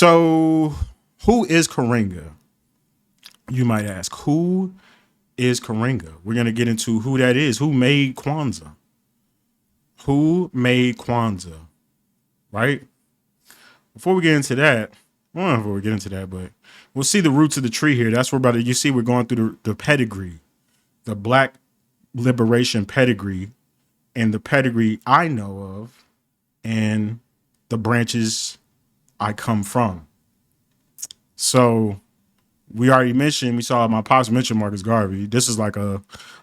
So, who is Karenga? You might ask. Who is Karenga? We're going to get into who that is. Who made Kwanzaa? Who made Kwanzaa? Right? Before we get into that, well, before we get into that, but we'll see the roots of the tree here. That's where about it. You see, we're going through the pedigree, the Black liberation pedigree, and the pedigree I know of, and the branches I come from. So we already mentioned, we saw my pops mention Marcus Garvey. This is like a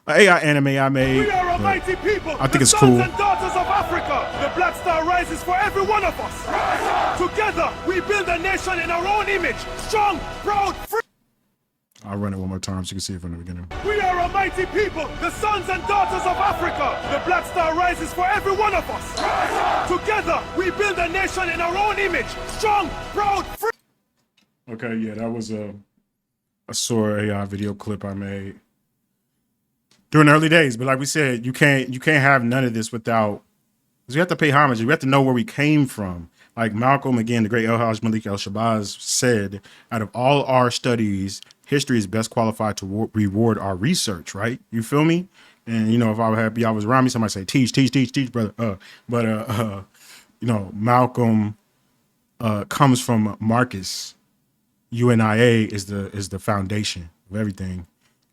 AI anime I made. We are a mighty people. I think it's sons cool. And daughters of Africa. The Black Star rises for every one of us. Together, we build a nation in our own image. Strong, proud, free. I'll run it one more time so you can see it from the beginning. We are a mighty people, the sons and daughters of Africa. The Black Star rises for every one of us. Together, we build a nation in our own image. Strong, proud, free. Okay, yeah, that was a SOAR AI video clip I made during the early days. But like we said, you can't have none of this without, because you have to pay homage. You have to know where we came from. Like Malcolm, again, the great El-Haj Malik El-Shabazz said, out of all our studies, history is best qualified to reward our research, right? You feel me? And, you know, if I were happy I was around me, somebody say, teach, brother. You know, Malcolm comes from Marcus. UNIA is the foundation of everything.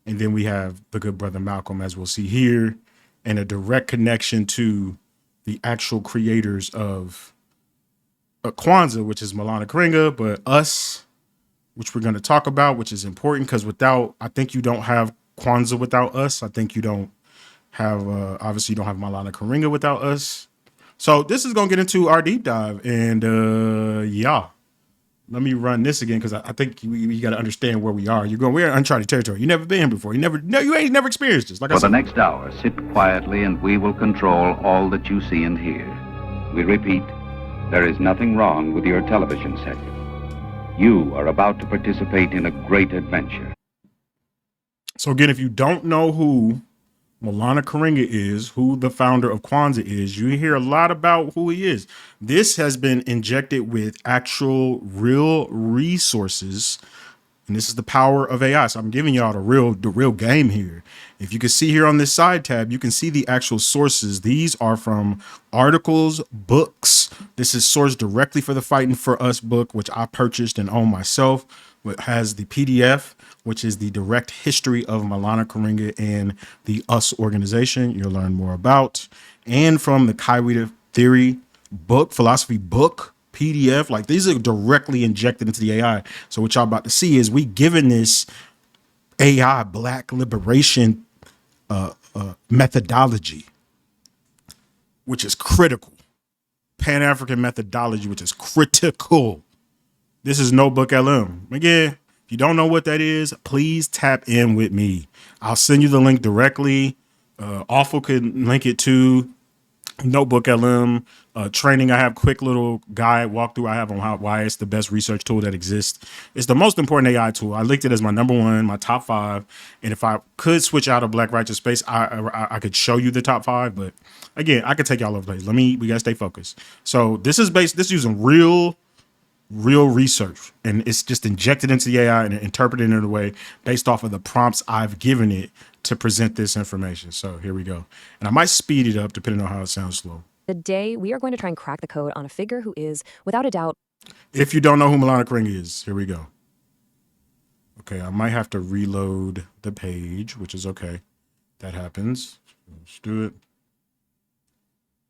And then we have the good brother Malcolm, as we'll see here, and a direct connection to the actual creators of Kwanzaa, which is Maulana Karenga, but us, which we're going to talk about, which is important because I think you don't have Kwanzaa without us. I think you don't have, obviously you don't have Maulana Karenga without us. So this is going to get into our deep dive. And yeah, let me run this again because I think we got to understand where we are. We're in uncharted territory. You never been here before. You ain't never experienced this. Like For the next hour, sit quietly and we will control all that you see and hear. We repeat, there is nothing wrong with your television set. You are about to participate in a great adventure. So again, if you don't know who Maulana Karenga is, who the founder of Kwanzaa is, you hear a lot about who he is. This has been injected with actual real resources. And this is the power of AI. So I'm giving y'all the real game here. If you can see here on this side tab, you can see the actual sources. These are from articles, books. This is sourced directly for the Fighting for Us book, which I purchased and own myself. It has the PDF, which is the direct history of Maulana Karenga and the US organization you'll learn more about. And from the Kaida Theory book, philosophy book, PDF, like these are directly injected into the AI. So what y'all about to see is we given this AI Black liberation methodology, which is critical. Pan-African methodology, which is critical. This is Notebook LM. Again, if you don't know what that is, please tap in with me. I'll send you the link directly. Awful could link it to Notebook LM training. I have quick little guide walkthrough I have on why it's the best research tool that exists. It's the most important AI tool. I linked it as my number one, my top 5. And if I could switch out of Black Righteous Space, I could show you the top 5. But again, I could take y'all over the place. We gotta stay focused. So this is using real research, and it's just injected into the AI and interpreted in a way based off of the prompts I've given it to present this information. So here we go. And I might speed it up depending on how it sounds slow. Today, we are going to try and crack the code on a figure who is, without a doubt... If you don't know who Maulana Karenga is, here we go. Okay, I might have to reload the page, which is okay. That happens. Let's do it.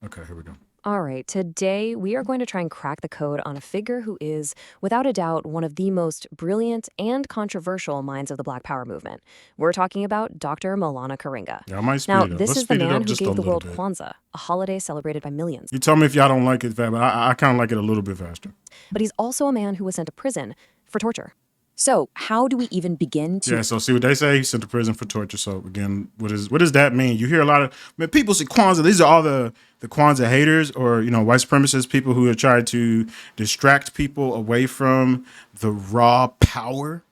Okay, here we go. All right, today we are going to try and crack the code on a figure who is, without a doubt, one of the most brilliant and controversial minds of the Black Power movement. We're talking about Dr. Maulana Karenga. Yeah, I might speed now, it up. this Let's is the speed it man up who just a gave the little world bit. Kwanzaa, a holiday celebrated by millions. You tell me if y'all don't like it fast, but I kind of like it a little bit faster. But he's also a man who was sent to prison for torture. So how do we even begin to... Yeah, so see what they say, he's sent to prison for torture. So again, what does that mean? You hear a lot of people say Kwanzaa. These are all the Kwanzaa haters, or white supremacists, people who are trying to distract people away from the raw power,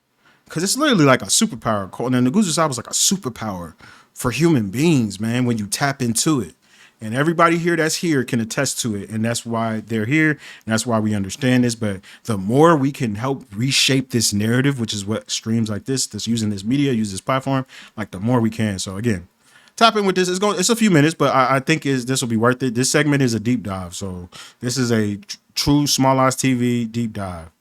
because it's literally like a superpower. And then the Guzu Sahib was like a superpower for human beings, man. When you tap into it, And everybody here that's here can attest to it. And that's why they're here. And that's why we understand this. But the more we can help reshape this narrative, which is what streams like this, that's using this media, use this platform, like the more we can. So again, tap in with this. It's a few minutes, but I think this will be worth it. This segment is a deep dive. So this is a true Small Eyes TV deep dive.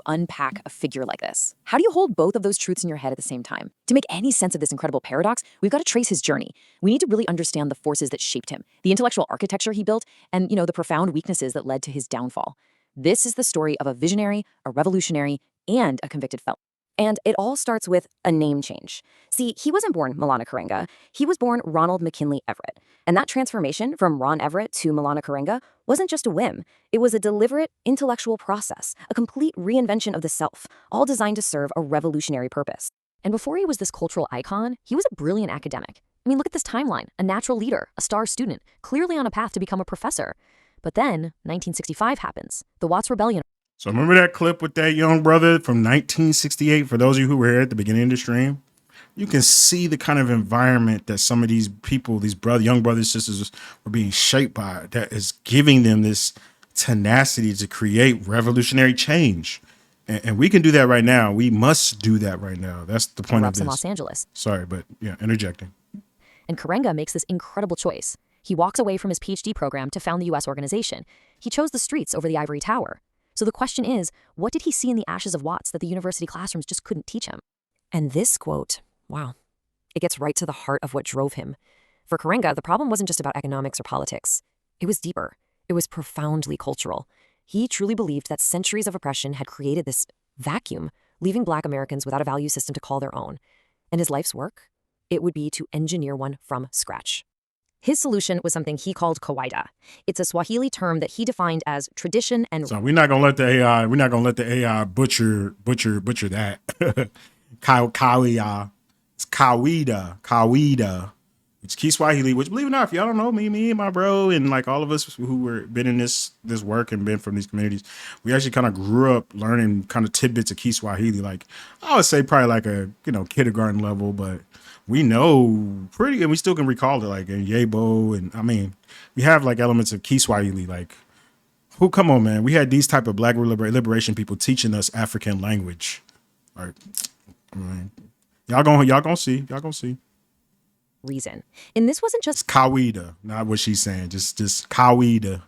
Unpack a figure like this? How do you hold both of those truths in your head at the same time? To make any sense of this incredible paradox, we've got to trace his journey. We need to really understand the forces that shaped him, the intellectual architecture he built, and, the profound weaknesses that led to his downfall. This is the story of a visionary, a revolutionary, and a convicted felon. And it all starts with a name change. See, he wasn't born Maulana Karenga. He was born Ronald McKinley Everett. And that transformation from Ron Everett to Maulana Karenga wasn't just a whim. It was a deliberate intellectual process, a complete reinvention of the self, all designed to serve a revolutionary purpose. And before he was this cultural icon, he was a brilliant academic. I mean, look at this timeline. A natural leader, a star student, clearly on a path to become a professor. But then, 1965 happens. The Watts Rebellion. So remember that clip with that young brother from 1968? For those of you who were here at the beginning of the stream, you can see the kind of environment that some of these people, these young brothers, sisters were being shaped by, that is giving them this tenacity to create revolutionary change. And we can do that right now. We must do that right now. That's the point of this. In Los Angeles. Sorry, but yeah, interjecting. And Karenga makes this incredible choice. He walks away from his PhD program to found the U.S. organization. He chose the streets over the ivory tower. So the question is, what did he see in the ashes of Watts that the university classrooms just couldn't teach him? And this quote, wow, it gets right to the heart of what drove him. For Karenga, the problem wasn't just about economics or politics. It was deeper. It was profoundly cultural. He truly believed that centuries of oppression had created this vacuum, leaving Black Americans without a value system to call their own. And his life's work? It would be to engineer one from scratch. His solution was something he called kawaida. It's a Swahili term that he defined as tradition and... So we're not gonna let the AI butcher that. Kawida. It's Kawida. It's Kiswahili, which, believe it or not, if y'all don't know me and my bro, and like all of us who were been in this work and been from these communities, we actually kind of grew up learning kind of tidbits of Kiswahili. Like I would say probably like a kindergarten level, but we know pretty, and we still can recall it, like in Yebo, and I mean, we have like elements of Kiswahili. Like, come on, man, we had these type of Black liberation people teaching us African language. Like, I mean, y'all gonna see. Reason. And this wasn't just Kawida, not what she's saying, just Kawida.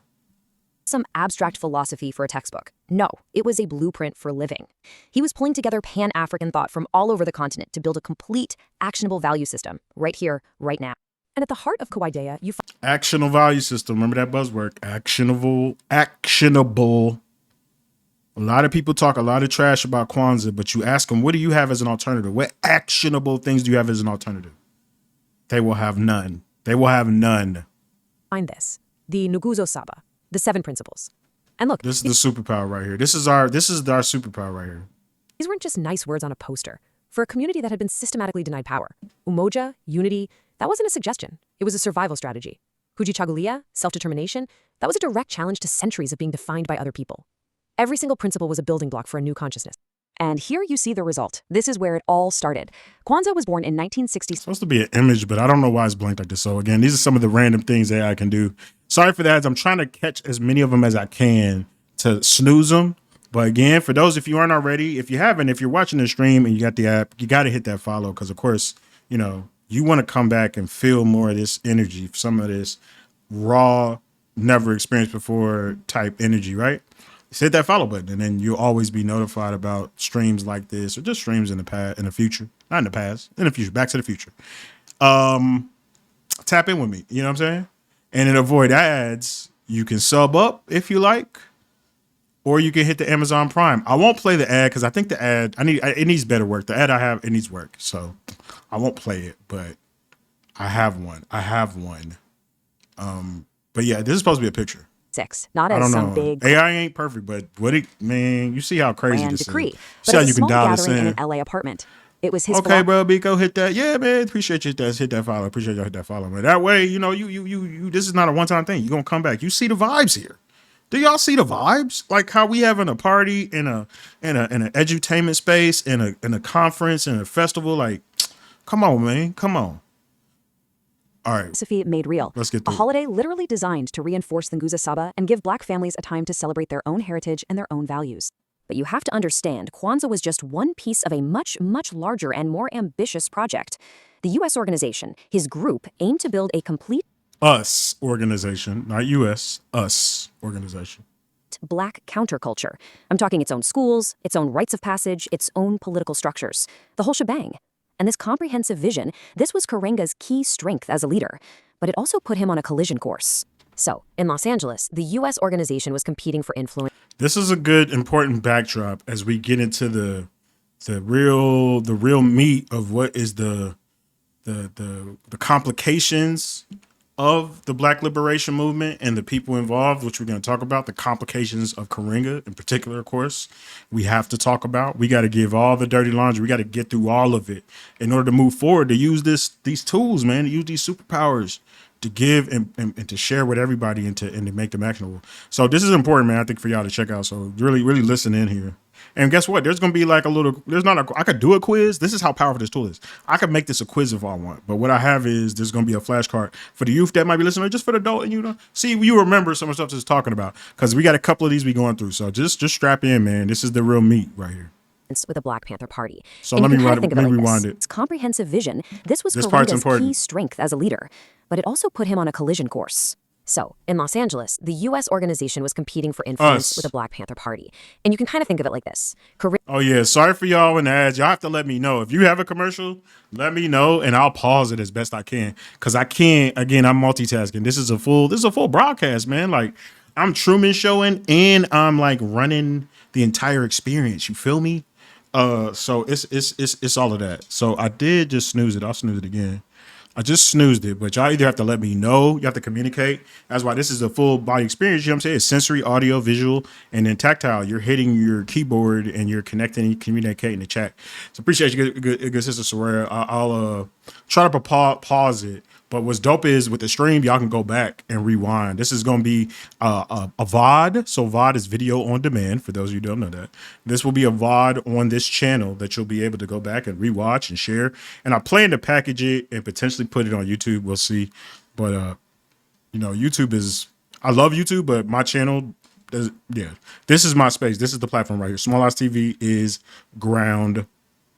Some abstract philosophy for a textbook. No, it was a blueprint for living. He was pulling together Pan-African thought from all over the continent to build a complete, actionable value system, right here, right now. And at the heart of Kawaida, you find actionable value system. Remember that buzzword, actionable. A lot of people talk a lot of trash about Kwanzaa, but you ask them, what do you have as an alternative? What actionable things do you have as an alternative? They will have none. Find this, the Nguzo Saba, the 7 principles. And look, this is the superpower right here. This is our superpower right here. These weren't just nice words on a poster. For a community that had been systematically denied power, umoja, unity, that wasn't a suggestion. It was a survival strategy. Kujichagulia, self-determination, that was a direct challenge to centuries of being defined by other people. Every single principle was a building block for a new consciousness. And here you see the result. This is where it all started. Kwanzaa was born in 1960. It's supposed to be an image, but I don't know why it's blanked like this. So again, these are some of the random things AI can do. Sorry for that. I'm trying to catch as many of them as I can to snooze them. But again, for those, if you aren't already, if you're watching the stream and you got the app, you got to hit that follow. Because of course, you want to come back and feel more of this energy, some of this raw, never experienced before type energy, right? Just hit that follow button, and then you'll always be notified about streams like this, or just streams in the past, in the future, not in the past, in the future, back to the future. Tap in with me, you know what I'm saying? And then avoid ads. You can sub up if you like, or you can hit the Amazon Prime. I won't play the ad because I think the ad, it needs better work. The ad I have, it needs work, so I won't play it. But I have one. But yeah, this is supposed to be a picture. Not as some big AI ain't perfect, but you see how crazy grand this decree. is. But See how it was you a can small dial this gathering in in. an LA apartment. It was his Okay, bro, Biko, hit that. Yeah, man, appreciate you. Hit that follow. Appreciate y'all hit that follow, man. That way, you this is not a one-time thing. You're gonna come back. You see the vibes here. Do y'all see the vibes? Like how we having a party in an edutainment space, in a conference, in a festival. Like, come on, man, come on. All right, philosophy made real. let's get A through it. holiday literally designed to reinforce the Nguza Saba and give black families a time to celebrate their own heritage and their own values. But you have to understand, Kwanzaa was just one piece of a much, much larger and more ambitious project. The U.S. organization, his group, aimed to build a complete Us organization, not US, us organization. black counterculture. I'm talking its own schools, its own rites of passage, its own political structures, the whole shebang. And this comprehensive vision, this was Karenga's key strength as a leader, but it also put him on a collision course. So, in Los Angeles, the U.S. organization was competing for influence. This is a good, important backdrop as we get into the real meat of what is the complications of the Black Liberation Movement and the people involved, which we're going to talk about, the complications of Karenga in particular, of course, we have to talk about. We got to give all the dirty laundry. We got to get through all of it in order to move forward, to use these tools, man, to use these superpowers to give and to share with everybody and to make them actionable. So this is important, man, I think, for y'all to check out. So really, really listen in here. And guess what? There's going to be like I could do a quiz. This is how powerful this tool is. I could make this a quiz if I want. But what I have is there's going to be a flashcard for the youth that might be listening, or just for the adult. And you remember some of the stuff this is talking about, because we got a couple of these we going through. So just strap in, man. This is the real meat right here. With the Black Panther Party. So And let you me can kind of rewind think of it like rewind this. it. Its comprehensive vision, this was This part's Karenga's important. key strength as a leader, but it also put him on a collision course. So, in Los Angeles, the U.S. organization was competing for influence Us. with the Black Panther Party. And you can kind of think of it like this. Oh yeah, sorry for y'all in the ads. Y'all have to let me know if you have a commercial. Let me know, and I'll pause it as best I can, because I can't. Again, I'm multitasking. This is a full broadcast, man. Like, I'm Truman showing, and I'm like running the entire experience. You feel me? So it's all of that. So I did just snooze it. I'll snooze it again. I just snoozed it, but y'all either have to let me know, you have to communicate. That's why this is a full body experience. You know what I'm saying? It's sensory, audio, visual, and then tactile. You're hitting your keyboard and you're connecting and communicating in the chat. So appreciate you, good sister Soraya. I'll try to pause it. But what's dope is with the stream, y'all can go back and rewind. This is going to be a VOD. So VOD is video on demand, for those of you who don't know that. This will be a VOD on this channel that you'll be able to go back and rewatch and share. And I plan to package it and potentially put it on YouTube. We'll see. But, YouTube is, I love YouTube, but my channel, this is my space. This is the platform right here. Small House TV is ground,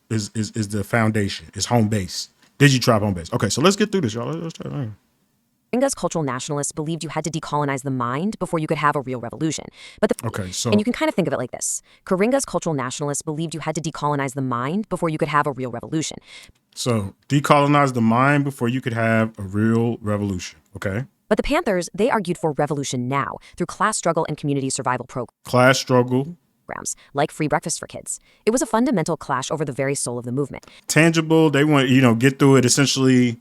is the foundation, is home base. Digitribe home base. Okay, so let's get through this, y'all. Let's try. Karenga's cultural nationalists believed you had to decolonize the mind before you could have a real revolution. Okay, so And you can kind of think of it like this. Karenga's cultural nationalists believed you had to decolonize the mind before you could have a real revolution. So decolonize the mind before you could have a real revolution. Okay. But the Panthers, they argued for revolution now through class struggle and community survival Class struggle. programs, like free breakfast for kids. It was a fundamental clash over the very soul of the movement. Tangible. They want, get through it. Essentially,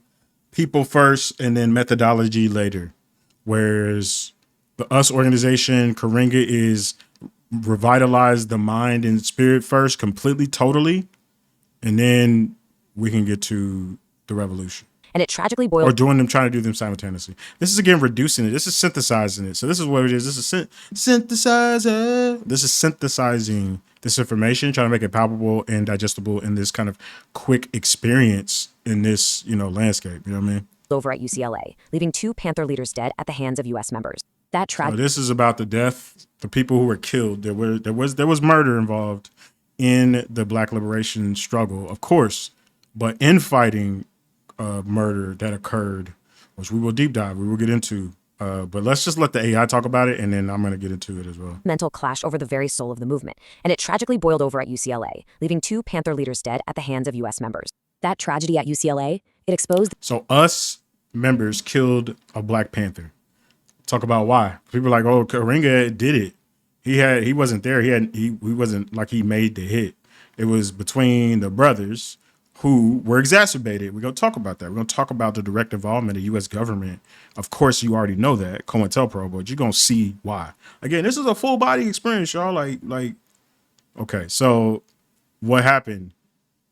people first and then methodology later. Whereas the US organization, Karenga, is revitalize the mind and spirit first, completely, totally. And then we can get to the revolution. And it tragically Or boiled trying to do them simultaneously. This is, again, reducing it. This is synthesizing it. So this is what it is. This is synthesizer. This is synthesizing this information, trying to make it palpable and digestible in this kind of quick experience in this, landscape. You know what I mean? over at UCLA, leaving 2 Panther leaders dead at the hands of U.S. members. That So tragedy this is about the death, the people who were killed. There was murder involved in the Black liberation struggle, of course, but infighting murder that occurred, which we will deep dive, we will get into. But let's just let the AI talk about it, and then I'm going to get into it as well. mental clash over the very soul of the movement, and it tragically boiled over at UCLA, leaving 2 Panther leaders dead at the hands of U.S. members. That tragedy at UCLA, it exposed So us members killed a Black Panther. Talk about why. People are like, oh, Karenga did it. He wasn't there. He wasn't like he made the hit. It was between the brothers who were exacerbated. We're going to talk about that. We're going to talk about the direct involvement of the U.S. government. Of course, you already know that, COINTELPRO, but you're going to see why. Again, this is a full body experience, y'all. Okay, so what happened?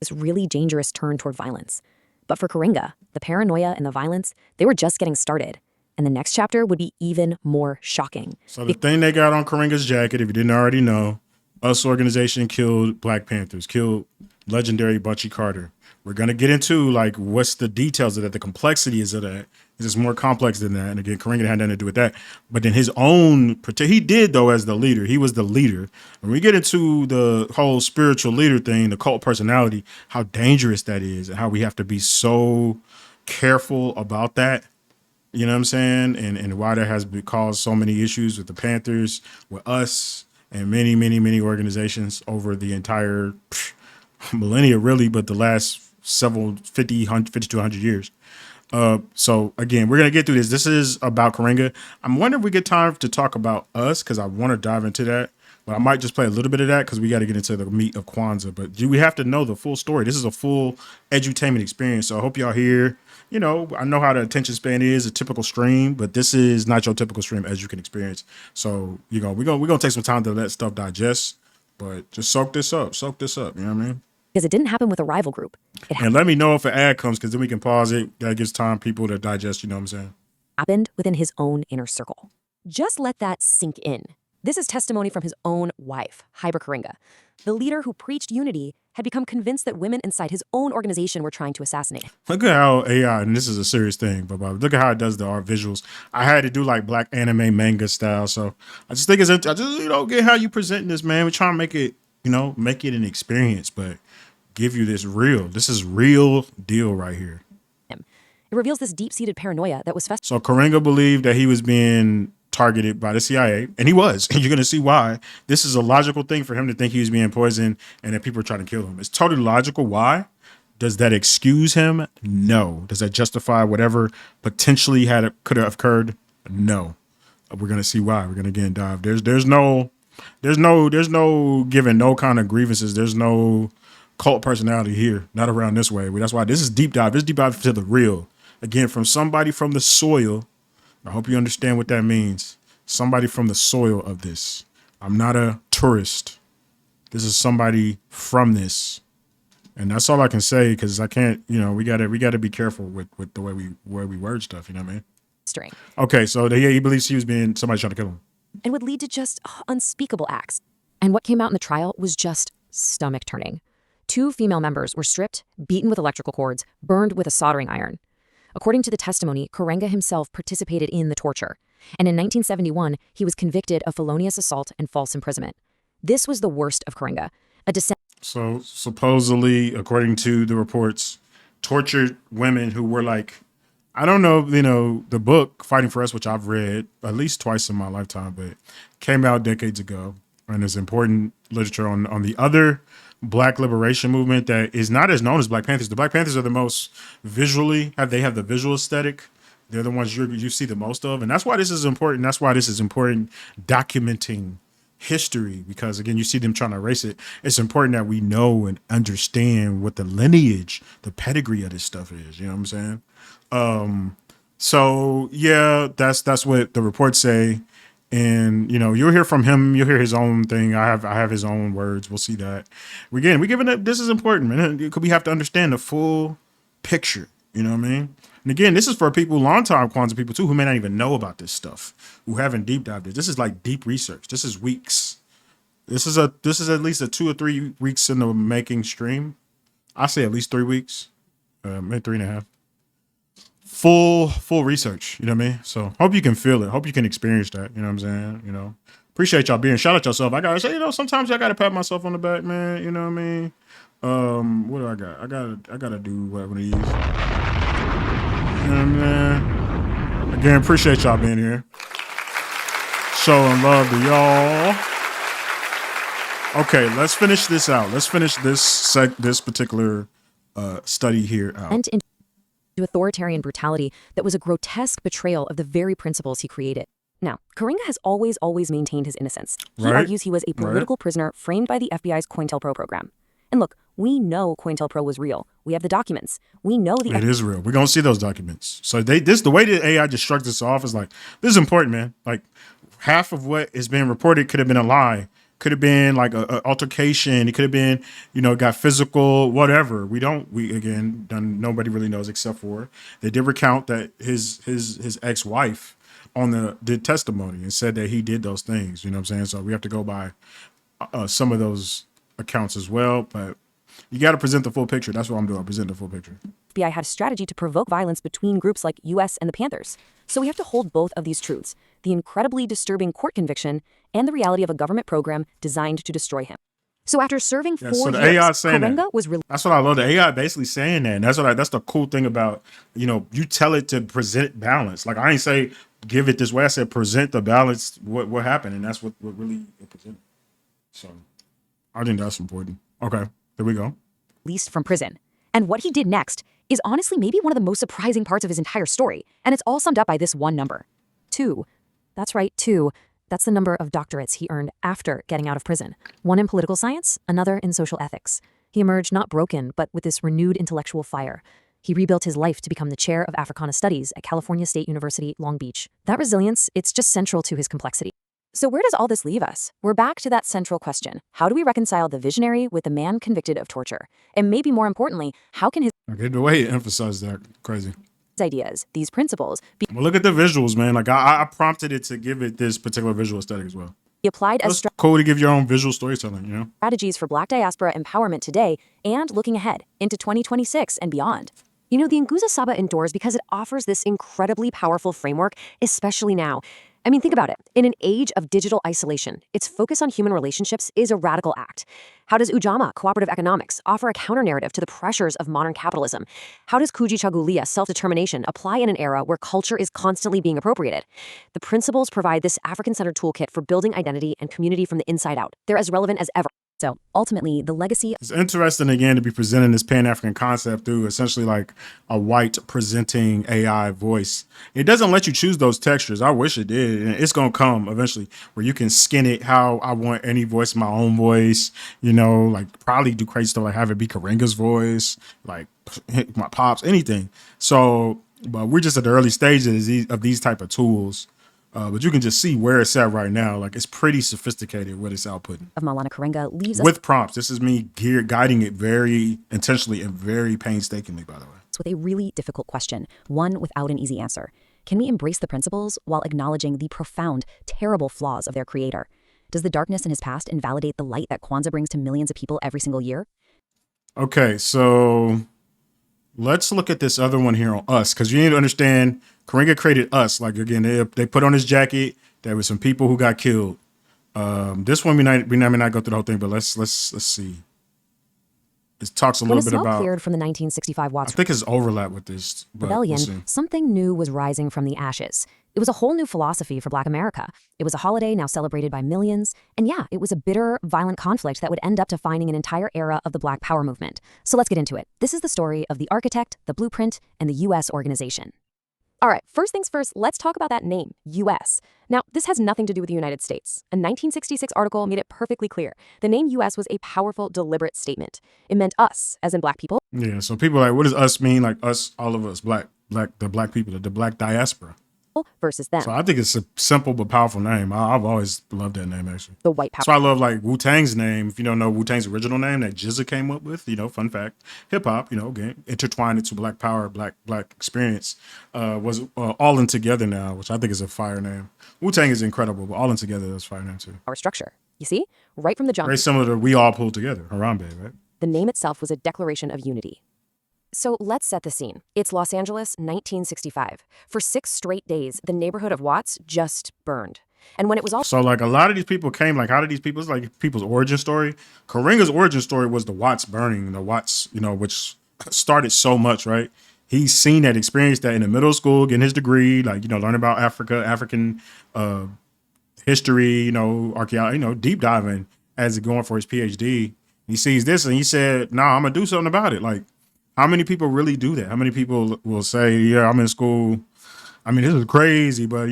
this really dangerous turn toward violence. But for Karenga, the paranoia and the violence, they were just getting started. And the next chapter would be even more shocking. So the thing they got on Karenga's jacket, if you didn't already know, US organization killed Black Panthers, killed legendary Bunchy Carter. We're gonna get into like what's the details of that, the complexity is of that. It's more complex than that. And again, Karenga had nothing to do with that. But then his own, he did though as the leader. He was the leader. When we get into the whole spiritual leader thing, the cult personality, how dangerous that is, and how we have to be so careful about that. You know what I'm saying? And why that has caused so many issues with the Panthers, with us, and many, many, many organizations over the entire millennia, really, but the last several 50, 100, 100 years. So again, we're going to get through this. This is about Karenga. I'm wondering if we get time to talk about us, because I want to dive into that. But I might just play a little bit of that because we got to get into the meat of Kwanzaa. But we have to know the full story. This is a full edutainment experience. So I hope y'all here. You know, I know how the attention span is, a typical stream, but this is not your typical stream as you can experience. So, you know, we're gonna take some time to let stuff digest, but just soak this up. You know what I mean? Because it didn't happen with a rival group. It And let me know if an ad comes, because then we can pause it. That gives time people to digest, you know what I'm saying? happened within his own inner circle. Just let that sink in. This is testimony from his own wife, Hyber Karenga. The leader who preached unity had become convinced that women inside his own organization were trying to assassinate him. Look at how AI, and this is a serious thing, but look at how it does the art visuals. I had to do like black anime manga style, so I just think I just get how you presenting this, man. We're trying to make it, make it an experience, but give you this real. This is real deal right here. It reveals this deep-seated paranoia that was festering. So Karenga believed that he was being targeted by the CIA, and he was. And you're going to see why. This is a logical thing for him to think he was being poisoned and that people are trying to kill him. It's totally logical. Why? Does that excuse him? No. Does that justify whatever potentially could have occurred? No. We're going to see why. We're going to again dive. There's no giving no kind of grievances. There's no cult personality here. Not around this way. That's why this is deep dive. This is deep dive to the real. Again, from somebody from the soil. I hope you understand what that means. Somebody from the soil of this. I'm not a tourist. This is somebody from this. And that's all I can say, because I can't, we gotta be careful with the way we word stuff, you know what I mean? Okay, so he believes he was somebody trying to kill him. And would lead to just unspeakable acts. And what came out in the trial was just stomach turning. 2 female members were stripped, beaten with electrical cords, burned with a soldering iron. According to the testimony, Karenga himself participated in the torture. And in 1971, he was convicted of felonious assault and false imprisonment. This was the worst of Karenga. So supposedly, according to the reports, tortured women who were like, I don't know, the book Fighting for Us, which I've read at least twice in my lifetime, but came out decades ago. And there's important literature on the other Black liberation movement that is not as known as Black Panthers. The Black Panthers are the most they have the visual aesthetic. They're the ones you see the most of. And that's why this is important. That's why this is important, documenting history, because again, you see them trying to erase it. It's important that we know and understand what the lineage, the pedigree of this stuff is. You know what I'm saying? So yeah, that's what the reports say. And you'll hear from him. You'll hear his own thing. I have his own words. We'll see that. We're giving it. This is important, man. Because we have to understand the full picture. You know what I mean? And again, this is for people, longtime Kwanzaa people too, who may not even know about this stuff, who haven't deep dived it. This is like deep research. This is weeks. This is at least a 2 or 3 weeks in the making stream. I say at least 3 weeks, maybe 3.5. Full research, you know what I mean? So hope you can feel it. Hope you can experience that. You know what I'm saying? Appreciate y'all being. Shout out yourself. I gotta say, sometimes I gotta pat myself on the back, man. You know what I mean? What do I got? I gotta do one of these. You know what I mean? Again, appreciate y'all being here. Showing love to y'all. Okay, let's finish this out. Let's finish this particular study here out. To authoritarian brutality that was a grotesque betrayal of the very principles he created. Now, Karenga has always maintained his innocence. He argues he was a political prisoner framed by the FBI's COINTELPRO program. And look, we know COINTELPRO was real. We have the documents. We know it is real. We're gonna see those documents. So the way that AI just shrugs this off is like, this is important, man. Like, half of what is being reported could have been a lie. Could have been like a altercation. It could have been, got physical, whatever. Nobody really knows except for they did recount that his ex-wife did testimony and said that he did those things. You know what I'm saying? So we have to go by some of those accounts as well. But You got to present the full picture. That's what I'm doing. Present the full picture. FBI had a strategy to provoke violence between groups like US and the Panthers. So we have to hold both of these truths, the incredibly disturbing court conviction and the reality of a government program designed to destroy him. So after serving 4 so the years, AI saying Karenga that. was released. That's what I love. The AI basically saying that. And that's the cool thing about, you tell it to present balance. Like I ain't say give it this way. I said present the balance, what happened. And that's what really it presented. So I think that's important. Okay, there we go. Released from prison. And what he did next is honestly maybe one of the most surprising parts of his entire story. And it's all summed up by this one number. 2. That's right, 2. That's the number of doctorates he earned after getting out of prison. One in political science, another in social ethics. He emerged not broken, but with this renewed intellectual fire. He rebuilt his life to become the chair of Africana Studies at California State University, Long Beach. That resilience, it's just central to his complexity. So where does all this leave us? We're back to that central question. How do we reconcile the visionary with the man convicted of torture? And maybe more importantly, how can his Okay, the way he emphasized that, crazy. ideas, these principles, be Well, look at the visuals, man. Like I prompted it to give it this particular visual aesthetic as well. applied as It's cool to give your own visual storytelling, strategies for Black diaspora empowerment today and looking ahead into 2026 and beyond? You know, the Nguza Saba endures because it offers this incredibly powerful framework, especially now. I mean, think about it. In an age of digital isolation, its focus on human relationships is a radical act. How does Ujamaa cooperative economics offer a counter-narrative to the pressures of modern capitalism? How does Kujichagulia self-determination apply in an era where culture is constantly being appropriated? The principles provide this African-centered toolkit for building identity and community from the inside out. They're as relevant as ever. So ultimately, the legacy It's interesting again to be presenting this Pan-African concept through essentially like a white presenting AI voice. It doesn't let you choose those textures. I wish it did. And it's going to come eventually where you can skin it how I want any voice, my own voice, like probably do crazy stuff like have it be Karenga's voice, like my pops, anything. So, but we're just at the early stages of these type of tools. But you can just see where it's at right now. Like it's pretty sophisticated what it's outputting. of Maulana Karenga leaves us With prompts. This is me guiding it very intentionally and very painstakingly, by the way. with a really difficult question, one without an easy answer. Can we embrace the principles while acknowledging the profound, terrible flaws of their creator? Does the darkness in his past invalidate the light that Kwanzaa brings to millions of people every single year? Okay, so let's look at this other one here on Us, because you need to understand Karenga created Us. Like again, they put on his jacket. There were some people who got killed. This one we may not go through the whole thing, but let's see. It talks a When little the bit smoke about. cleared from the 1965 I Watts think it's overlap with this. But we'll Rebellion, see. something new was rising from the ashes. It was a whole new philosophy for Black America. It was a holiday now celebrated by millions. And yeah, it was a bitter, violent conflict that would end up defining an entire era of the Black Power movement. So let's get into it. This is the story of the architect, the blueprint, and the U.S. organization. All right, first things first, let's talk about that name, U.S. Now, this has nothing to do with the United States. A 1966 article made it perfectly clear. The name U.S. was a powerful, deliberate statement. It meant us, as in Black people, Yeah. So people are like, what does us mean? Like us, all of us, the black people, the Black diaspora. versus them, So I think it's a simple but powerful name. I've always loved that name actually. the white power. That's why I love like Wu-Tang's name. If you don't know Wu-Tang's original name that GZA came up with, fun fact, hip hop, again, intertwined into Black power, black experience, was All In Together now, which I think is a fire name. Wu-Tang is incredible, but All In Together is a fire name too. Our structure. You see, right from the jump, Very similar to We All Pulled Together, Harambe, right? the name itself was a declaration of unity. So let's set the scene. It's Los Angeles, 1965. For 6 straight days, the neighborhood of Watts just burned. And when it was all So like a lot of these people came, like how did these people, it's like people's origin story. Karenga's origin story was the Watts burning, the Watts, which started so much, right? He's seen that, experienced that in the middle school, getting his degree, like, learning about African history, archaeology, deep diving as going for his PhD. He sees this and he said, I'm gonna do something about it. Like, how many people really do that? How many people will say, yeah, I'm in school. I mean, this is crazy, but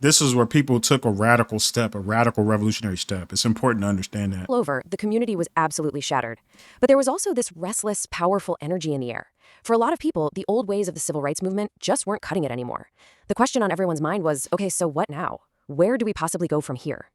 this is where people took a radical step, a radical revolutionary step. It's important to understand that. over, the community was absolutely shattered. But there was also this restless, powerful energy in the air. For a lot of people, the old ways of the civil rights movement just weren't cutting it anymore. The question on everyone's mind was, okay, so what now? Where do we possibly go from here?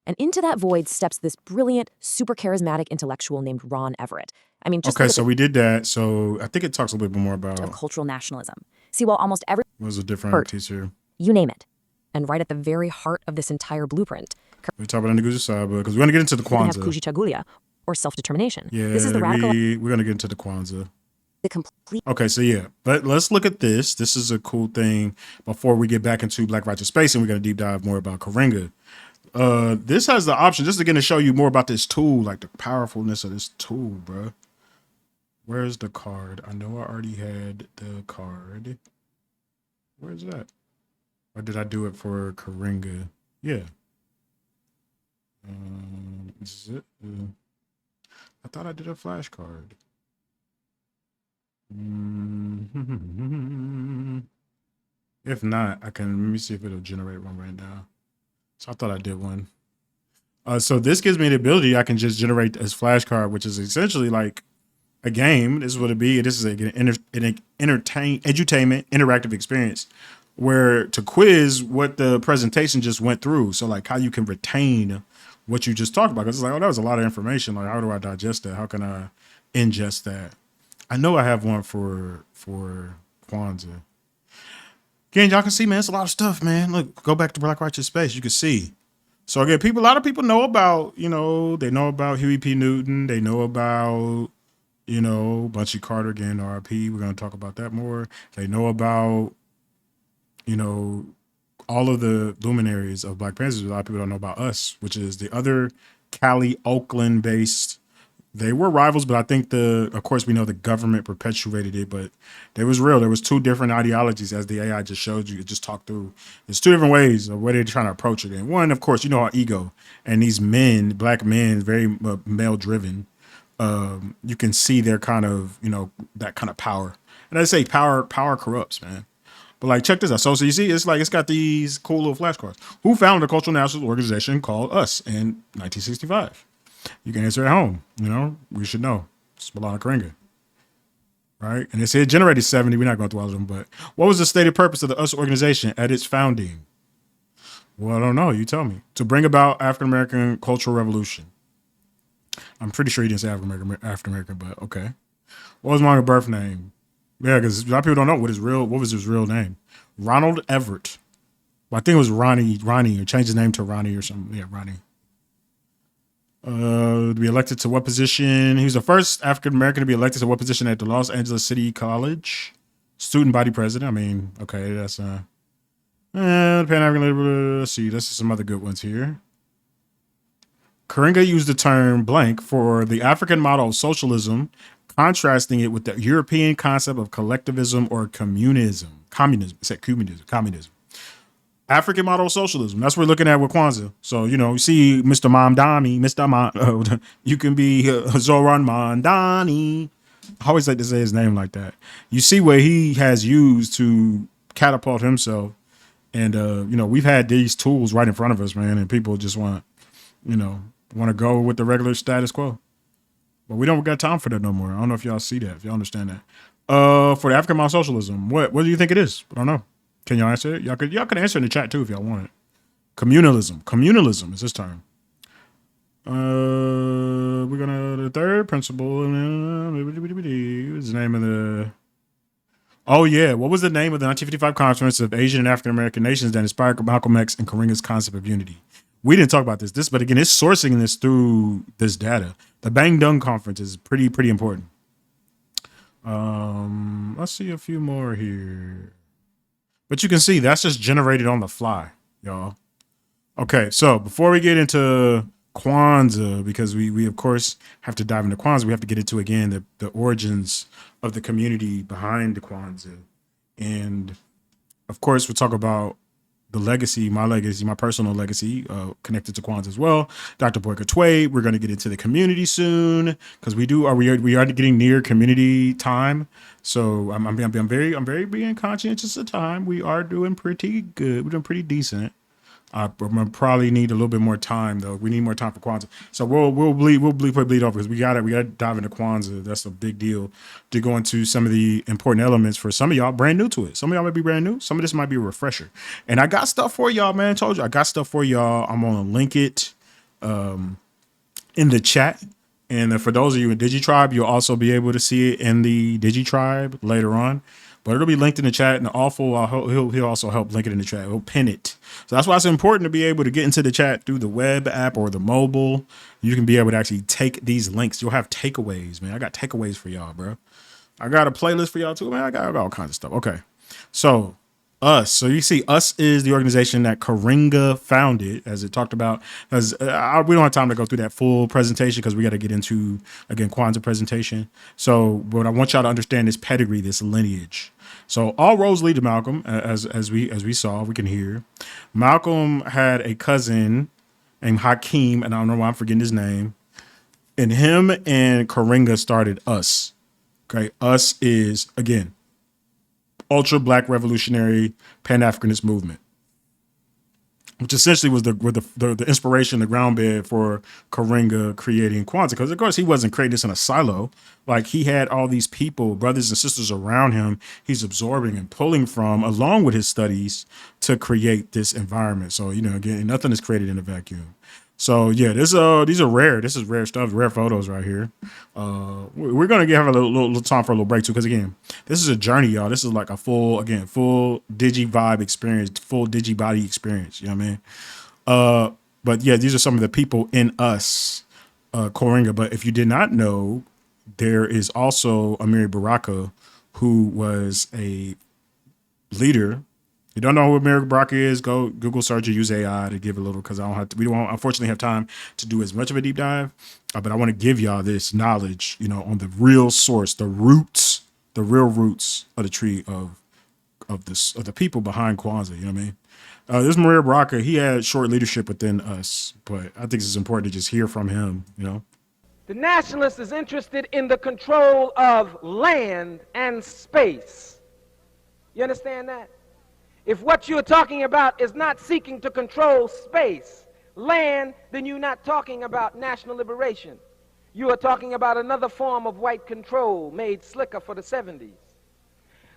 And into that void steps this brilliant, super charismatic intellectual named Ron Everett. I mean, just Okay, look at so we did that. So I think it talks a little bit more about of cultural nationalism. See, while almost every, what was a different Hurt. teacher. you name it. And right at the very heart of this entire blueprint, We talk about Nguza Saba because we're gonna get into the we have Kwanzaa. Kujichagulia, or self-determination. Yeah, This is the radical we're gonna get into the Kwanzaa. the complete Okay, so yeah, but let's look at this. This is a cool thing before we get back into Black Righteous Space, and we're gonna deep dive more about Karenga. This has the option just again to show you more about this tool, like the powerfulness of this tool, bro. Where's the card? I know I already had the card. Where's that? Or did I do it for Karenga? Yeah. Is it? I thought I did a flashcard. If not, I can let me see if it'll generate one right now. So I thought I did one. So this gives me the ability I can just generate this flashcard, which is essentially like a game. This is what it be. This is an edutainment interactive experience where to quiz what the presentation just went through. So like how you can retain what you just talked about. Because it's like, oh, that was a lot of information. Like, how do I digest that? How can I ingest that? I know I have one for Kwanzaa. Again, y'all can see, man, it's a lot of stuff, man. Look, go back to Black Righteous Space. You can see. So again, a lot of people know about, they know about Huey P. Newton. They know about, Bunchy Carter, again, RIP. We're going to talk about that more. They know about, all of the luminaries of Black Panthers. A lot of people don't know about us, which is the other Cali, Oakland based. They were rivals, but I think of course we know the government perpetuated it, but it was real. There was two different ideologies as the AI just showed you. It just talked through. There's two different ways of where they're trying to approach it. And one, of course, our ego and these men, Black men, very male driven. You can see their kind of, that kind of power. And I say power corrupts, man. But like, check this out. So you see, it's like, it's got these cool little flashcards. Who founded a cultural nationalist organization called US in 1965? You can answer at home. We should know. It's Maulana Karenga. Right? And they say it generated 70. We're not going through all of them, but what was the stated purpose of the US organization at its founding? Well, I don't know. You tell me. To bring about African-American cultural revolution. I'm pretty sure he didn't say African-American, but okay. What was Maulana's birth name? Yeah, because a lot of people don't know what was his real name. Ronald Everett. Well, I think it was Ronnie, or changed his name to Ronnie or something. Yeah, Ronnie. To be elected to what position? He was the first African American to be elected to what position at the Los Angeles City College? Student body president. I mean, okay, that's Pan-African. Let's see, that's some other good ones here. Karenga used the term blank for the African model of socialism, contrasting it with the European concept of collectivism or communism. Communism. It said communism. African model of socialism. That's what we're looking at with Kwanzaa. So, you see Mr. Mamdani, you can be Zoran Mandani. I always like to say his name like that. You see what he has used to catapult himself. And, we've had these tools right in front of us, man. And people just want to go with the regular status quo. But we don't got time for that no more. I don't know if y'all see that, if y'all understand that. For the African model of socialism, what do you think it is? I don't know. Can y'all answer it? Y'all could answer in the chat too if y'all want it. Communalism is this term. We're gonna the third principle. What's the name of the? Oh yeah, what was the name of the 1955 conference of Asian and African American nations that inspired Malcolm X and Karenga's concept of unity? We didn't talk about this, but again, it's sourcing this through this data. The Bandung Conference is pretty important. Let's see a few more here. But you can see that's just generated on the fly, y'all. Okay, so before we get into Kwanzaa, because we of course have to dive into Kwanzaa, we have to get into again the origins of the community behind the Kwanzaa. And of course we'll talk about the legacy, my personal legacy, connected to Kwanzaa as well. Dr. Boyka Tway. We're going to get into the community soon because we are getting near community time. So I'm very being conscientious of time. We are doing pretty good. We're doing pretty decent. We'll probably need a little bit more time though. We need more time for Kwanzaa. So we'll bleed off because we gotta dive into Kwanzaa. That's a big deal to go into some of the important elements for some of y'all brand new to it. Some of y'all might be brand new. Some of this might be a refresher. And I got stuff for y'all, man. I told you I got stuff for y'all. I'm gonna link it in the chat. And for those of you in DigiTribe, you'll also be able to see it in the DigiTribe later on. but it'll be linked in the chat. And the awful, he'll also help link it in the chat. He'll pin it. So that's why it's important to be able to get into the chat through the web app or the mobile. You can be able to actually take these links. You'll have takeaways, man. I got takeaways for y'all, bro. I got a playlist for y'all too, man. I got all kinds of stuff. Okay, so us. So you see, us is the organization that Karenga founded, as it talked about. As we don't have time to go through that full presentation because we got to get into again Kwanzaa presentation. So, but I want y'all to understand this pedigree, this lineage. So all roads lead to Malcolm, as we saw, we can hear. Malcolm had a cousin named Hakeem, and I don't know why I'm forgetting his name. And him and Karenga started us. Okay, us is again ultra black revolutionary Pan-Africanist movement, which essentially was the inspiration, the ground bed for Karenga creating Kwanzaa. Because of course he wasn't creating this in a silo. Like he had all these people, brothers and sisters around him, he's absorbing and pulling from along with his studies to create this environment. So, you know, again, nothing is created in a vacuum. So yeah, these are rare. This is rare stuff, rare photos right here. We're gonna have a little time for a little break too, because again, this is a journey, y'all. This is like a full digi vibe experience, full digi body experience. You know what I mean? But yeah, these are some of the people in us, Karenga. But if you did not know, there is also Amiri Baraka, who was a leader. You don't know who Amiri Baraka is? Go Google search or use AI to give a little, because we don't unfortunately have time to do as much of a deep dive. But I want to give y'all this knowledge, you know, on the real source, the real roots of the tree of the people behind Kwanzaa. You know what I mean? This Amiri Baraka, he had short leadership within us, but I think it's important to just hear from him. You know, the nationalist is interested in the control of land and space. You understand that? If what you're talking about is not seeking to control space, land, then you're not talking about national liberation. You are talking about another form of white control made slicker for the 70s.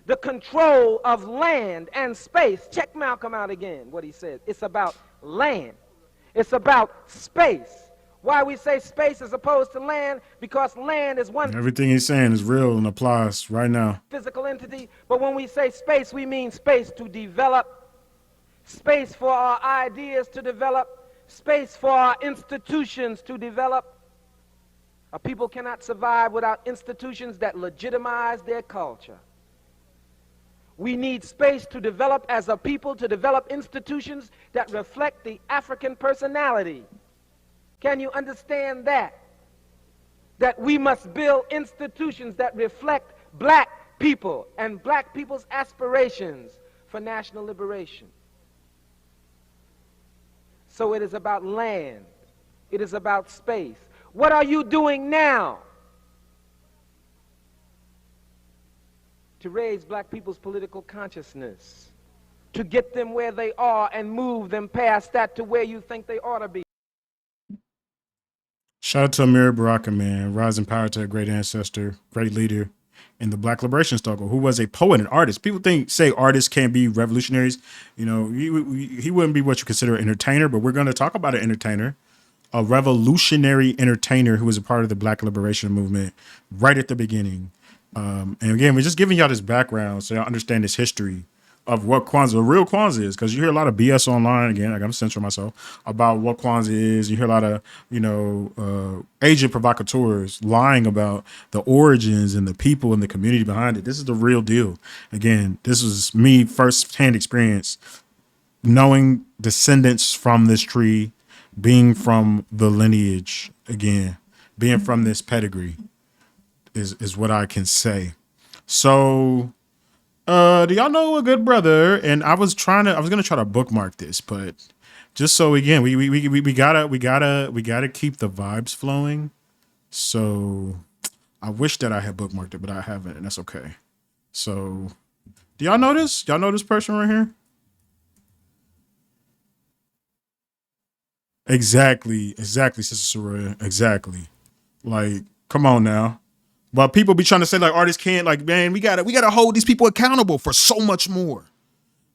The control of land and space. Check Malcolm out again, what he said. It's about land. It's about space. Why we say space as opposed to land? Because land is one. Everything he's saying is real and applies right now. Physical entity, but when we say space, we mean space to develop, space for our ideas to develop, space for our institutions to develop. A people cannot survive without institutions that legitimize their culture. We need space to develop as a people, to develop institutions that reflect the African personality. Can you understand that? That we must build institutions that reflect black people and black people's aspirations for national liberation. So it is about land. It is about space. What are you doing now to raise black people's political consciousness, to get them where they are and move them past that to where you think they ought to be? Shout out to Amiri Baraka, man. Rising power to a great ancestor, great leader in the Black liberation struggle, who was a poet and artist. People say artists can't be revolutionaries. You know, he wouldn't be what you consider an entertainer, but we're going to talk about an entertainer, a revolutionary entertainer who was a part of the Black liberation movement right at the beginning. And again, we're just giving y'all this background so y'all understand this history of what Kwanzaa, the real Kwanzaa is, because you hear a lot of BS online, again, like I'm censoring myself, about what Kwanzaa is. You hear a lot of, you know, agent provocateurs lying about the origins and the people and the community behind it. This is the real deal. Again, this was me first-hand experience, knowing descendants from this tree, being from the lineage, again, being from this pedigree is what I can say. So do y'all know a good brother? And I was gonna try to bookmark this, but just so again, we gotta keep the vibes flowing. So I wish that I had bookmarked it, but I haven't, and that's okay. So do y'all know this? Y'all know this person right here? Exactly, Sister Soraya. Exactly. Like, come on now. But people be trying to say like artists can't, like, man, we gotta hold these people accountable for so much more.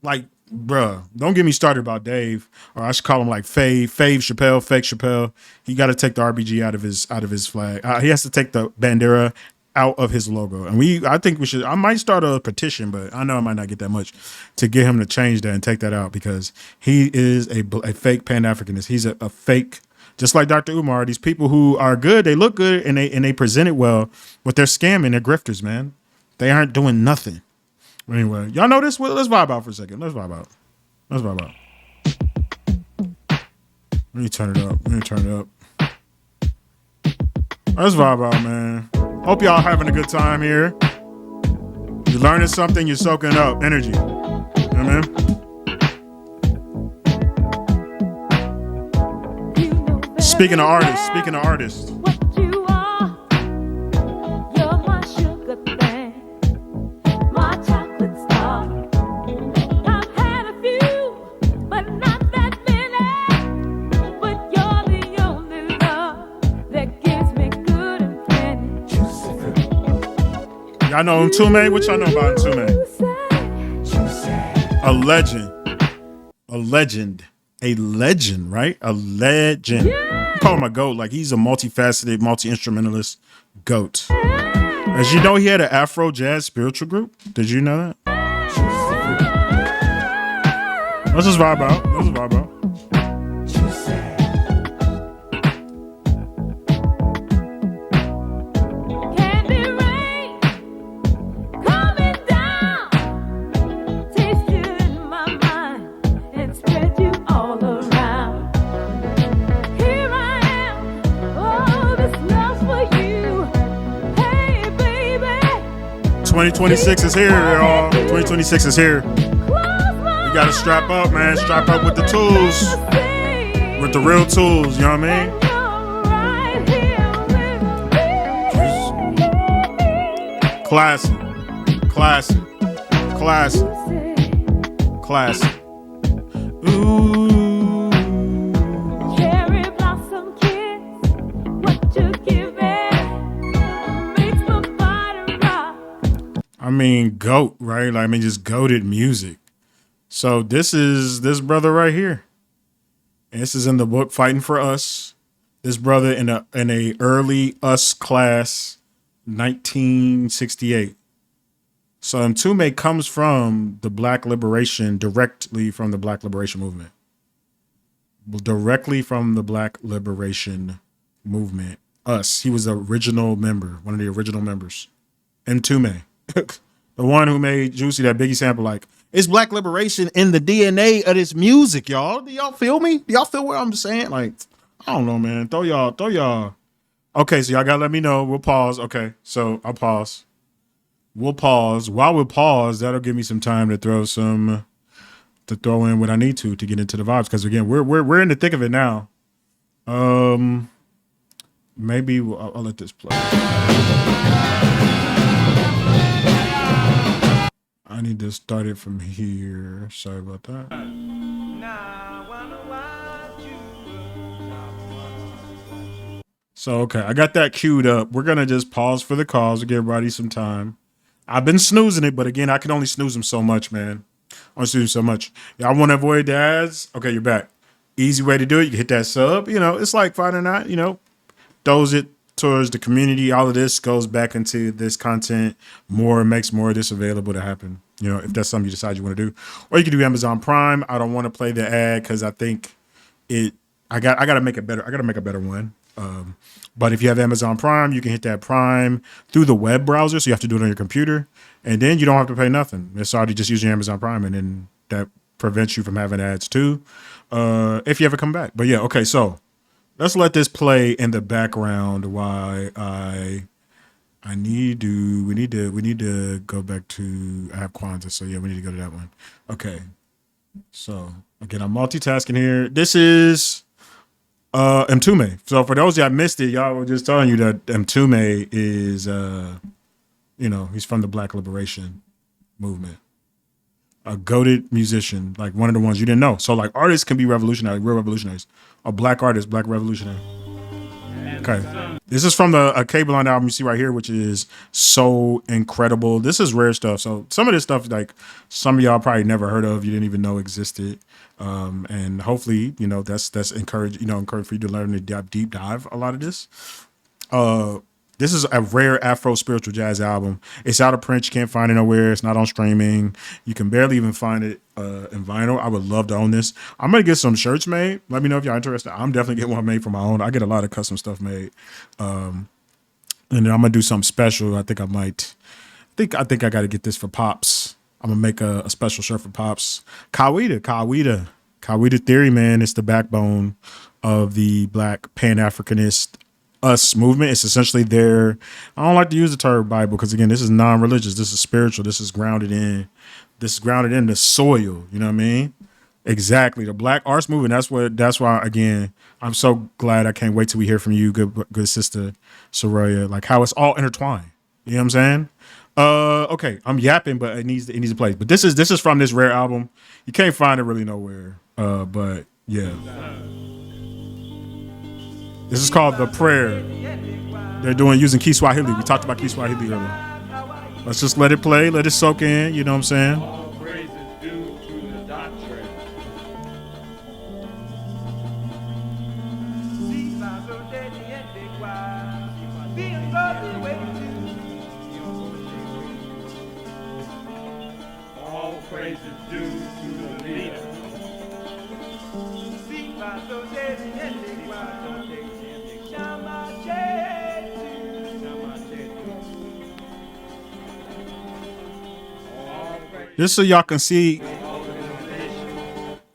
Like, bruh, don't get me started about Dave, or I should call him like Fave Chappelle, fake Chappelle. He got to take the RBG out of his flag. He has to take the bandera out of his logo. And I think I might start a petition, but I know I might not get that much to get him to change that and take that out, because he is a fake Pan-Africanist. He's a fake, just like Dr. Umar. These people who are good, they look good and they present it well, but they're scamming, they're grifters, man. They aren't doing nothing. Anyway, y'all know this? Well, let's vibe out for a second. Let's vibe out. Let me turn it up. Let's vibe out, man. Hope y'all having a good time here. You're learning something, you're soaking up energy. You know what I mean? Speaking of artists. What you are, you're my sugar thing, my chocolate star. I've had a few, but not that many. But you're the only love that gives me good and plenty. Y'all know Mtume? What y'all know about Mtume? A legend, right? A legend. Call him a GOAT. Like, he's a multifaceted, multi-instrumentalist GOAT. As you know, he had an Afro jazz spiritual group. Did you know that? Let's just vibe out. Candy rain coming down, taste you in my mind and spread you all around. Here I am, oh, this love's for you. Hey, baby, 2026 is here, y'all. 2026 is here. You gotta strap up, man. Strap up with the tools. With the real tools, you know what I mean? Classic. Ooh. Cherry blossom kiss, what you giving makes my body rock. I mean, GOAT, right? Like, I mean, just goated music. So this is this brother right here. And this is in the book Fighting for Us. This brother in a early Us class, 1968. So Mtume comes from the Black Liberation, directly from the Black Liberation Movement. Us. He was the original member, one of the original members. Mtume. The one who made Juicy that Biggie sample, like, it's Black liberation in the DNA of this music, y'all. Do y'all feel me? Do y'all feel what I'm saying? Like, I don't know, man. Throw y'all. Okay, so y'all gotta let me know. We'll pause. Okay, so I'll pause. We'll pause. While we pause, that'll give me some time to throw in what I need to get into the vibes. Because again, we're in the thick of it now. Maybe I'll let this play. I need to start it from here. Sorry about that. So, okay, I got that queued up. We're going to just pause for the calls to give everybody some time. I've been snoozing it, but again, I can only snooze them so much, man. Y'all want to avoid the ads? Okay, you're back. Easy way to do it. You can hit that sub. You know, it's like Friday night, you know, throws it towards the community. All of this goes back into this content. Makes more of this available to happen. You know, if that's something you decide you want to do, or you can do Amazon Prime. I don't want to play the ad because I think I got to make it better. I got to make a better one. But if you have Amazon Prime, you can hit that Prime through the web browser. So you have to do it on your computer, and then you don't have to pay nothing. It's already just using Amazon Prime, and then that prevents you from having ads too. If you ever come back. But yeah, okay. So let's let this play in the background while we need to go back to, I have Kwanzaa, so yeah, we need to go to that one. Okay. So again, I'm multitasking here. This is Mtume. So for those that missed it, y'all were just telling you that Mtume is he's from the Black Liberation Movement. A goated musician, like one of the ones you didn't know. So like artists can be revolutionary, real revolutionaries. A black artist, black revolutionary. Okay. This is from a K-Blonde album you see right here, which is so incredible. This is rare stuff. So some of this stuff, like some of y'all probably never heard of, you didn't even know existed. And hopefully, that's encouraged for you to learn to deep dive a lot of this. This is a rare Afro spiritual jazz album. It's out of print. You can't find it nowhere. It's not on streaming. You can barely even find it in vinyl. I would love to own this. I'm gonna get some shirts made. Let me know if y'all interested. I'm definitely getting one made for my own. I get a lot of custom stuff made, and then I'm gonna do something special. I think I might. I think I got to get this for Pops. I'm gonna make a special shirt for Pops. Kawida Theory, man. It's the backbone of the Black Pan-Africanist us movement. It's essentially their, I don't like to use the term Bible because again, this is non-religious. This is spiritual. This is grounded in the soil. You know what I mean? Exactly. The Black Arts Movement. That's why again, I'm so glad. I can't wait till we hear from you, good sister Soraya, like how it's all intertwined. You know what I'm saying? Okay, I'm yapping, but it needs a place. But this is from this rare album. You can't find it really nowhere. But yeah. This is called The Prayer. They're using Kiswahili. We talked about Kiswahili earlier. Let's just let it play, let it soak in, you know what I'm saying? All praise is due to the doctrine. All praise is due to the leader. Just so y'all can see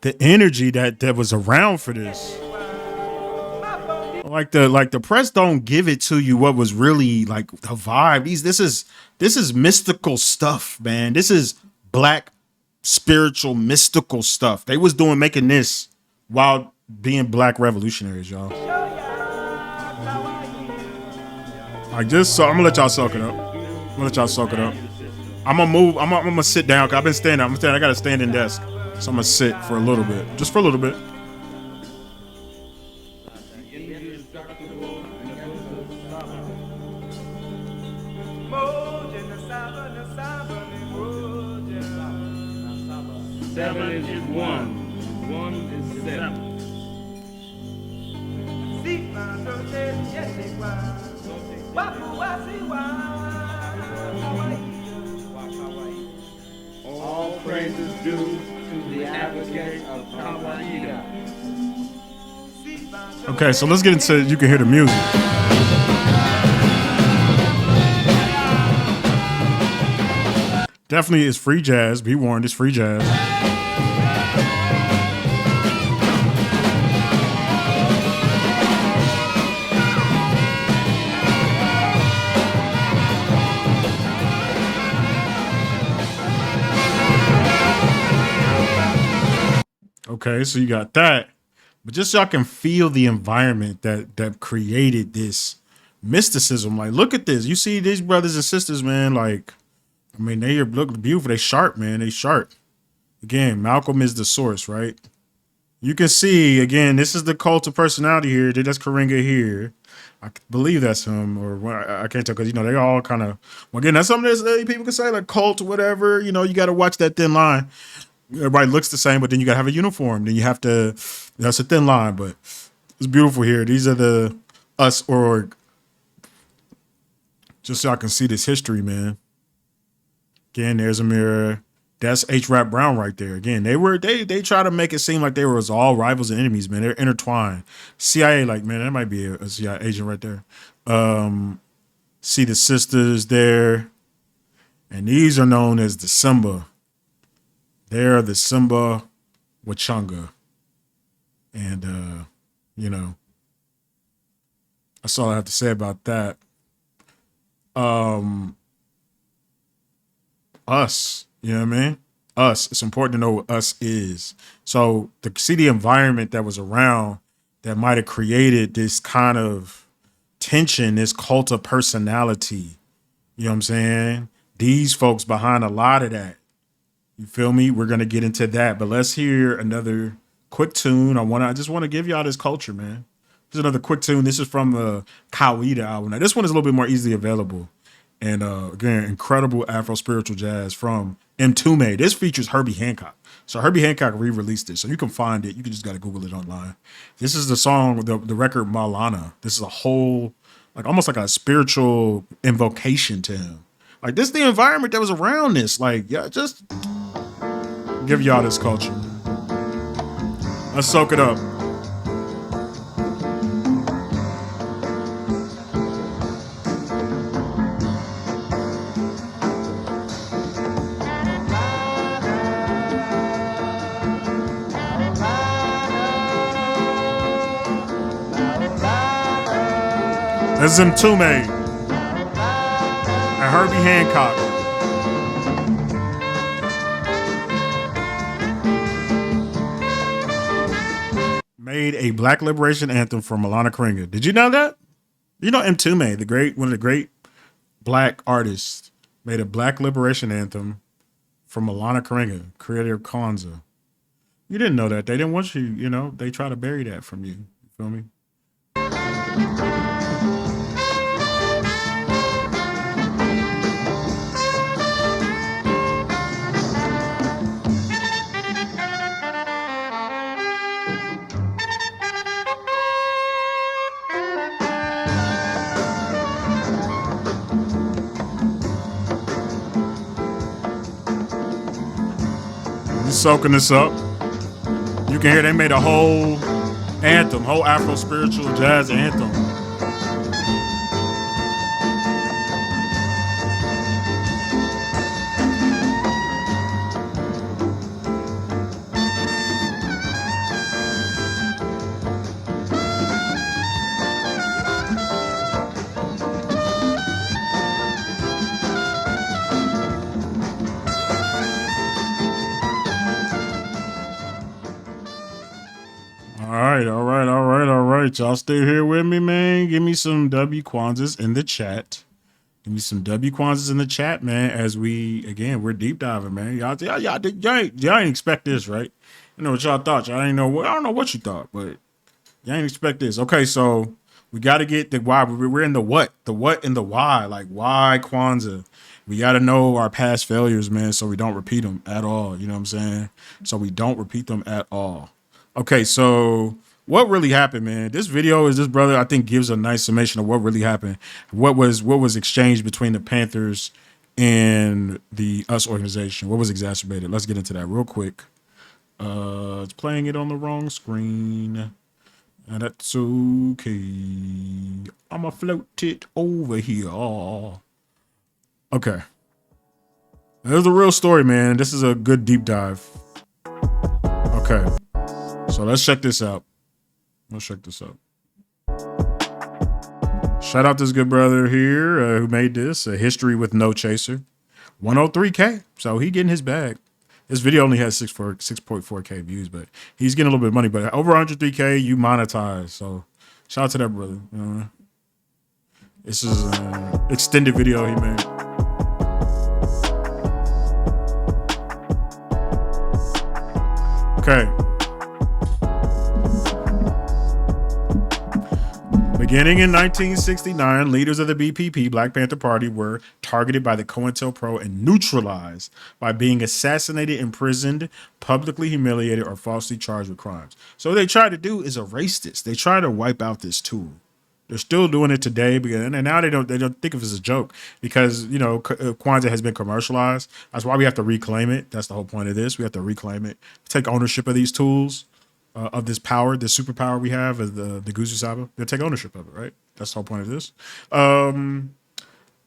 the energy that was around for this. Like the press don't give it to you what was really like the vibe. This is mystical stuff, man. This is Black spiritual mystical stuff. They was making this while being Black revolutionaries, y'all. Like just so I'm gonna let y'all soak it up. I'm gonna move. I'm gonna sit down. 'Cause I've been standing. I got a standing desk, so I'm gonna sit for a little bit, just for a little bit. Seven is one. One is seven. All praise is due to the advocate of Kawaida. Okay, so let's get into. You can hear the music. Definitely is free jazz. Be warned, it's free jazz. Okay, so you got that. But just so y'all can feel the environment that created this mysticism. Like, look at this. You see these brothers and sisters, man, like, I mean, they look beautiful. They sharp, man. They sharp. Again, Malcolm is the source, right? You can see, again, this is the cult of personality here. That's Karenga here. I believe that's him, or I can't tell because, you know, they all kind of, well, again, that's something that people can say, like cult or whatever. You know, you got to watch that thin line. Everybody looks the same, but then you got to have a uniform. Then you have to, that's a thin line, but it's beautiful here. These are the us org. Just so y'all can see this history, man. Again, there's a mirror. That's H. Rap Brown right there. Again, they try to make it seem like they were all rivals and enemies, man. They're intertwined. CIA, like, man, that might be a CIA agent right there. See the sisters there. And these are known as the Simba. They're the Simba Wachanga. And, you know, that's all I have to say about that. Us, you know what I mean? Us. It's important to know what us is. So to see the environment that was around that might have created this kind of tension, this cult of personality. You know what I'm saying? These folks behind a lot of that. You feel me? We're gonna get into that, but let's hear another quick tune. I just want to give y'all this culture, man. This is another quick tune. This is from the Kawida album. Now this one is a little bit more easily available. And again, incredible Afro spiritual jazz from Mtume. This features Herbie Hancock. So Herbie Hancock re-released it. So you can find it. You can just got to Google it online. This is the song, the record Malana. This is a whole like almost like a spiritual invocation to him. Like this, is the environment that was around this. Like, yeah, just give y'all this culture. Let's soak it up. This is Mtume and Herbie Hancock. Made a Black liberation anthem for Malana Karinga. Did you know that? You know Mtume, one of the great Black artists, made a Black liberation anthem for Malana Karinga, creator of Kwanzaa. You didn't know that. They didn't want you, they try to bury that from you. You feel me? Soaking this up. You can hear they made a whole anthem, whole Afro spiritual jazz anthem. All right. Y'all stay here with me, man. Give me some W Kwanzas in the chat. Give me some W Kwanzas in the chat, man. As we're deep diving, man. Y'all ain't expect this, right? You know what y'all thought. I don't know what you thought, but y'all ain't expect this. Okay, so we got to get the why. We're in the what and the why. Like, why Kwanzaa? We got to know our past failures, man, so we don't repeat them at all. You know what I'm saying? So we don't repeat them at all. Okay, so what really happened, man? This brother, I think, gives a nice summation of what really happened. What was exchanged between the Panthers and the US organization. What was exacerbated? Let's get into that real quick. It's playing it on the wrong screen. And that's okay. I'ma float it over here. Okay. There's a real story, man. This is a good deep dive. Okay. So let's check this out. Shout out this good brother here who made this, a history with no chaser. 103K. So he getting his bag. This video only has 6.4K views, but he's getting a little bit of money. But over 103K, you monetize. So shout out to that brother. This is an extended video he made. Okay. Beginning in 1969, leaders of the BPP, Black Panther Party, were targeted by the COINTELPRO and neutralized by being assassinated, imprisoned, publicly humiliated, or falsely charged with crimes. So what they try to do is erase this. They try to wipe out this tool. They're still doing it today, and now they don't think of it as a joke because Kwanzaa has been commercialized. That's why we have to reclaim it. That's the whole point of this. We have to reclaim it, take ownership of these tools. Of this power, this superpower we have as the Guzu Saba, they'll take ownership of it, right? That's the whole point of this.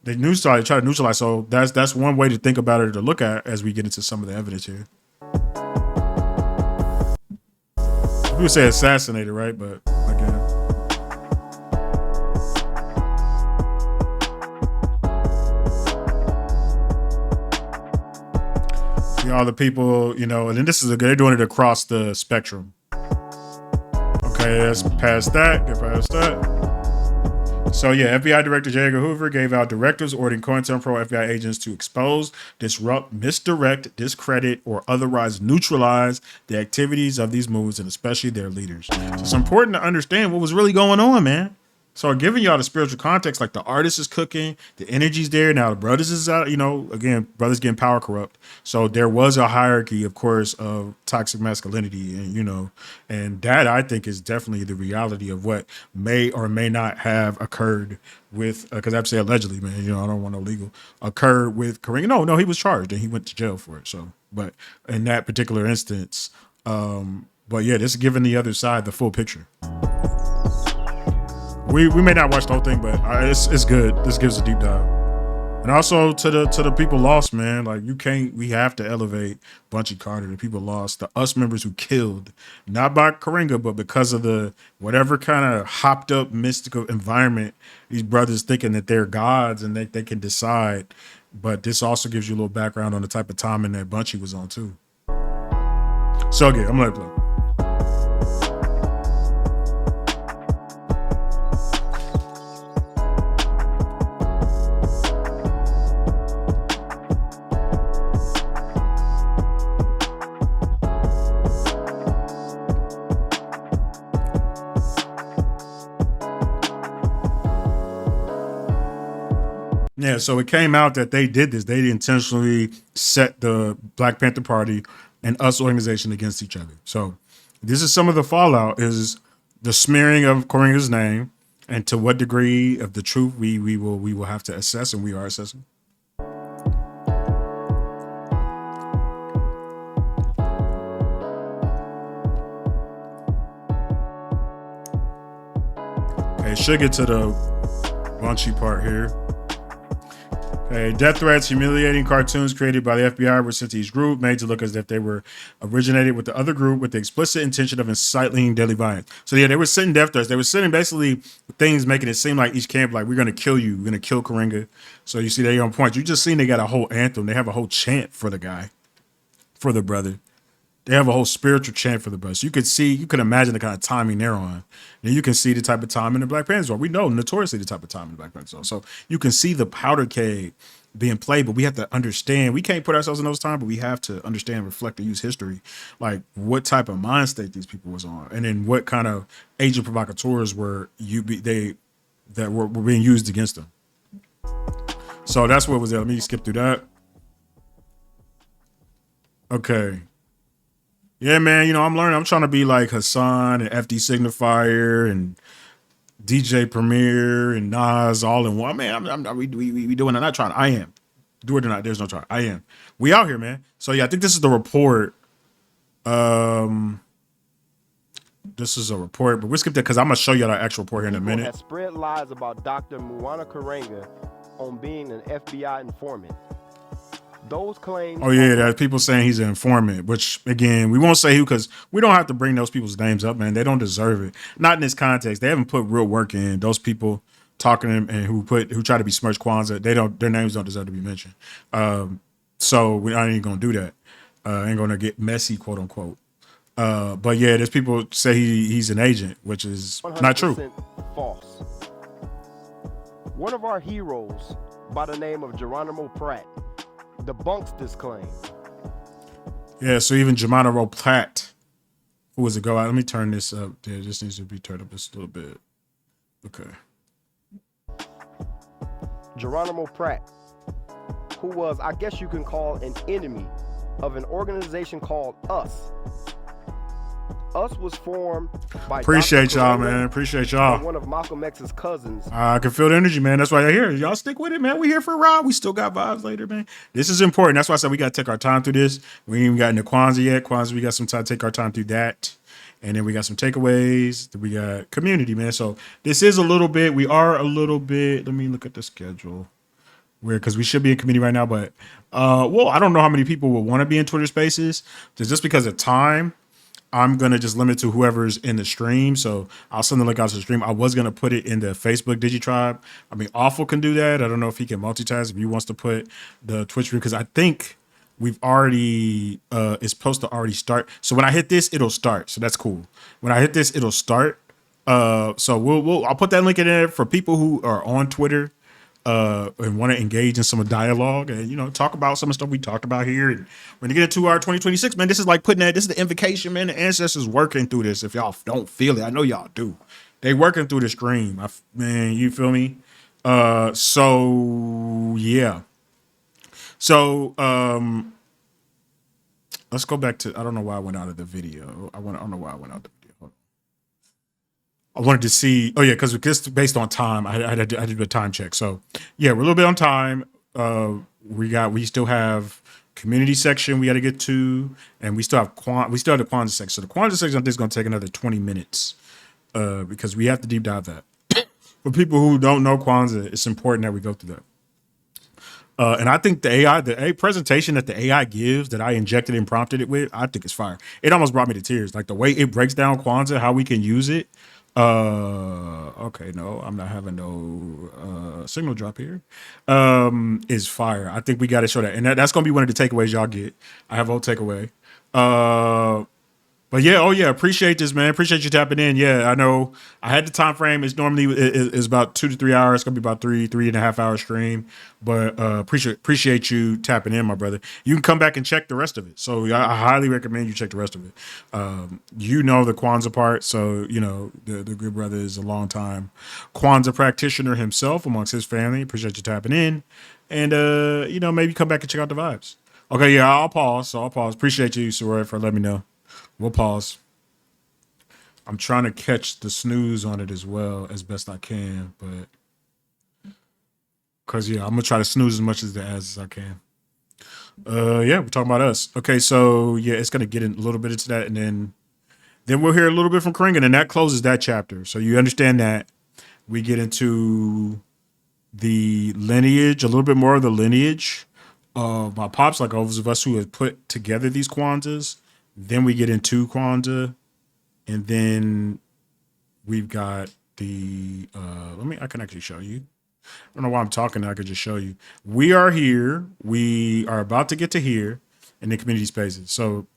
They try to neutralize. So that's one way to think about it or to look at as we get into some of the evidence here. People say assassinated, right? But again. See all the people, and then they're doing it across the spectrum. Okay, let's pass that. Get past that. So yeah, FBI Director J. Edgar Hoover gave out directives ordering COINTELPRO FBI agents to expose, disrupt, misdirect, discredit, or otherwise neutralize the activities of these movements and especially their leaders. So it's important to understand what was really going on, man. So giving y'all the spiritual context, like the artist is cooking, the energy's there. Now the brothers is out, again, brothers getting power corrupt. So there was a hierarchy, of course, of toxic masculinity, and that I think is definitely the reality of what may or may not have occurred with, because I have to say allegedly, man, I don't want no legal, occurred with Kareem. No, he was charged and he went to jail for it. So, but in that particular instance, but yeah, this is giving the other side the full picture. We may not watch the whole thing, but it's good. This gives a deep dive. And also to the people lost, man. Like we have to elevate Bunchy Carter, the people lost, the us members who killed, not by Karenga, but because of the whatever kind of hopped up mystical environment, these brothers thinking that they're gods and they can decide. But this also gives you a little background on the type of timing that Bunchy was on too. So again, I'm gonna let it play. Yeah, so it came out that they did this. They intentionally set the Black Panther Party and us organization against each other. So this is some of the fallout, is the smearing of Karenga's name, and to what degree of the truth we will have to assess, and we are assessing. Okay, should get to the Bunchy part here. Okay, death threats, humiliating cartoons created by the FBI were sent to each group, made to look as if they were originated with the other group with the explicit intention of inciting deadly violence. So yeah, they were sending death threats. They were sending basically things making it seem like each camp, like, we're going to kill you. We're going to kill Karenga. So you see they on point. You just seen they got a whole anthem. They have a whole chant for the guy, for the brother. They have a whole spiritual chant for the brother. So you can imagine the kind of timing they're on. And you can see the type of timing the Black Panthers are. We know notoriously the type of timing the Black Panthers are. So you can see the powder keg being played, but we have to understand, we can't put ourselves in those times, but we have to understand, reflect, and use history, like what type of mind state these people was on, and then what kind of agent provocateurs were that were being used against them. So that's what was there. Let me skip through that. Okay. Yeah, man, I'm learning. I'm trying to be like Hassan and FD Signifier and DJ Premier and Nas all in one. Man, we doing it. Not trying. I am. Do it or not. There's no try. I am. We out here, man. So yeah, I think this is the report. This is a report, but we'll skip that because I'm gonna show you the actual report here in a minute. Has spread lies about Dr. Muwana Karenga on being an FBI informant. Those claims. Oh yeah, there's people saying he's an informant, which again, we won't say who because we don't have to bring those people's names up, man. They don't deserve it. Not in this context. They haven't put real work in. Those people talking to him and who try to besmirch Kwanzaa, their names don't deserve to be mentioned. So I ain't gonna do that. Ain't gonna get messy, quote unquote. But yeah, there's people say he's an agent, which is not true. False. One of our heroes by the name of Geronimo Pratt debunks this claim. Yeah, so even Geronimo Pratt, who was a go out. Let me turn this up. Yeah, this needs to be turned up just a little bit. Okay. Geronimo Pratt, who was, I guess you can call, an enemy of an organization called US. US was formed by Appreciate Dr. y'all, Karenga, man. Appreciate y'all. one of Malcolm X's cousins. I can feel the energy, man. That's why you're here. Y'all stick with it, man. We here for a ride. We still got vibes later, man. This is important. That's why I said we got to take our time through this. We ain't even got into Kwanzaa yet. Kwanzaa, we got some time to take our time through that. And then we got some takeaways. Then we got community, man. So this is a little bit, we are a little bit, let me look at the schedule. Weird, because we should be in community right now, but well, I don't know how many people will want to be in Twitter Spaces. Just because of time, I'm going to just limit to whoever's in the stream. So I'll send the link out to the stream. I was going to put it in the Facebook DigiTribe. I mean, Awful can do that. I don't know if he can multitask, if he wants to put the Twitch stream, because I think we've already, it's supposed to already start. So when I hit this, it'll start. So that's cool. When I hit this, it'll start. So I'll put that link in there for people who are on Twitter and want to engage in some dialogue and, talk about some of the stuff we talked about here. And when you get into our 2026, man, this is like this is the invocation, man. The ancestors working through this. If y'all don't feel it, I know y'all do. they working through the stream. Man, you feel me? So yeah. So let's go back to. I don't know why I went out of the video. I don't know why I went out of the video. Hold on. I wanted to see. Oh yeah, because just based on time, I did a time check. So yeah, we're a little bit on time. We still have community section we got to get to, and we still have the Kwanzaa section. So the Kwanzaa section I think is going to take another 20 minutes because we have to deep dive that. For people who don't know Kwanzaa, it's important that we go through that. And I think the presentation that the AI gives that I injected and prompted it with, I think it's fire. It almost brought me to tears. Like the way it breaks down Kwanzaa, how we can use it. Okay, no, I'm not having no signal drop here. Is fire. I think we got to show that. And that's going to be one of the takeaways y'all get. I have a whole takeaway. But yeah, oh yeah, appreciate this, man. Appreciate you tapping in. Yeah, I know I had the time frame. It's normally is about 2 to 3 hours. It's gonna be about 3.5 hour stream. But appreciate you tapping in, my brother. You can come back and check the rest of it. So I highly recommend you check the rest of it. You know the Kwanzaa part, so you know the good brother is a long time Kwanzaa practitioner himself amongst his family. Appreciate you tapping in, and you know maybe come back and check out the vibes. Okay, yeah, I'll pause. So I'll pause. Appreciate you, Soraya, for letting me know. We'll pause. I'm trying to catch the snooze on it as well as best I can, but because yeah, I'm gonna try to snooze as much as I can. Yeah, we're talking about us. Okay, so yeah, it's gonna get in a little bit into that, and then we'll hear a little bit from Karinga, and that closes that chapter. So you understand that we get into the lineage, a little bit more of the lineage of my pops, like those of us who have put together these Kwanzaas. Then we get into Kwanzaa, and then we've got the I can actually show you. I don't know why I'm talking. I could just show you. We are here. We are about to get to here in the community spaces. So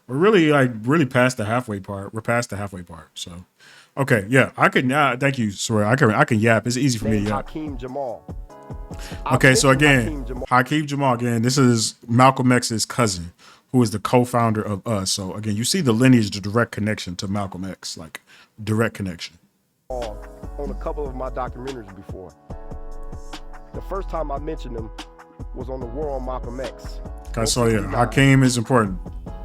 we're really past the halfway part. We're past the halfway part. So okay, yeah, I can. Thank you, Soraya. I can yap. It's easy for me to yap. Hakeem Jamal. Okay, so again, Hakeem Jamal. Again, this is Malcolm X's cousin, who is the co-founder of us. So again, you see the lineage, the direct connection to Malcolm X, like direct connection. On a couple of my documentaries before. The first time I mentioned him was on the War on Malcolm X. Okay, so yeah, Hakeem is important.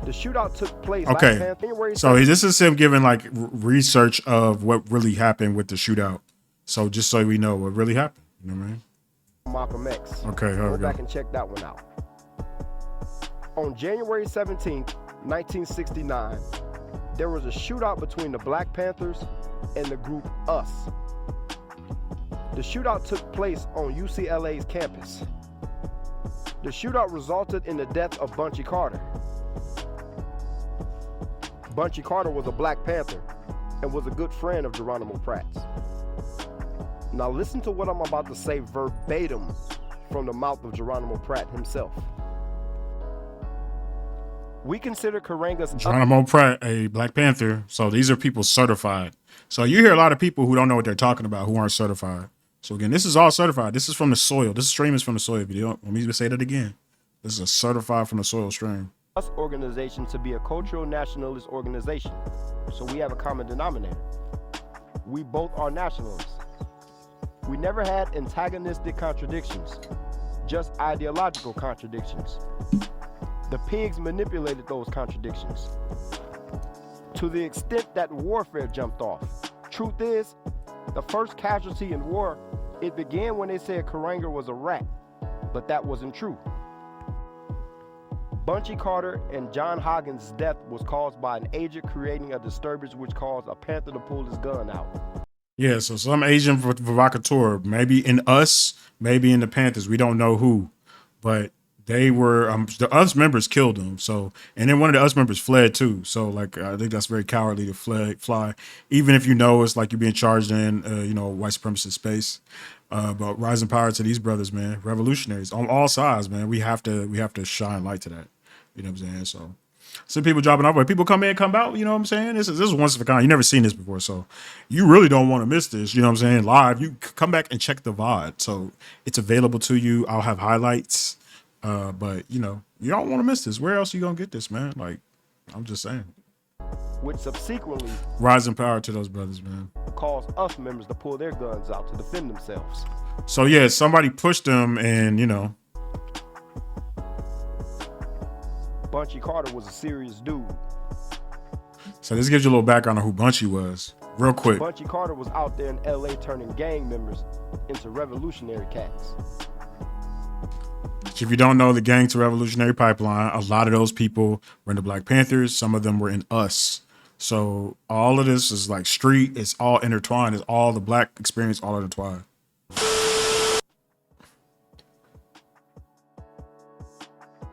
The shootout took place. Okay, so this is him giving like research of what really happened with the shootout. So just so we know what really happened, you know what I mean? Malcolm X. Okay, here we Go go. back and check that one out. On January 17th, 1969, there was a shootout between the Black Panthers and the group US. The shootout took place on UCLA's campus. The shootout resulted in the death of Bunchy Carter. Bunchy Carter was a Black Panther and was a good friend of Geronimo Pratt's. Now listen to what I'm about to say verbatim from the mouth of Geronimo Pratt himself. We consider Karenga's Geronimo Pratt, a Black Panther. So these are people certified. So you hear a lot of people who don't know what they're talking about who aren't certified. So again, this is all certified. This is from the soil. This stream is from the soil. If you don't, let me say that again. This is a certified from the soil stream. US organization to be a cultural nationalist organization. So we have a common denominator. We both are nationalists. We never had antagonistic contradictions, just ideological contradictions. The pigs manipulated those contradictions to the extent that warfare jumped off. Truth is, the first casualty in war, it began when they said Karanga was a rat, but that wasn't true. Bunchy Carter and John Hoggins' death was caused by an agent creating a disturbance which caused a panther to pull his gun out. Yeah, so some agent provocateur, maybe in us, maybe in the Panthers, we don't know who, but they were the US members killed them. So, and then one of the US members fled too. So, like, I think that's very cowardly to fly, even if you know it's like you're being charged in, white supremacist space. But rising power to these brothers, man, revolutionaries on all sides, man. We have to shine light to that. You know what I'm saying? So, some people dropping off, but people come in, come out. You know what I'm saying? This is once of a kind. You never seen this before, so you really don't want to miss this. You know what I'm saying? Live, you come back and check the VOD. So it's available to you. I'll have highlights. But you don't want to miss this. Where else are you gonna get this, man? Like, I'm just saying. which subsequently Rising power to those brothers, man. caused us members to pull their guns out to defend themselves. So yeah, somebody pushed them, and you know, Bunchy Carter was a serious dude. so this gives you a little background on who Bunchy was, real quick. Bunchy Carter was out there in LA turning gang members into revolutionary cats. If you don't know the Gang to Revolutionary Pipeline, a lot of those people were in the Black Panthers. Some of them were in us. So all of this is like street. It's all intertwined. It's all the Black experience, all intertwined.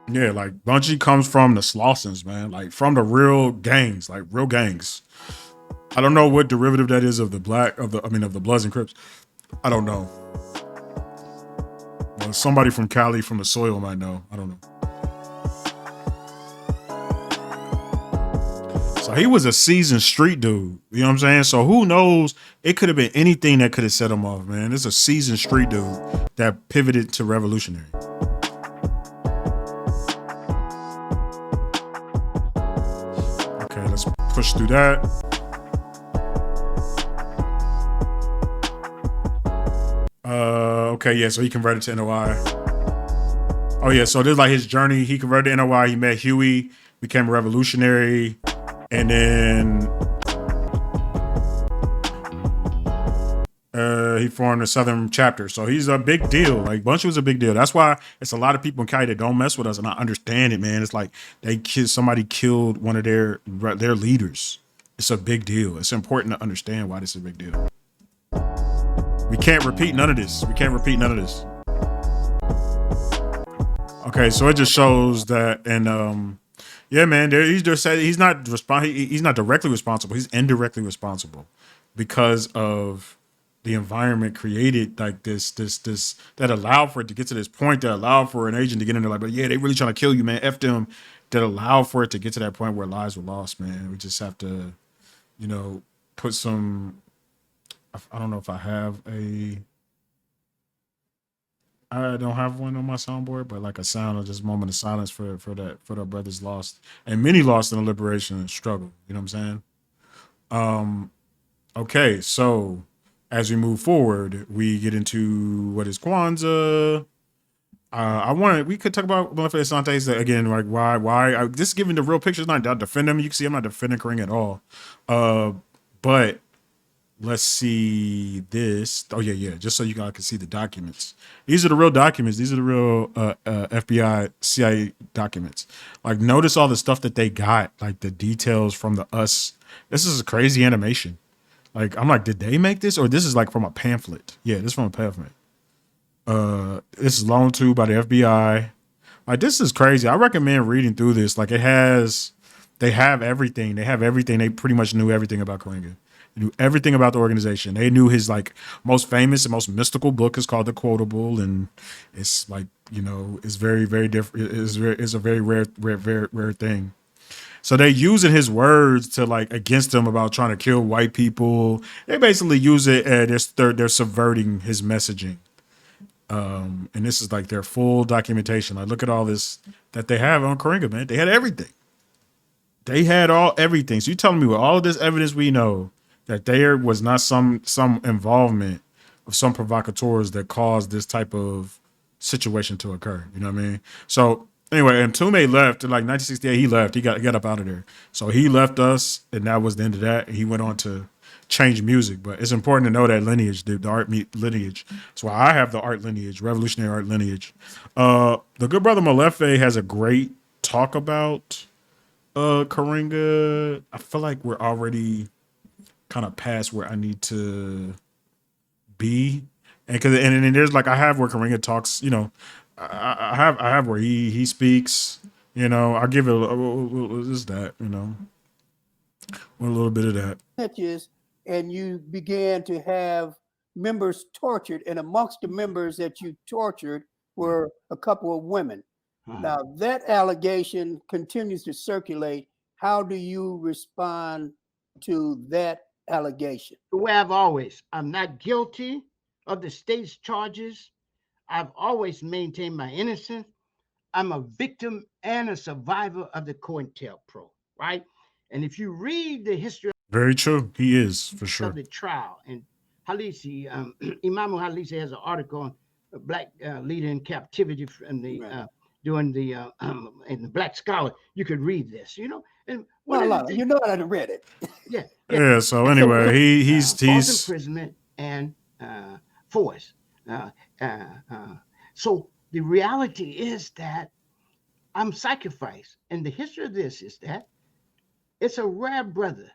Yeah, like Bunchy comes from the Slossons, man. Like from the real gangs, like real gangs. I don't know what derivative that is of the of the Bloods and Crips. I don't know. Well, somebody from Cali from the soil might know. I don't know. So he was a seasoned street dude. You know what I'm saying? So who knows? It could have been anything that could have set him off, man. It's a seasoned street dude that pivoted to revolutionary. Okay, let's push through that. Okay, yeah, so he converted to NOI. Oh yeah, so this is like his journey. He converted to NOI, he met Huey, became a revolutionary, and then he formed the Southern chapter. So he's a big deal. Like Bunchy was a big deal. That's why it's a lot of people in Cali that don't mess with us, and I understand it, man. It's like somebody killed one of their leaders. It's a big deal. It's important to understand why this is a big deal. We can't repeat none of this. Okay, so it just shows that, and yeah, man, he's just said he's not directly responsible. He's indirectly responsible because of the environment created, like this that allowed for it to get to this point, that allowed for an agent to get in there, like, but yeah, they really trying to kill you, man. F them. That allowed for it to get to that point where lives were lost, man. We just have to, you know, put some. I don't know if I have I don't have one on my soundboard, but like a sound of just moment of silence for the brothers lost, and many lost in the liberation struggle. You know what I'm saying? Okay, so as we move forward, we get into what is Kwanzaa. We could talk about Boniface Santes again, like why this is giving the real picture. It's not defending him. You can see I'm not defending Karing at all. But let's see this. Oh yeah. Just so you guys can see the documents. These are the real documents. These are the real FBI, CIA documents. Like notice all the stuff that they got, like the details from the us. This is a crazy animation. Like I'm like, did they make this, or this is like from a pamphlet? Yeah, this is from a pamphlet. This is loaned to by the FBI. Like this is crazy. I recommend reading through this. Like they have everything. They pretty much knew everything about Karenga. They knew everything about the organization. They knew his like most famous and most mystical book is called The Quotable, and it's like, you know, it's very, very different. It's a very rare thing. So they using his words to like against him about trying to kill white people. They basically use it as they're subverting his messaging. And this is like their full documentation. Like, look at all this that they have on Karenga, man. They had everything. They had everything. So you telling me with all of this evidence we know that there was not some involvement of some provocateurs that caused this type of situation to occur. You know what I mean? So anyway, and Tume left in like 1968. He left. He got up out of there. So he left us, and that was the end of that. And he went on to change music. But it's important to know that lineage, the art lineage. That's why I have the art lineage, revolutionary art lineage. The good brother Molefe has a great talk about Karenga. I feel like we're already kind of past where I need to be, and there's like I have where Karenga talks. You know, I have where he speaks. You know, I give it that. You know, a little bit of that. And you began to have members tortured, and amongst the members that you tortured were a couple of women. Now that allegation continues to circulate. How do you respond to that allegation? The way I've always, I'm not guilty of the state's charges. I've always maintained my innocence. I'm a victim and a survivor of the COINTELPRO, right? And if you read the history Very true. He is for sure. of the trial, and Halisi, Imam Halisi has an article on a black leader in captivity from the during the in the Black Scholar. You could read this, you know. And You know I done read it. yeah. Yeah. So anyway, he's false imprisonment and force. So the reality is that I'm sacrificed, and the history of this is that it's a rare brother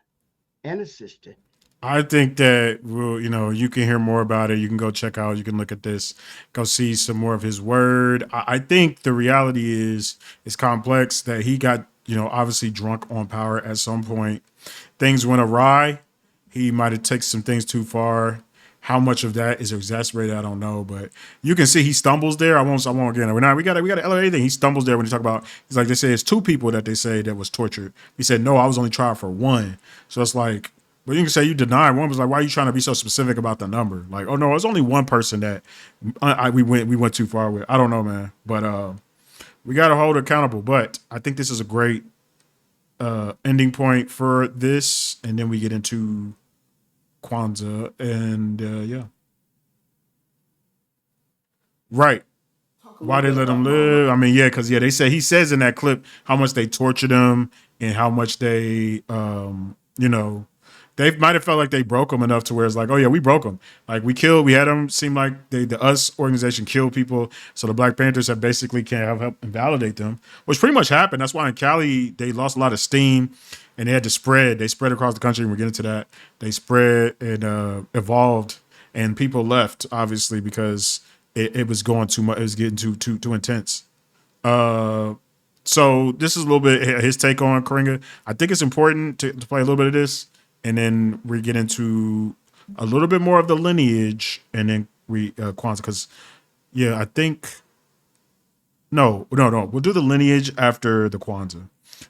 and a sister. I think that you can hear more about it. You can go check out. You can look at this. Go see some more of his word. I think the reality is it's complex. That he got obviously drunk on power at some point. Things went awry. He might have taken some things too far. How much of that is exacerbated, I don't know. But you can see he stumbles there. I won't again. We got to elevate anything. He stumbles there when you talk about. He's like, they say it's 2 people that they say that was tortured. He said no, I was only tried for 1. So it's like. But you can say you deny one. Was like, why are you trying to be so specific about the number? Like, oh no, it's only 1 person that we went too far with. I don't know, man. But we got to hold accountable. But I think this is a great ending point for this, and then we get into Kwanzaa and yeah, right. Why they let him live? I mean, yeah, because they say he says in that clip how much they tortured him and how much they they might have felt like they broke him enough to where it's like, oh yeah, we broke him. Like we had him. Seemed like the US organization killed people. So the Black Panthers have basically can't have help invalidate them, which pretty much happened. That's why in Cali they lost a lot of steam, and they had to spread. They spread across the country, and we're getting to that. They spread and evolved, and people left obviously because it was going too much. It was getting too intense. So this is a little bit his take on Karenga. I think it's important to play a little bit of this. And then we get into a little bit more of the lineage, and then Kwanzaa. Because, yeah, I think no. We'll do the lineage after the Kwanzaa,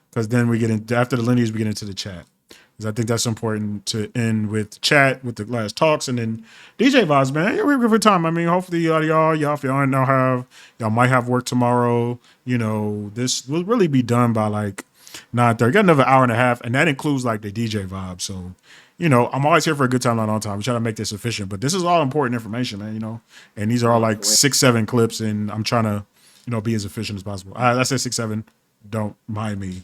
because then after the lineage we get into the chat. Because I think that's important to end with chat with the last talks, and then DJ vibes, man. Yeah, we're good for time. I mean, hopefully y'all if y'all y'all might have work tomorrow. This will really be done by like 9:30. Got another hour and a half, and that includes like the DJ vibe. So, I'm always here for a good time, not on time. We try to make this efficient, but this is all important information, man. And these are all like 6-7 clips, and I'm trying to, be as efficient as possible. I said 6-7. Don't mind me.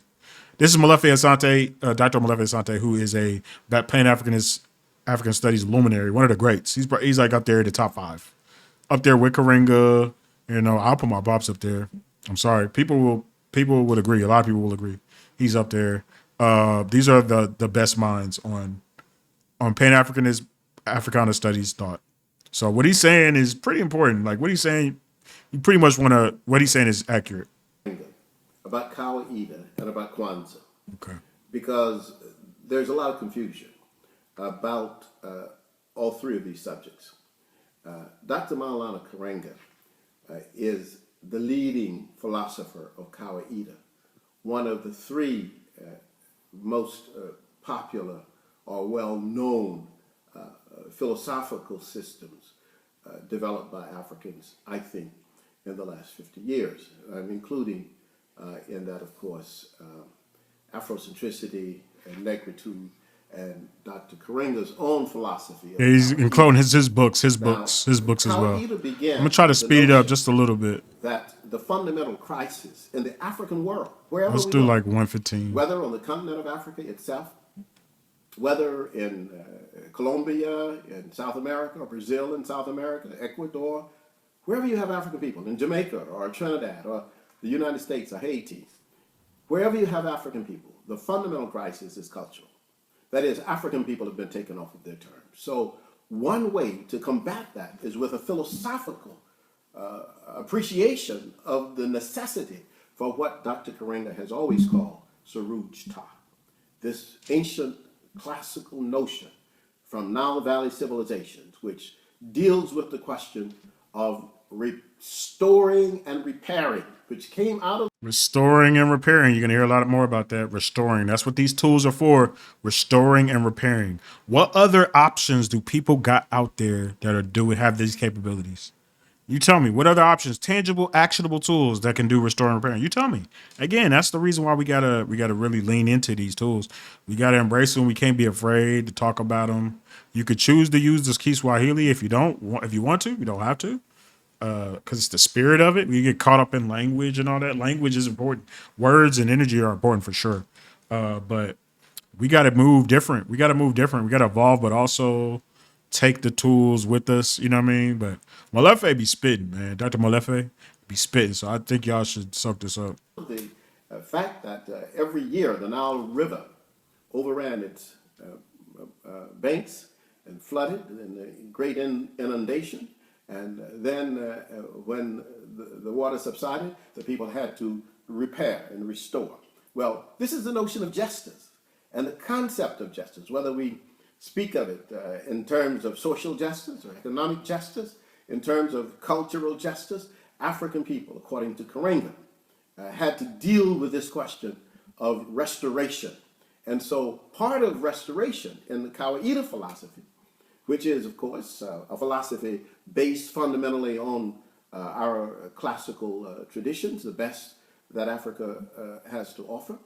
This is Molefi Asante, Dr. Molefi Asante, who is a Pan-Africanist, African Studies luminary, one of the greats. He's like up there in the top 5, up there with Karenga. I'll put my bops up there. I'm sorry, people would agree. A lot of people will agree. He's up there. These are the best minds on Pan-Africanist, Africana Studies thought. So what he's saying is pretty important. Like what he's saying, you pretty much what he's saying is accurate. About Kawaida and about Kwanzaa. Okay. Because there's a lot of confusion about all 3 of these subjects. Dr. Maulana Karenga is the leading philosopher of Kawaida, one of the 3 most popular or well-known philosophical systems developed by Africans, I think, in the last 50 years. I'm including in that, of course, Afrocentricity and negritude and Dr. Karenga's own philosophy. Yeah, he's including his books as well. I'm gonna try to speed it up just a little bit. That the fundamental crisis in the African world, wherever let's we do go, like 115. whether on the continent of Africa itself, whether in Colombia, in South America, or Brazil in South America, Ecuador, wherever you have African people, in Jamaica or Trinidad or the United States or Haiti, wherever you have African people, the fundamental crisis is cultural. That is, African people have been taken off of their terms. So one way to combat that is with a philosophical appreciation of the necessity for what Dr. Karenga has always called Suruj Ta, this ancient classical notion from Nile Valley civilizations, which deals with the question of restoring and repairing, which came out of restoring and repairing. You're going to hear a lot more about that. Restoring. That's what these tools are for. Restoring and repairing. What other options do people got out there that have these capabilities? You tell me what other options, tangible, actionable tools that can do restore and repair. You tell me. Again, that's the reason why we gotta really lean into these tools. We gotta embrace them. We can't be afraid to talk about them. You could choose to use this Kiswahili if you don't want. If you want to, you don't have to. Because it's the spirit of it. We get caught up in language and all that. Language is important. Words and energy are important for sure. But we got to move different. We got to evolve, but also take the tools with us. You know what I mean? But Molefe be spitting, man. Dr. Molefe be spitting. So I think y'all should soak this up. The fact that every year the Nile River overran its banks and flooded in a great inundation. And then when the water subsided, the people had to repair and restore. Well, this is the notion of justice and the concept of justice, whether we speak of it in terms of social justice or economic justice, in terms of cultural justice. African people, according to Karenga, had to deal with this question of restoration. And so part of restoration in the Kawaida philosophy, which is, of course, a philosophy based fundamentally on our classical traditions, the best that Africa has to offer,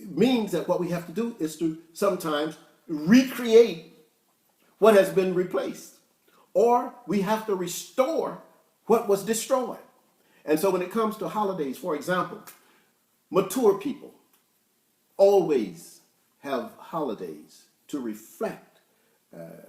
means that what we have to do is to sometimes recreate what has been replaced, or we have to restore what was destroyed. And so when it comes to holidays, for example, mature people always have holidays to reflect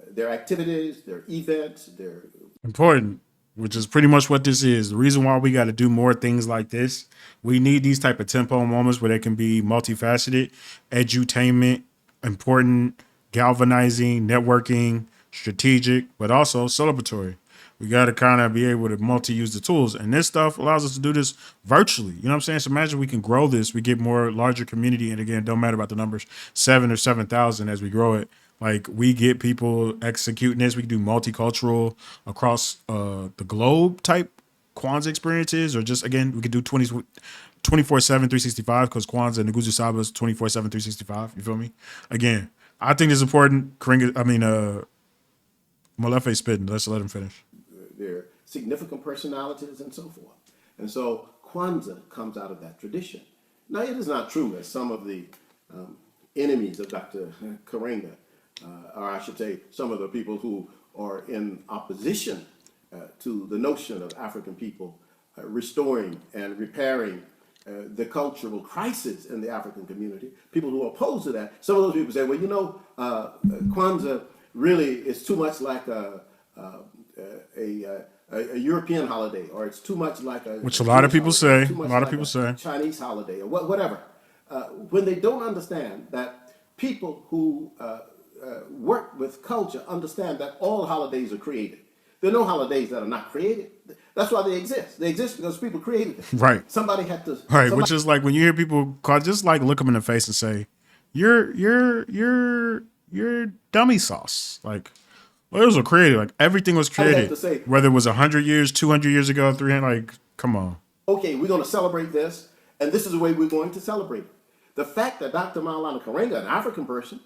their activities, their events, their Important, which is pretty much what this is. The reason why we got to do more things like this, we need these type of tempo moments where they can be multifaceted, edutainment, important, galvanizing, networking, strategic, but also celebratory. We got to kind of be able to multi-use the tools. And this stuff allows us to do this virtually. You know what I'm saying? So imagine we can grow this. We get more larger community. And again, don't matter about the numbers, 7 or 7,000 as we grow it. Like we get people executing this. We can do multicultural across the globe type Kwanzaa experiences, or just, again, we could do 24/7, 365, because Kwanzaa and Nguzo Saba is 24/7, 365. You feel me? Again, I think it's important. Molefe spitting. Let's let him finish. their significant personalities and so forth. And so Kwanzaa comes out of that tradition. Now, it is not true, as some of the enemies of Dr. Karenga, or I should say, some of the people who are in opposition to the notion of African people restoring and repairing the cultural crisis in the African community, people who are opposed to that, some of those people say, well, you know, Kwanzaa really is too much like a European holiday, or it's too much like a which a lot of people say, too much a lot of like people say Chinese holiday, or whatever. When they don't understand that people who work with culture understand that all holidays are created. There are no holidays that are not created. That's why they exist. They exist because people created them. Right. Somebody had to. Right, which is like when you hear people call, just like look them in the face and say, "You're dummy sauce." Like, well, it was created. Like everything was I have created, to say- whether it was 100 years, 200 years ago, 300. Like, come on. Okay, we're going to celebrate this, and this is the way we're going to celebrate it. The fact that Dr. Maulana Karenga, an African person,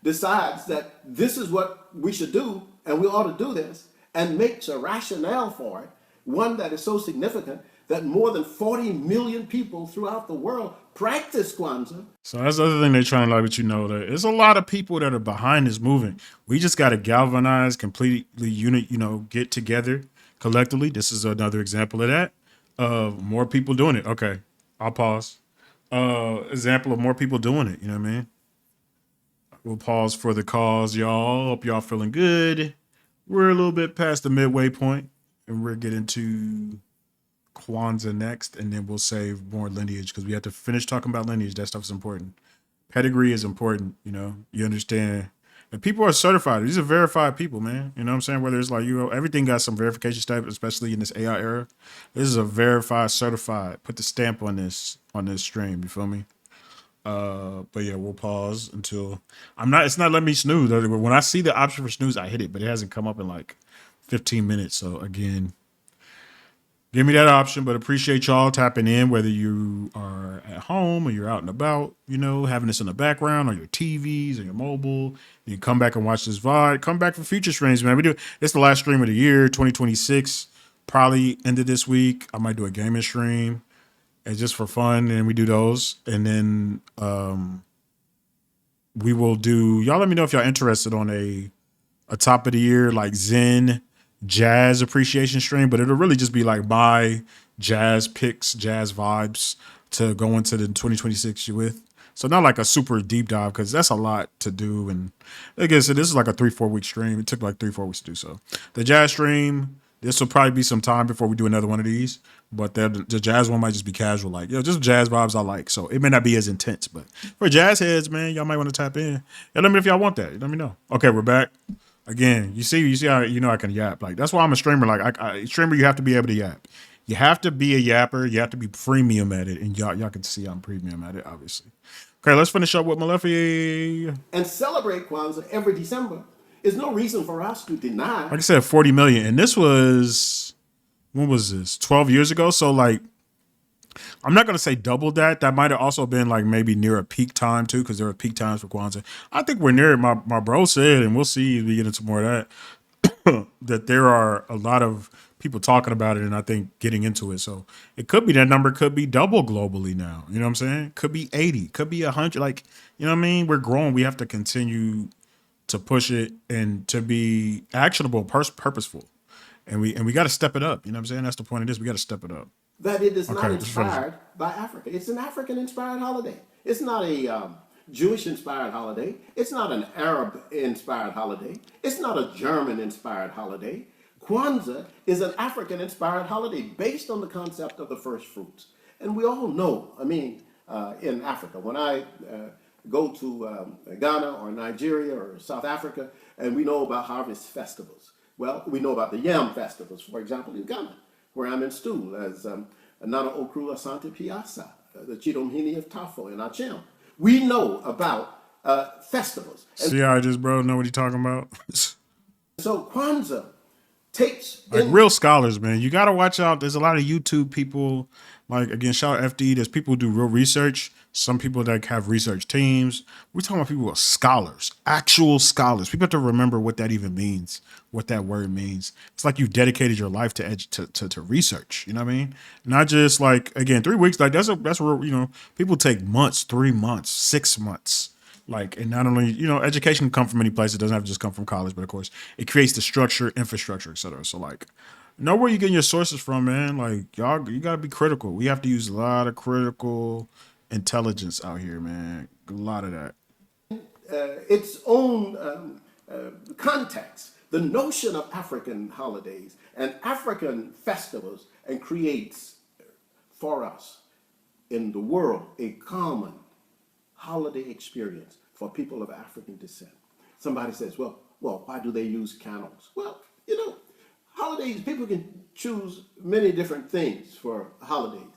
decides that this is what we should do, and we ought to do this, and makes a rationale for it, one that is so significant that more than 40 million people throughout the world practice Kwanzaa. So that's the other thing they're trying to let you know, that there's a lot of people that are behind this movement. We just got to galvanize, completely get together collectively. This is another example of that. More people doing it. Okay, I'll pause. Example of more people doing it. You know what I mean? We'll pause for the cause, y'all. Hope y'all feeling good. We're a little bit past the midway point, and we're getting to Kwanzaa next, and then we'll save more lineage because we have to finish talking about lineage. That stuff is important. Pedigree is important. You understand. And people are certified. These are verified people, man. You know what I'm saying? Whether it's like, everything got some verification stuff, especially in this AI era. This is a verified, certified. Put the stamp on this stream. You feel me? But yeah, we'll pause until it's not letting me snooze. When I see the option for snooze, I hit it, but it hasn't come up in like 15 minutes. So again, give me that option, but appreciate y'all tapping in, whether you are at home or you're out and about, having this in the background on your TVs or your mobile. You can come back and watch this VOD. Come back for future streams, man. It's the last stream of the year, 2026. probably end of this week, I might do a gaming stream and just for fun, and we do those. And then we will do, y'all let me know if y'all interested on a top of the year like Zen jazz appreciation stream, but it'll really just be like my jazz picks, jazz vibes to go into the 2026 with. So not like a super deep dive because that's a lot to do. And like I said, this is like a 3-4 week stream. It took like 3-4 weeks to do. So the jazz stream, this will probably be some time before we do another one of these. But the jazz one might just be casual, like, just jazz vibes I like. So it may not be as intense, but for jazz heads, man, y'all might want to tap in. And let me know if y'all want that. Let me know. Okay, we're back. Again, you see how I can yap. Like that's why I'm a streamer. Like streamer, you have to be able to yap. You have to be a yapper. You have to be premium at it, and y'all can see I'm premium at it, obviously. Okay, let's finish up with Malefi. And celebrate Kwanzaa every December. There's no reason for us to deny. Like I said, 40 million, and this was, when was this? 12 years ago. So like, I'm not gonna say double that. That might have also been like maybe near a peak time too, because there were peak times for Kwanzaa. I think we're near it. My bro said, and we'll see if we get into more of that, that there are a lot of people talking about it and I think getting into it. So it could be that number could be double globally now. You know what I'm saying? Could be 80, could be 100. Like, you know what I mean? We're growing. We have to continue to push it and to be actionable, purposeful. And we got to step it up. You know what I'm saying? That's the point of this. We got to step it up. That it is not Okay, inspired by Africa. It's an African-inspired holiday. It's not a Jewish-inspired holiday. It's not an Arab-inspired holiday. It's not a German-inspired holiday. Kwanzaa is an African-inspired holiday based on the concept of the first fruits. And we all know, I mean, in Africa, when I go to Ghana or Nigeria or South Africa, and we know about harvest festivals. Well, we know about the yam festivals, for example, in Ghana, where I'm in stool as Nana Okru Asante Piazza, the Chidomhini of Tafo in Achem. We know about festivals. And See how I just bro know what he's talking about? so Kwanzaa takes Like real scholars, man. You got to watch out. There's a lot of YouTube people. Like, again, shout out FD. There's people who do real research. Some people that have research teams. We're talking about people who are scholars, actual scholars. People have to remember what that even means, what that word means. It's like you've dedicated your life to research. You know what I mean? Not just like, again, 3 weeks. Like that's real, people take months, 3 months, 6 months. Like, and not only, education can come from many places. It doesn't have to just come from college, but of course it creates the structure, infrastructure, et cetera. So like, know where you're getting your sources from, man. Like, y'all, you gotta be critical. We have to use a lot of critical intelligence out here, man. A lot of that. its own context, the notion of African holidays and African festivals, and creates for us in the world a common holiday experience for people of African descent. Somebody says, well, why do they use candles? Well, holidays, people can choose many different things for holidays.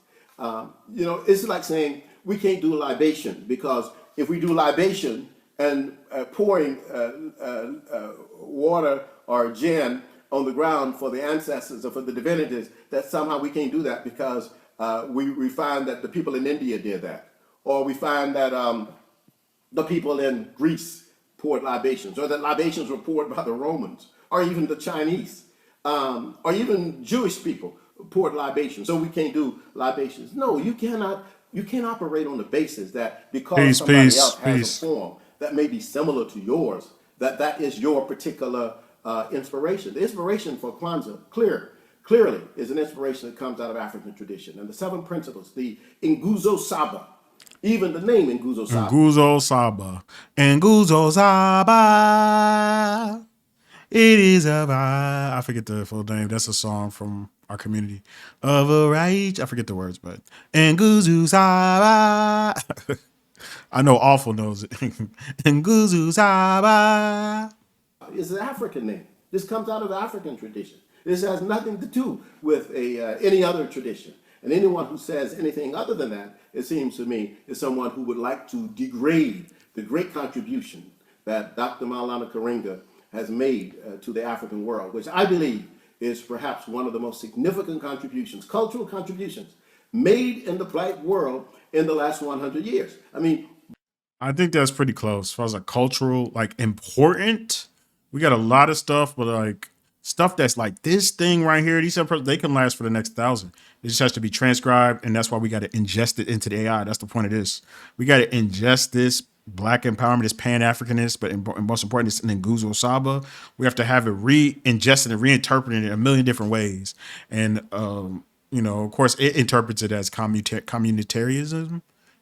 It's like saying we can't do libation because if we do libation and pouring water or gin on the ground for the ancestors or for the divinities, that somehow we can't do that because we find that the people in India did that. Or we find that the people in Greece poured libations, or that libations were poured by the Romans, or even the Chinese, or even Jewish people poured libations. So we can't do libations. No, you cannot. You can't operate on the basis that because somebody else has a form that may be similar to yours, that is your particular inspiration. The inspiration for Kwanzaa, clearly, is an inspiration that comes out of African tradition. And the 7 principles, the Nguzo Saba, even the name Nguzo Saba. Nguzo Saba. Nguzo Saba. It is a vibe. I forget the full name. That's a song from our community. Of a right. I forget the words, but Nguzo Saba. I know Awful knows it. Nguzo Saba. It's an African name. This comes out of African tradition. This has nothing to do with any other tradition. And anyone who says anything other than that, it seems to me, is someone who would like to degrade the great contribution that Dr. Maulana Karenga has made to the African world, which I believe is perhaps one of the most significant contributions, cultural contributions, made in the black world in the last 100 years. I think that's pretty close. As far as like cultural, like important, we got a lot of stuff, but like stuff that's like this thing right here. These are, they can last for the next 1,000. It just has to be transcribed, and that's why we got to ingest it into the AI. That's the point of this. We got to ingest this Black empowerment, this Pan-Africanist, but most important, it's an Nguzo Saba. We have to have it re-ingested and reinterpreted in a million different ways. And, you know, of course, it interprets it as communitarianism.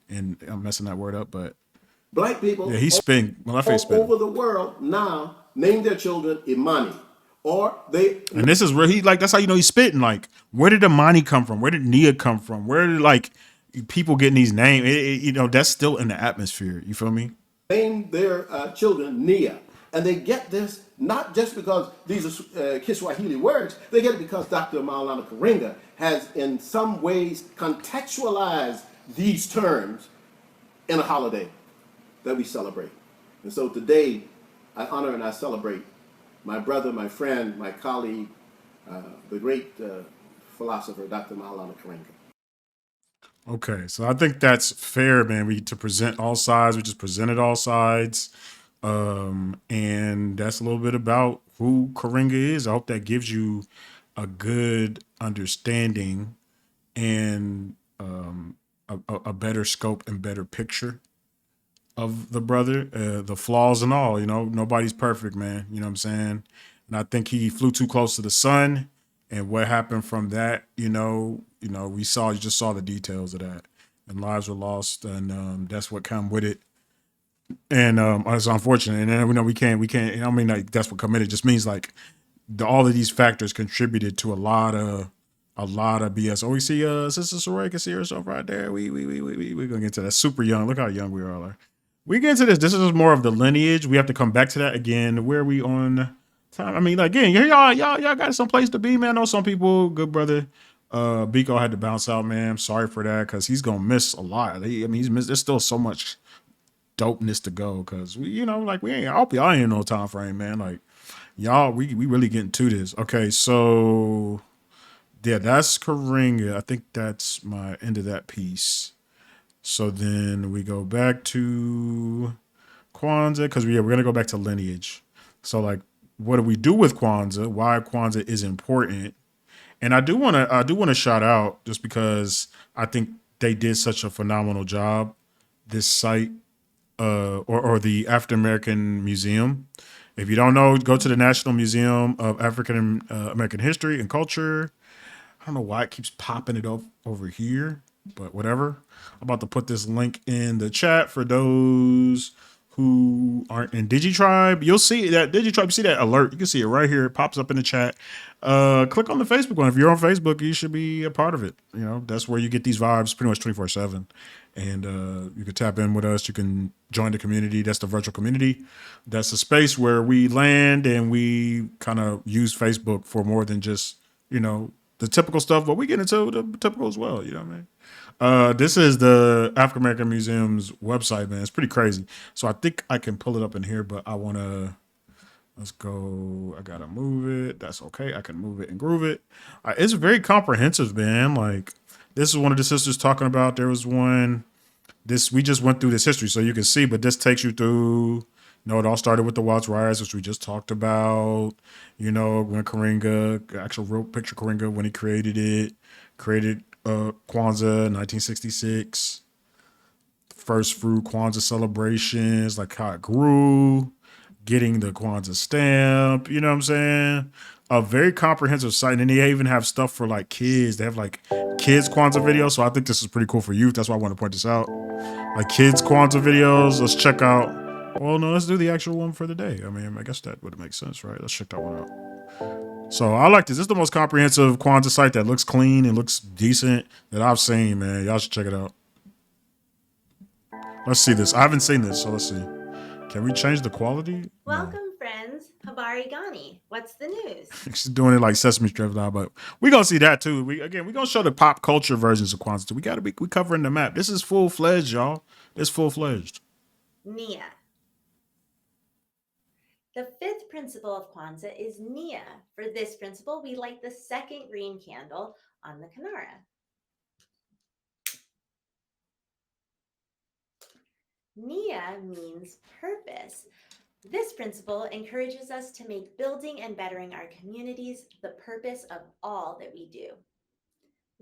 And I'm messing that word up, but Black people yeah, he's spinning. Malefe spinning. over the world now name their children Imani. Or they And this is where he like, that's how you know he's spitting. Like, where did Imani come from? Where did Nia come from? Where did like people getting these names? You know, that's still in the atmosphere. You feel me? name their children Nia. And they get this not just because these are Kiswahili words, they get it because Dr. Maulana Karenga has in some ways contextualized these terms in a holiday that we celebrate. And so today, I honor and I celebrate my brother, my friend, my colleague, the great philosopher, Dr. Maulana Karenga. Okay, so I think that's fair, man. We to present all sides. We just presented all sides, and that's a little bit about who Karenga is. I hope that gives you a good understanding and a better scope and better picture of the brother, the flaws and all. You know, nobody's perfect, man. You know what I'm saying? And I think he flew too close to the sun, and what happened from that, you know, you just saw the details of that, and lives were lost, and that's what come with it. And it's unfortunate, and then we know we can't. I don't mean like that's what committed. Just means like all of these factors contributed to a lot of BS. Oh, we see Sister Soraya can see herself right there. We're gonna get to that. Super young. Look how young we are. Like, we get into this. This is more of the lineage. We have to come back to that again. Where are we on time? I mean, like, again, y'all got some place to be, man. I know some people, good brother. Biko had to bounce out, man. I'm sorry for that, because he's gonna miss a lot. He's missed. There's still so much dopeness to go, because we, you know, like we ain't. I hope y'all ain't no time frame, man. Like y'all, we really getting to this. Okay, so yeah, that's Karenga. I think that's my end of that piece. So then we go back to Kwanzaa, because we're gonna go back to lineage. So like, what do we do with Kwanzaa? Why Kwanzaa is important? And I do want to shout out, just because I think they did such a phenomenal job. This site, or the African American Museum. If you don't know, go to the National Museum of African American History and Culture. I don't know why it keeps popping it up over here, but whatever. I'm about to put this link in the chat for those who aren't in DigiTribe. You'll see that DigiTribe, you see that alert. You can see it right here. It pops up in the chat. Click on the Facebook one. If you're on Facebook, you should be a part of it. You know, that's where you get these vibes pretty much 24/7. And you can tap in with us. You can join the community. That's the virtual community. That's a space where we land and we kind of use Facebook for more than just, you know, the typical stuff, but we get into the typical as well. You know what I mean? This is the African American Museum's website, man. It's pretty crazy. So I think I can pull it up in here, but I want to, let's go. I got to move it. That's okay. I can move it and groove it. It's very comprehensive, man. Like, this is one of the sisters talking about, there was one, we just went through this history so you can see, but this takes you through, you know, it all started with the Watts riots, which we just talked about. You know, when Karenga, actual real picture Karenga, when he created Kwanzaa in 1966. First fruit Kwanzaa celebrations, like how it grew, getting the Kwanzaa stamp, you know what I'm saying? A very comprehensive site. And they even have stuff for like kids. They have like kids Kwanzaa videos. So I think this is pretty cool for youth. That's why I want to point this out. Like kids Kwanzaa videos. Let's check out. Well, no, let's do the actual one for the day. I mean, I guess that would make sense, right? Let's check that one out. So I like this. This is the most comprehensive Kwanzaa site that looks clean and looks decent that I've seen, man. Y'all should check it out. Let's see this. I haven't seen this, so let's see. Can we change the quality? Welcome, friends. Habari Gani. What's the news? She's doing it like Sesame Street now, but we're gonna see that too. We're gonna show the pop culture versions of Kwanzaa too. We covering the map. This is full-fledged, y'all. It's full-fledged. Nia. The fifth principle of Kwanzaa is Nia. For this principle, we light the second green candle on the Kinara. Nia means purpose. This principle encourages us to make building and bettering our communities the purpose of all that we do.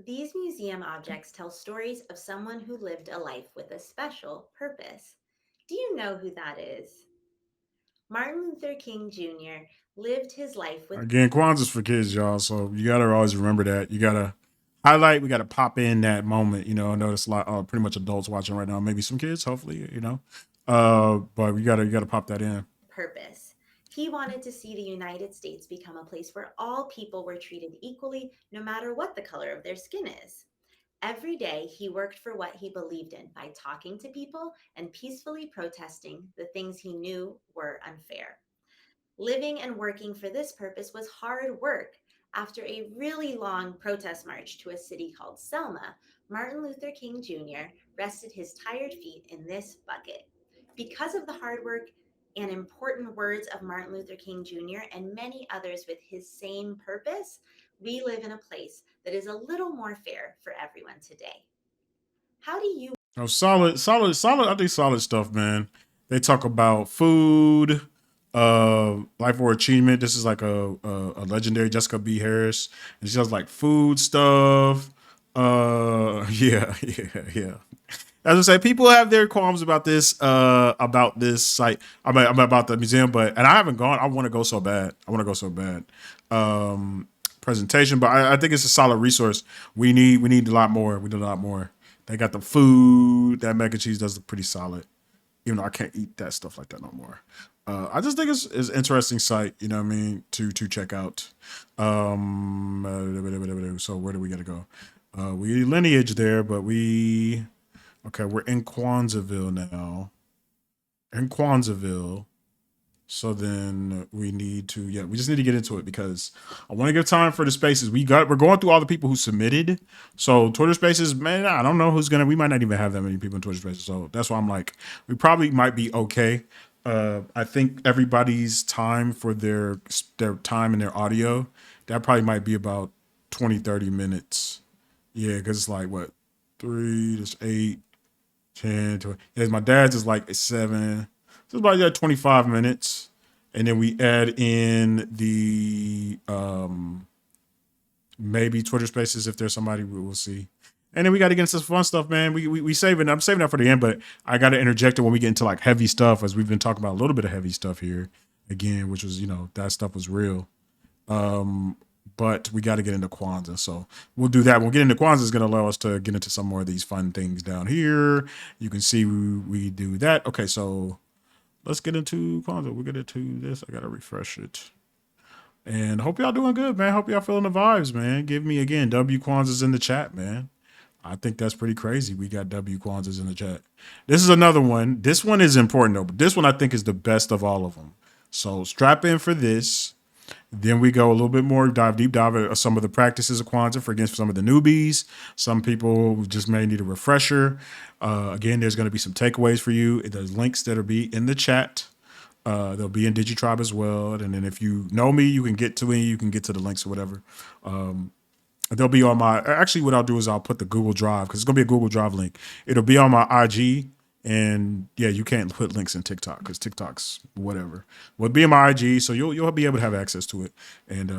These museum objects tell stories of someone who lived a life with a special purpose. Do you know who that is? Martin Luther King Jr. lived his life with Again, Kwanzaa's for kids, y'all. So you gotta always remember that. You gotta highlight. We gotta pop in that moment. You know, I know there's a lot, pretty much adults watching right now. Maybe some kids, hopefully. You know, but you gotta pop that in. purpose. He wanted to see the United States become a place where all people were treated equally, no matter what the color of their skin is. Every day, he worked for what he believed in by talking to people and peacefully protesting the things he knew were unfair. Living and working for this purpose was hard work. After a really long protest march to a city called Selma, Martin Luther King Jr. rested his tired feet in this bucket. Because of the hard work and important words of Martin Luther King Jr. and many others with his same purpose, we live in a place that is a little more fair for everyone today. How do you Oh, solid. I think solid stuff, man. They talk about food, life or achievement. This is like a legendary Jessica B. Harris, and she does like food stuff. Yeah. As I say, people have their qualms about this site, about the museum, and I haven't gone. I want to go so bad. Presentation, but I think it's a solid resource. We need a lot more. We need a lot more. They got the food. That mac and cheese does look pretty solid, even though I can't eat that stuff like that no more. I just think it's an interesting site, you know what I mean, to check out. So where do we gotta go? We lineage there, but we're in Kwanzaaville now. So then we just need to get into it because I want to give time for the spaces. We're going through all the people who submitted. So Twitter Spaces, man, I don't know we might not even have that many people in Twitter Spaces. So that's why I'm like, we probably might be okay. I think everybody's time for their time and their audio, that probably might be about 20, 30 minutes. Yeah, because it's like what, 3, that's 8, 10, 20. Yeah, my dad's is like 7. So it's about 25 minutes. And then we add in the maybe Twitter Spaces if there's somebody, we'll see. And then we got to get into some fun stuff, man. I'm saving that for the end, but I got to interject it when we get into like heavy stuff, as we've been talking about a little bit of heavy stuff here again, which was, that stuff was real. But we got to get into Kwanzaa. So we'll do that. We'll get into Kwanzaa is going to allow us to get into some more of these fun things down here. You can see we do that. Okay, so let's get into Kwanzaa. We'll get into this. I got to refresh it. And hope y'all doing good, man. Hope y'all feeling the vibes, man. Give me, again, W Kwanzaa's in the chat, man. I think that's pretty crazy. We got W Kwanzaa's in the chat. This is another one. This one is important, though. But this one I think is the best of all of them. So strap in for this. Then we go a little bit more, deep dive at some of the practices of Kwanzaa for some of the newbies. Some people just may need a refresher. Again, there's going to be some takeaways for you. There's links that'll be in the chat. They'll be in DigiTribe as well. And then if you know me, you can get to me. You can get to the links or whatever. They'll be on actually what I'll do is I'll put the Google Drive, because it's going to be a Google Drive link. It'll be on my IG. And yeah, you can't put links in TikTok because TikTok's whatever. Well, it'll be in my IG, so you'll be able to have access to it. And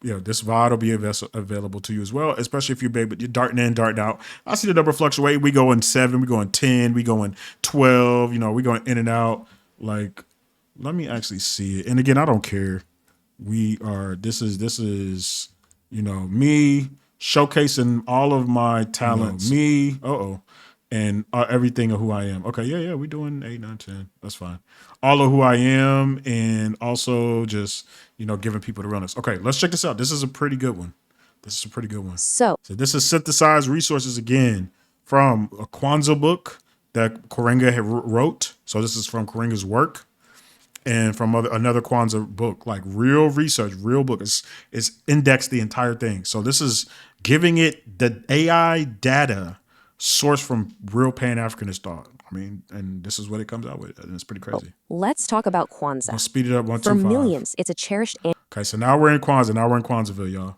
this VOD will be available to you as well, especially if you're darting in, darting out. I see the number fluctuate. We go in 7, we go in 10, we go in 12. We going in and out. Like, let me actually see it. And again, I don't care. This is me showcasing all of my talents. And everything of who I am. Okay, yeah, we're doing 8, 9, 10. That's fine. All of who I am, and also just, giving people the realness. Okay, let's check this out. This is a pretty good one. So this is synthesized resources again from a Kwanzaa book that Karenga wrote. So this is from Karenga's work, and from another Kwanzaa book, like real research, real book. It's indexed the entire thing. So this is giving it the AI data sourced from real Pan-Africanist thought. I mean, and this is what it comes out with, and it's pretty crazy. Let's talk about Kwanzaa. I'll speed it up. 1, 2, For 5. millions, it's a cherished. Okay, so now we're in Kwanzaa. Now we're in Kwanzaaville, y'all.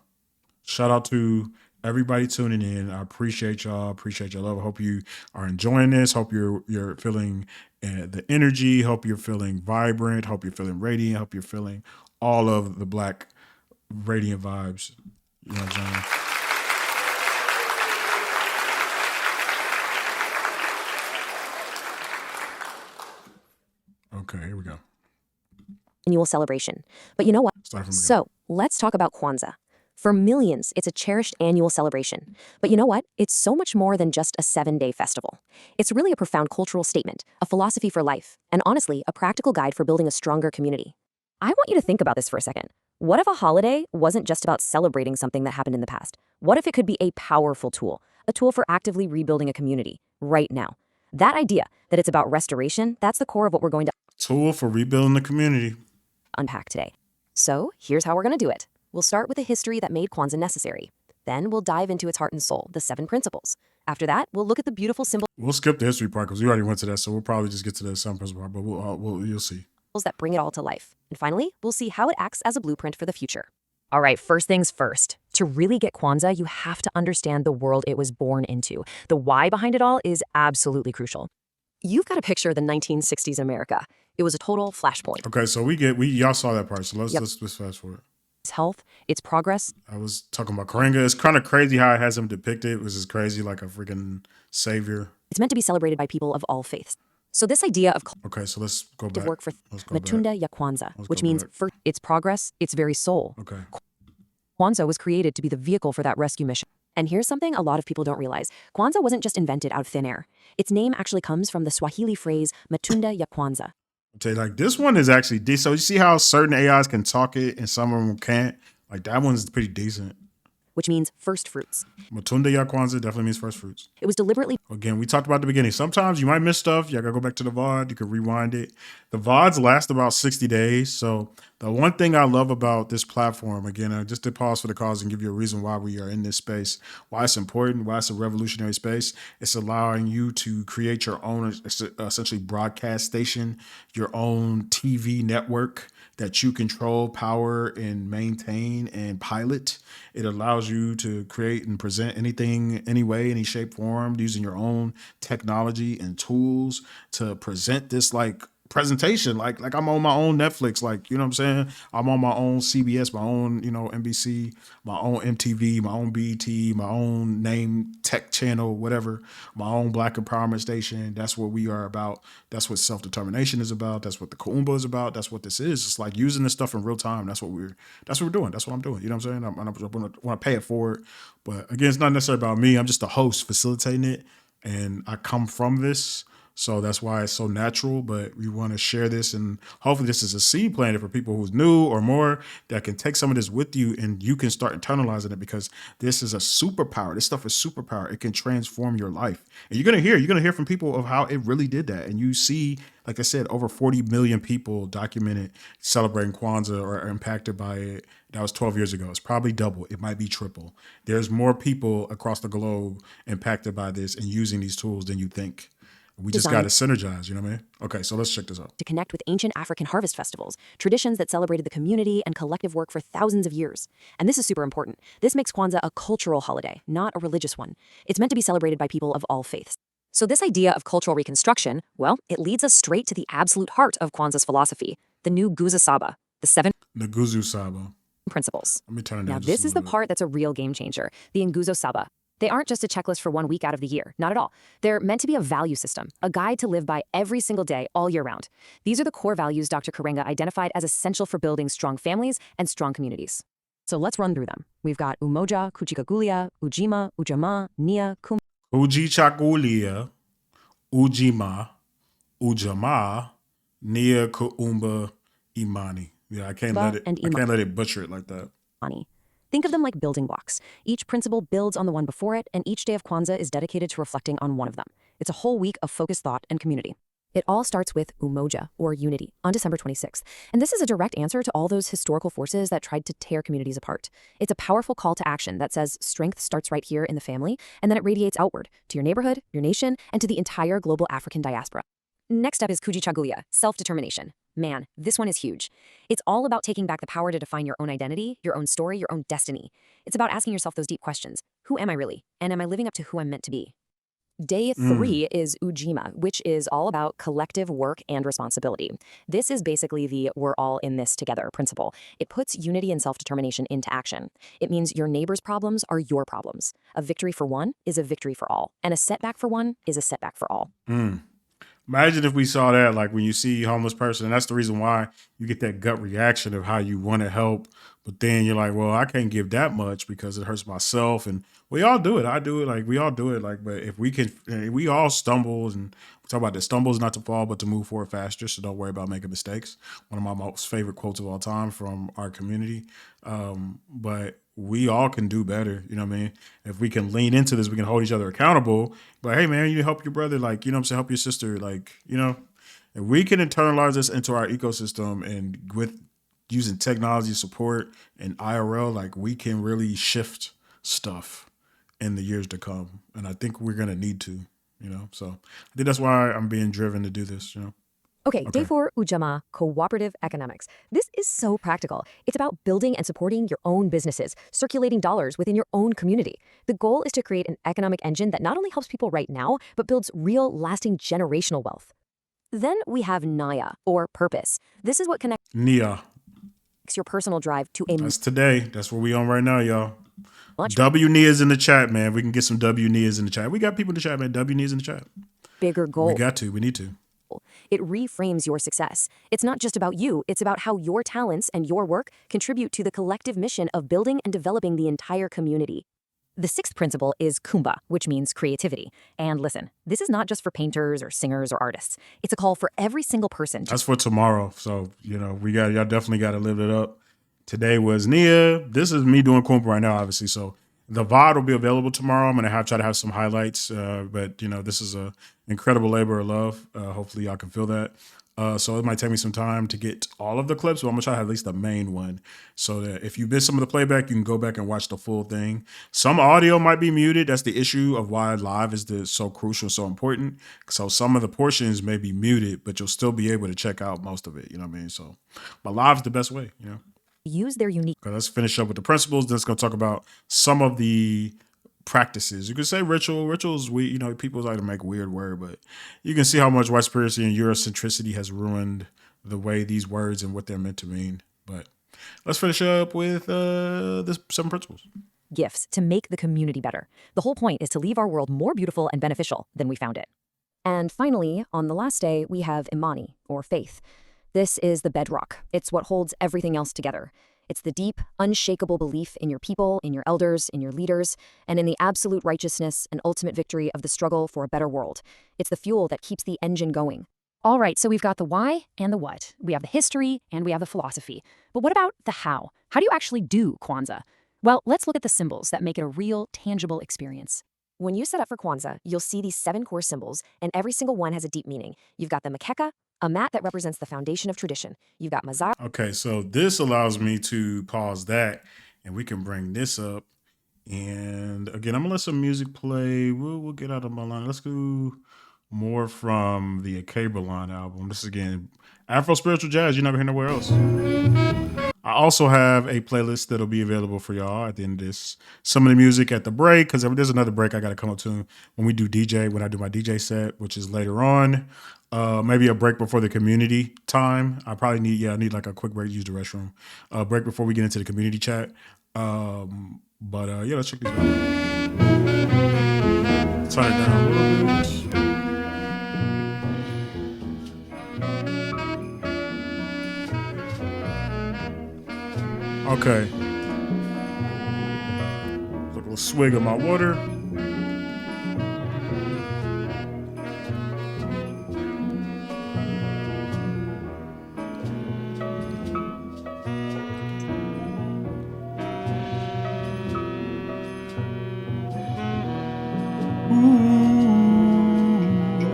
Shout out to everybody tuning in. I appreciate y'all. Appreciate your love. I hope you are enjoying this. Hope you're feeling the energy. Hope you're feeling vibrant. Hope you're feeling radiant. Hope you're feeling all of the Black radiant vibes. You know what I'm saying? Okay, here we go. Annual celebration. But you know what? Start from the So let's talk about Kwanzaa. For millions, it's a cherished annual celebration. But you know what? It's so much more than just a 7-day festival. It's really a profound cultural statement, a philosophy for life, and honestly, a practical guide for building a stronger community. I want you to think about this for a second. What if a holiday wasn't just about celebrating something that happened in the past? What if it could be a powerful tool, a tool for actively rebuilding a community right now? That idea that it's about restoration, that's the core of what we're going to Tool for rebuilding the community. unpack today. So here's how we're going to do it. We'll start with the history that made Kwanzaa necessary. Then we'll dive into its heart and soul, the 7 principles. After that, we'll look at the beautiful symbols We'll skip the history part because we already went to that, so we'll probably just get to the some principle part. But you'll see. that bring it all to life. And finally, we'll see how it acts as a blueprint for the future. All right, first things first. To really get Kwanzaa, you have to understand the world it was born into. The why behind it all is absolutely crucial. You've got to picture the 1960s America. It was a total flashpoint. Okay, so y'all saw that part, so let's fast forward. Its health, its progress. I was talking about Karenga. It's kind of crazy how it has him depicted. It was just crazy, like a freaking savior. It's meant to be celebrated by people of all faiths. So this idea of Okay, so let's go back. work for Let's go Matunda back. ya Kwanzaa, Let's which go means back. for its progress, its very soul. Okay. Kwanzaa was created to be the vehicle for that rescue mission. And here's something a lot of people don't realize. Kwanzaa wasn't just invented out of thin air. Its name actually comes from the Swahili phrase Matunda ya Kwanzaa, I'll tell you, like, this one is actually decent. So you see how certain AIs can talk it and some of them can't? Like, that one's pretty decent. which means first fruits. Matunda ya Kwanzaa definitely means first fruits. It was deliberately Again, we talked about at the beginning. Sometimes you might miss stuff. You gotta go back to the VOD. You can rewind it. The VODs last about 60 days. So the one thing I love about this platform, again, just to pause for the cause and give you a reason why we are in this space, why it's important, why it's a revolutionary space. It's allowing you to create your own, essentially, broadcast station, your own TV network that you control, power, and maintain and pilot. It allows you to create and present anything, any way, any shape, form, using your own technology and tools to present this like presentation. Like I'm on my own Netflix, like, you know what I'm saying? I'm on my own CBS, my own, NBC, my own MTV, my own BET, my own name tech channel, whatever, my own Black empowerment station. That's what we are about. That's what self-determination is about. That's what the Kuumba is about. That's what this is. It's like using this stuff in real time. That's what we're doing. That's what I'm doing. You know what I'm saying? I want to pay it forward. But again, it's not necessarily about me. I'm just a host facilitating it. And I come from this. So that's why it's so natural, but we want to share this, and hopefully this is a seed planted for people who's new or more that can take some of this with you and you can start internalizing it, because this is a superpower. This stuff is superpower. It can transform your life. And you're going to hear from people of how it really did that. And you see, like I said, over 40 million people documented celebrating Kwanzaa or impacted by it. That was 12 years ago. It's probably double. It might be triple. There's more people across the globe impacted by this and using these tools than you think. We just got to synergize, you know what I mean? Okay, so let's check this out. to connect with ancient African harvest festivals, traditions that celebrated the community and collective work for thousands of years. And this is super important. This makes Kwanzaa a cultural holiday, not a religious one. It's meant to be celebrated by people of all faiths. So this idea of cultural reconstruction, well, it leads us straight to the absolute heart of Kwanzaa's philosophy, the new Nguzo Saba, the 7 Nguzo Saba principles. Let me turn it Now, down. this is the part that's a real game changer, the Nguzo Saba. They aren't just a checklist for 1 week out of the year, not at all. They're meant to be a value system, a guide to live by every single day, all year round. These are the core values Dr. Karenga identified as essential for building strong families and strong communities. So let's run through them. We've got Umoja, Kuchikagulia, Ujima, Ujamaa, Nia, Kujichagulia, Ujima, Ujamaa, Nia, Kuumba, Imani. Yeah, I can't let it butcher it like that. Kumani. Think of them like building blocks. Each principle builds on the one before it, and each day of Kwanzaa is dedicated to reflecting on one of them. It's a whole week of focused thought and community. It all starts with Umoja, or unity, on December 26th. And this is a direct answer to all those historical forces that tried to tear communities apart. It's a powerful call to action that says strength starts right here in the family, and then it radiates outward to your neighborhood, your nation, and to the entire global African diaspora. Next up is Kujichagulia, self-determination. Man, this one is huge. It's all about taking back the power to define your own identity, your own story, your own destiny. It's about asking yourself those deep questions. Who am I really? And am I living up to who I'm meant to be? Day 3 is Ujima, which is all about collective work and responsibility. This is basically the we're all in this together principle. It puts unity and self-determination into action. It means your neighbor's problems are your problems. A victory for one is a victory for all, and a setback for one is a setback for all. Imagine if we saw that, like when you see a homeless person, and that's the reason why you get that gut reaction of how you want to help, but then you're like, well, I can't give that much because it hurts myself. And we all do it. I do it. Like we all do it. Like, but if we can, we all stumble, and we talk about the stumbles not to fall, but to move forward faster. So don't worry about making mistakes. One of my most favorite quotes of all time from our community. But we all can do better. You know what I mean? If we can lean into this, we can hold each other accountable. But hey, man, you help your brother, like, you know what I'm saying? Help your sister, like, you know, if we can internalize this into our ecosystem and with using technology support and IRL, like we can really shift stuff in the years to come. And I think we're going to need to, you know? So I think that's why I'm being driven to do this, you know? Okay, Day 4, Ujamaa, cooperative economics. This is so practical. It's about building and supporting your own businesses, circulating dollars within your own community. The goal is to create an economic engine that not only helps people right now, but builds real, lasting generational wealth. Then we have Naya, or purpose. This is what connects Nia. your personal drive to a That's today. That's what we on right now, y'all. much W Nias in the chat, man. We can get some W Nias in the chat. We got people in the chat, man. W Nias in the chat. bigger goal. We got to. We need to. It reframes your success. It's not just about you, it's about how your talents and your work contribute to the collective mission of building and developing the entire community. The 6th principle is Kumba, which means creativity. And listen, this is not just for painters or singers or artists. It's a call for every single person to That's for tomorrow. So, you know, y'all definitely got to live it up. Today was Nia. This is me doing Kumpa right now, obviously. So the VOD will be available tomorrow. I'm going to try to have some highlights. But, you know, this is a incredible labor of love. Hopefully y'all can feel that. So it might take me some time to get all of the clips, but I'm going to try to have at least the main one so that if you missed some of the playback, you can go back and watch the full thing. Some audio might be muted. That's the issue of why live is so crucial, so important. So some of the portions may be muted, but you'll still be able to check out most of it. You know what I mean? So, but live's the best way, you know? use their unique Okay, let's finish up with the principles. Then it's going to talk about some of the practices. You could say ritual. Rituals, you know, people like to make weird word, but you can see how much white supremacy and Eurocentricity has ruined the way these words and what they're meant to mean. But let's finish up with the 7 principles. gifts to make the community better. The whole point is to leave our world more beautiful and beneficial than we found it. And finally, on the last day, we have Imani, or faith. This is the bedrock. It's what holds everything else together. It's the deep, unshakable belief in your people, in your elders, in your leaders, and in the absolute righteousness and ultimate victory of the struggle for a better world. It's the fuel that keeps the engine going. All right, so we've got the why and the what. We have the history and we have the philosophy. But what about the how? How do you actually do Kwanzaa? Well, let's look at the symbols that make it a real, tangible experience. When you set up for Kwanzaa, you'll see these 7 core symbols, and every single one has a deep meaning. You've got the mkeka, a mat that represents the foundation of tradition. You've got mazar. Okay, so this allows me to pause that, and we can bring this up. And again, I'm gonna let some music play. We'll get out of my line. Let's do more from the Akaberline album. This is again Afro spiritual jazz. You never hear nowhere else. I also have a playlist that'll be available for y'all at the end of this. Some of the music at the break, because there's another break I got to come up to when I do my DJ set, which is later on. Maybe a break before the community time. I need like a quick break to use the restroom. Break before we get into the community chat. Let's check these out. Turn it down a little bit. Okay. Take a little swig of my water.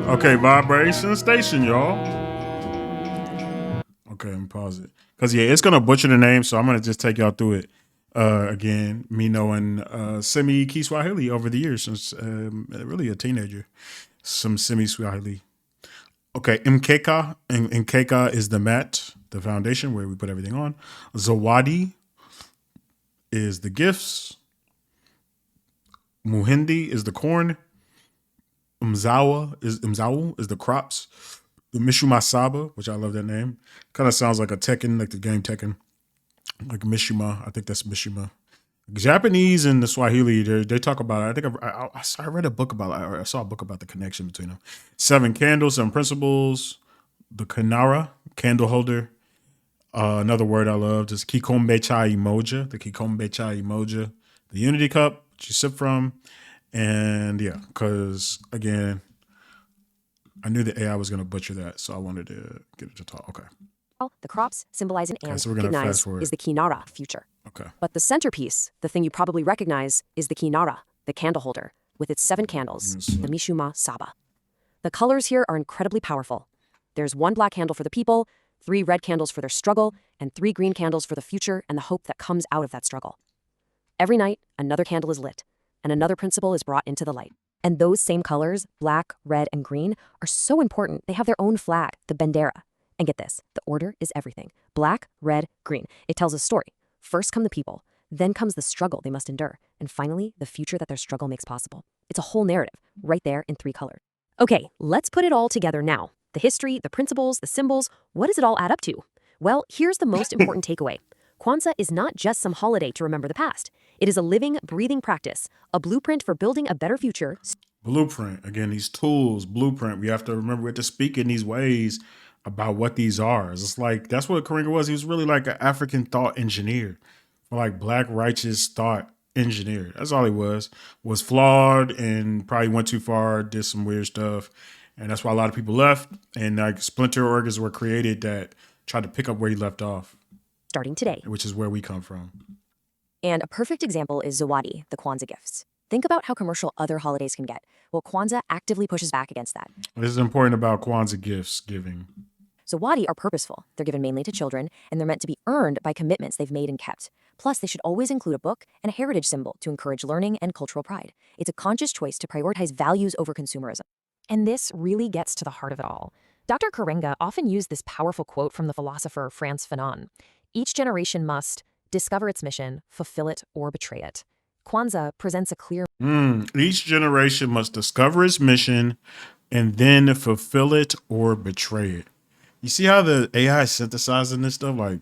Okay, vibration station, y'all. Okay, let me pause it. Because, it's going to butcher the name, so I'm going to just take y'all through it. Again, me knowing Semi Kiswahili over the years since really a teenager. Some Semi Swahili. Okay, Mkeka. And Mkeka is the mat, the foundation where we put everything on. Zawadi is the gifts. Muhindi is the corn. Mzawa is the crops. The Mishuma Saba, which I love that name. Kind of sounds like a Tekken, like the game Tekken. Like Mishima. I think that's Mishima. Japanese and the Swahili, they talk about it. I read a book about it. Or I saw a book about the connection between them. 7 candles, 7 principles. The Kanara, candle holder. Another word I love is Kikombe Chai Emoja. The Kikombe Chai Emoja. The Unity Cup, which you sip from. And yeah, because again, I knew the AI was going to butcher that, so I wanted to get it to talk. Okay. The crops symbolize and So we're gonna recognize fast forward. is the Kinara, future. Okay. But the centerpiece, the thing you probably recognize, is the Kinara, the candle holder, with its 7 candles, the Mishuma Saba. The colors here are incredibly powerful. There's 1 black candle for the people, 3 red candles for their struggle, and 3 green candles for the future and the hope that comes out of that struggle. Every night, another candle is lit, and another principle is brought into the light. And those same colors, black, red, and green, are so important. They have their own flag, the Bandera. And get this, the order is everything. Black, red, green. It tells a story. First come the people, then comes the struggle they must endure, and finally, the future that their struggle makes possible. It's a whole narrative, right there in 3 colors. Okay, let's put it all together now. The history, the principles, the symbols, what does it all add up to? Well, here's the most important takeaway. Kwanzaa is not just some holiday to remember the past. It is a living, breathing practice, a blueprint for building a better future. Blueprint. Again, these tools, blueprint. We have to remember we have to speak in these ways about what these are. It's like that's what Karinga was. He was really like an African thought engineer, or like black righteous thought engineer. That's all he was. Was flawed and probably went too far, did some weird stuff. And that's why a lot of people left. And like splinter organs were created that tried to pick up where he left off. Starting today. Which is where we come from. And a perfect example is Zawadi, the Kwanzaa gifts. Think about how commercial other holidays can get. Well, Kwanzaa actively pushes back against that. This is important about Kwanzaa gifts giving. Zawadi are purposeful. They're given mainly to children, and they're meant to be earned by commitments they've made and kept. Plus, they should always include a book and a heritage symbol to encourage learning and cultural pride. It's a conscious choice to prioritize values over consumerism. And this really gets to the heart of it all. Dr. Karenga often used this powerful quote from the philosopher Frantz Fanon. Each generation must discover its mission, fulfill it, or betray it. Kwanzaa presents a clear... Each generation must discover its mission and then fulfill it or betray it. You see how the AI is synthesizing this stuff? Like,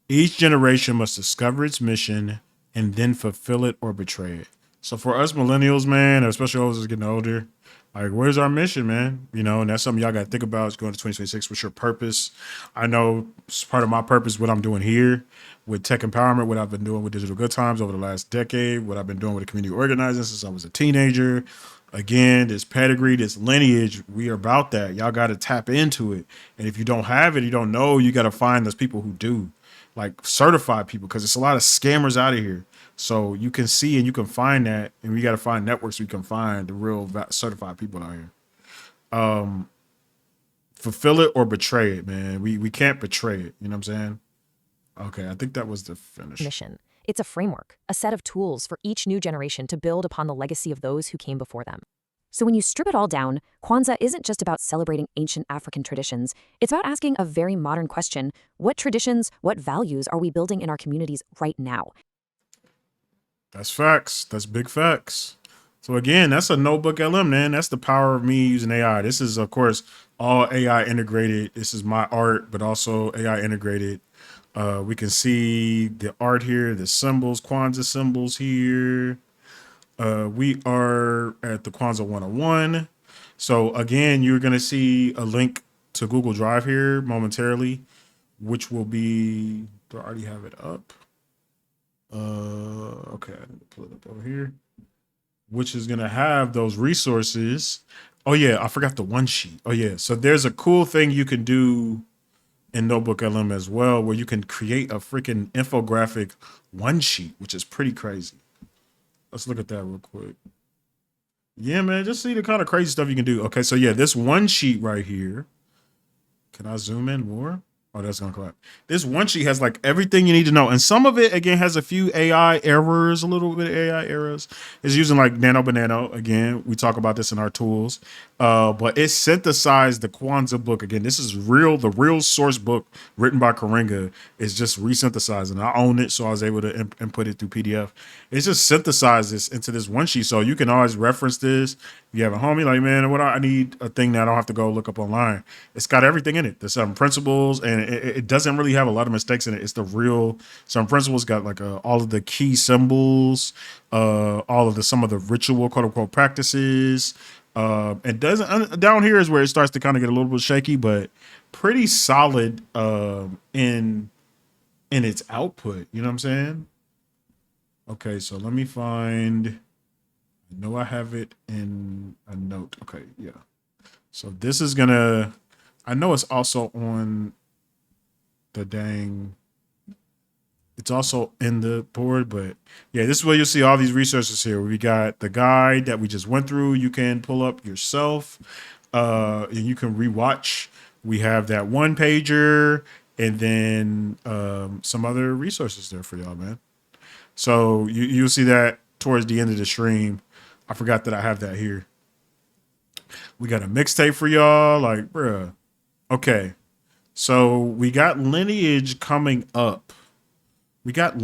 each generation must discover its mission and then fulfill it or betray it. So for us millennials, man, especially those getting older, like, where's our mission, man? You know, and that's something y'all got to think about. It's going to 2026. What's your purpose? I know it's part of my purpose, what I'm doing here with tech empowerment, what I've been doing with Digital Good Times over the last decade, what I've been doing with the community organizing since I was a teenager. Again, this pedigree, this lineage, we are about that. Y'all got to tap into it. And if you don't have it, you don't know, you got to find those people who do, like certified people, because it's a lot of scammers out of here. So you can see and you can find that, and we got to find networks we can find the real certified people out here. Fulfill it or betray it, man. We can't betray it. You know what I'm saying? Okay, I think that was the finish. mission. It's a framework, a set of tools for each new generation to build upon the legacy of those who came before them. So when you strip it all down, Kwanzaa isn't just about celebrating ancient African traditions. It's about asking a very modern question. What traditions, what values are we building in our communities right now? That's facts. That's big facts. So again, that's a notebook LM, man. That's the power of me using AI. This is, of course, all AI integrated. This is my art, but also AI integrated. We can see the art here, the symbols, Kwanzaa symbols here. We are at the Kwanzaa 101. So again, you're going to see a link to Google Drive here momentarily, which will be, do I already have it up? Okay, I need to pull it up over here, which is going to have those resources. Oh yeah, I forgot the one sheet. Oh yeah, so there's a cool thing you can do in Notebook LM as well, where you can create a freaking infographic one sheet, which is pretty crazy. Let's look at that real quick. Yeah, man, just see the kind of crazy stuff you can do. Okay, so yeah, this one sheet right here. Can I zoom in more? Oh, that's gonna clap. This one sheet has like everything you need to know, and some of it again has a few AI errors, a little bit of AI errors. It's using like Nano Banano again. We talk about this in our tools, but it synthesized the Kwanzaa book again. This is real, the real source book written by Karenga is just resynthesized, and I own it, so I was able to input it through PDF. It's just synthesized this into this one sheet, so you can always reference this. If you have a homie like, man, what I need a thing that I don't have to go look up online. It's got everything in it. The 7 principles, and it doesn't really have a lot of mistakes in it. It's the real 7 principles. Got like all of the key symbols, all of the some of the ritual quote unquote practices. It doesn't down here is where it starts to kind of get a little bit shaky, but pretty solid in its output. You know what I'm saying? Okay, so let me find. I know I have it in a note. Okay, yeah. So this is gonna. I know it's also on the dang. It's also in the board, but yeah, this is where you'll see all these resources here. We got the guide that we just went through. You can pull up yourself, and you can rewatch. We have that one pager, and then some other resources there for y'all, man. So you'll see that towards the end of the stream. I forgot that I have that here. We got a mixtape for y'all, like, bruh. Okay, so we got lineage coming up. That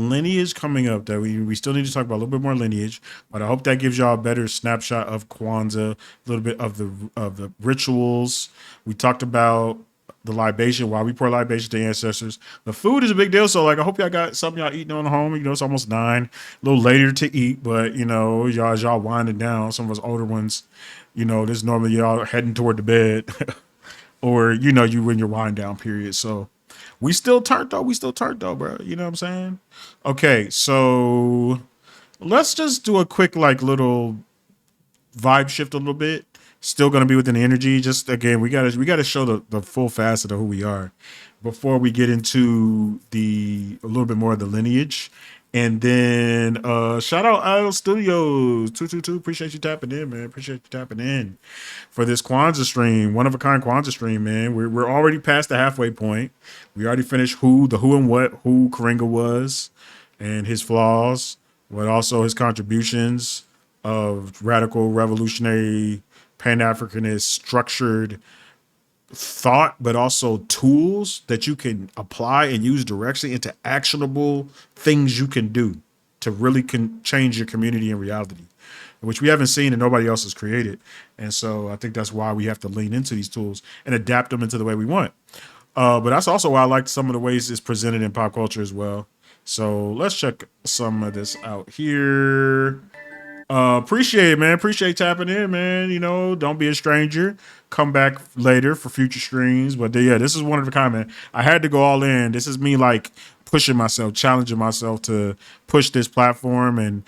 we still need to talk about a little bit more lineage, but I hope that gives y'all a better snapshot of Kwanzaa, a little bit of the rituals. We talked about the libation, why we pour libation to ancestors. The food is a big deal, so like I hope y'all got something y'all eating on home. You know, it's almost 9, a little later to eat, but you know, y'all winding down. Some of us older ones, you know, this normally y'all heading toward the bed, or you know, you in your wind down period. So we still turned though, bro. You know what I'm saying? Okay, so let's just do a quick like little vibe shift a little bit. Still gonna be within the energy. Just again, we gotta show the full facet of who we are before we get into a little bit more of the lineage. And then shout out Idle Studios 222. Appreciate you tapping in, man. Appreciate you tapping in for this Kwanzaa stream, one of a kind Kwanzaa stream, man. We're already past the halfway point. We already finished who and what Karenga was, and his flaws, but also his contributions of radical, revolutionary, Pan-Africanist, structured thought, but also tools that you can apply and use directly into actionable things you can do to really change your community and reality, which we haven't seen and nobody else has created. And so I think that's why we have to lean into these tools and adapt them into the way we want. But that's also why I like some of the ways it's presented in pop culture as well. So let's check some of this out here. Appreciate it, man. Appreciate tapping in, man. You know, don't be a stranger. Come back later for future streams. But yeah, this is one of the kind, man. I had to go all in. This is me like pushing myself, challenging myself to push this platform. And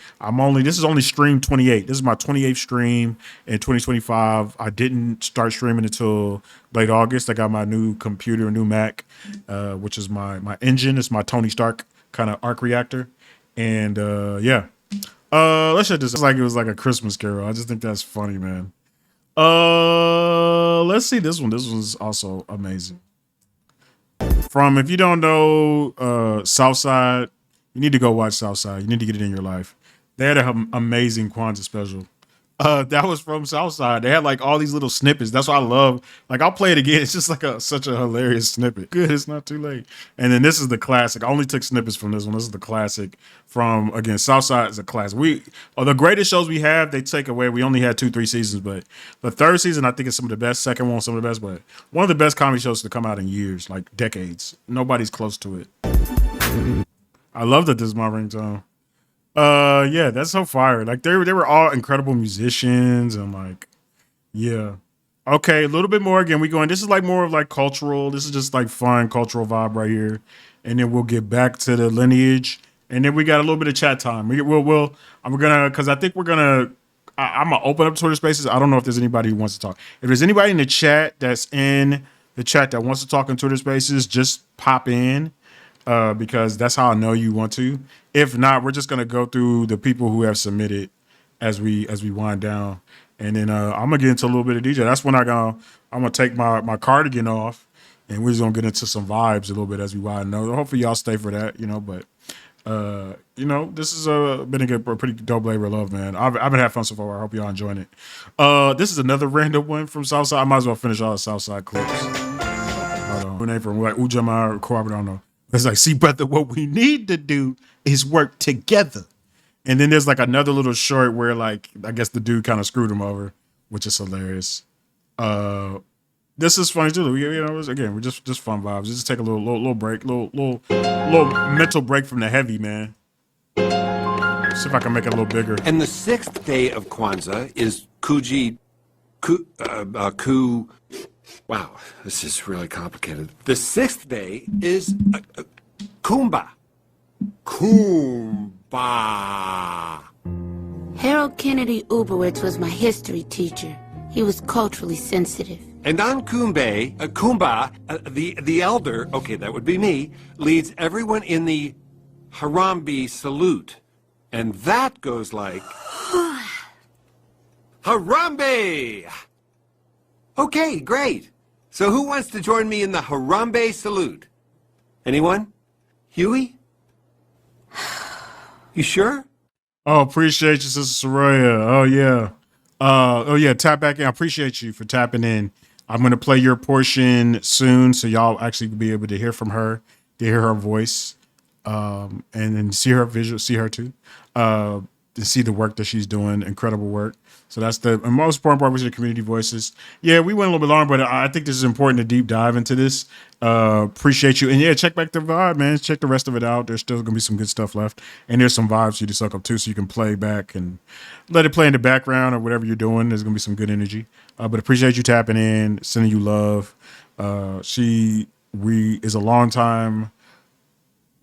this is only stream 28. This is my 28th stream in 2025. I didn't start streaming until late August. I got my new computer, new Mac, which is my engine. It's my Tony Stark kind of arc reactor. And yeah. Let's check this. It's like it was like a Christmas Carol. I just think that's funny, man. Let's see this one. This one's also amazing. From, if you don't know, Southside, you need to go watch Southside. You need to get it in your life. They had an amazing Kwanzaa special. That was from Southside. They had like all these little snippets. That's what I love. Like I'll play it again. It's just like such a hilarious snippet. Good, it's not too late. And then this is the classic. I only took snippets from this one. This is the classic from, again, Southside is a classic. The greatest shows we have, they take away. We only had 2-3 seasons, but the third season I think is some of the best. Second one, some of the best, but one of the best comedy shows to come out in years, like decades. Nobody's close to it. I love that this is my ringtone. Yeah, that's so fire. Like they were all incredible musicians and like, yeah. Okay, a little bit more again. This is like more of like cultural. This is just like fun cultural vibe right here. And then we'll get back to the lineage. And then we got a little bit of chat time. I'm gonna open up Twitter Spaces. I don't know if there's anybody who wants to talk. If there's anybody in the chat that's in the chat that wants to talk in Twitter Spaces, just pop in. Because that's how I know you want to. If not, we're just gonna go through the people who have submitted as we wind down, and then I'm gonna get into a little bit of DJ. That's when I'm gonna take my cardigan off and we're just gonna get into some vibes a little bit as we wind. Know. Hopefully y'all stay for that, but this has been a pretty dope labor of love, man. I've been having fun so far. I hope y'all enjoying it. This is another random one from Southside. I might as well finish all the Southside clips. Hold on. Name from like Ujamaa or Cooperative, I don't know. It's like, see, brother, what we need to do is work together. And then there's like another little short where like I guess the dude kind of screwed him over, which is hilarious. This is funny too. Again, we're just fun vibes. Just take a little break, little mental break from the heavy, man. See if I can make it a little bigger. And the 6th day of Kwanzaa is wow, this is really complicated. The 6th day is Kumba. Kumba. Harold Kennedy Uberwitz was my history teacher. He was culturally sensitive. And on Kumba, the elder, okay, that would be me, leads everyone in the Harambe salute. And that goes like... Harambe! Okay, great. So who wants to join me in the Harambe salute? Anyone? Huey? You sure? Oh, appreciate you, Sister Soraya. Oh, yeah. Tap back in. I appreciate you for tapping in. I'm going to play your portion soon so y'all actually be able to hear from her, to hear her voice, and then see her visual, see her too, to see the work that she's doing. Incredible work. So that's the most important part, which is the community voices. Yeah, we went a little bit long, but I think this is important to deep dive into this. Appreciate you. And yeah, check back the vibe, man. Check the rest of it out. There's still going to be some good stuff left. And there's some vibes for you to suck up too, so you can play back and let it play in the background or whatever you're doing. There's going to be some good energy. But appreciate you tapping in, sending you love. She is a longtime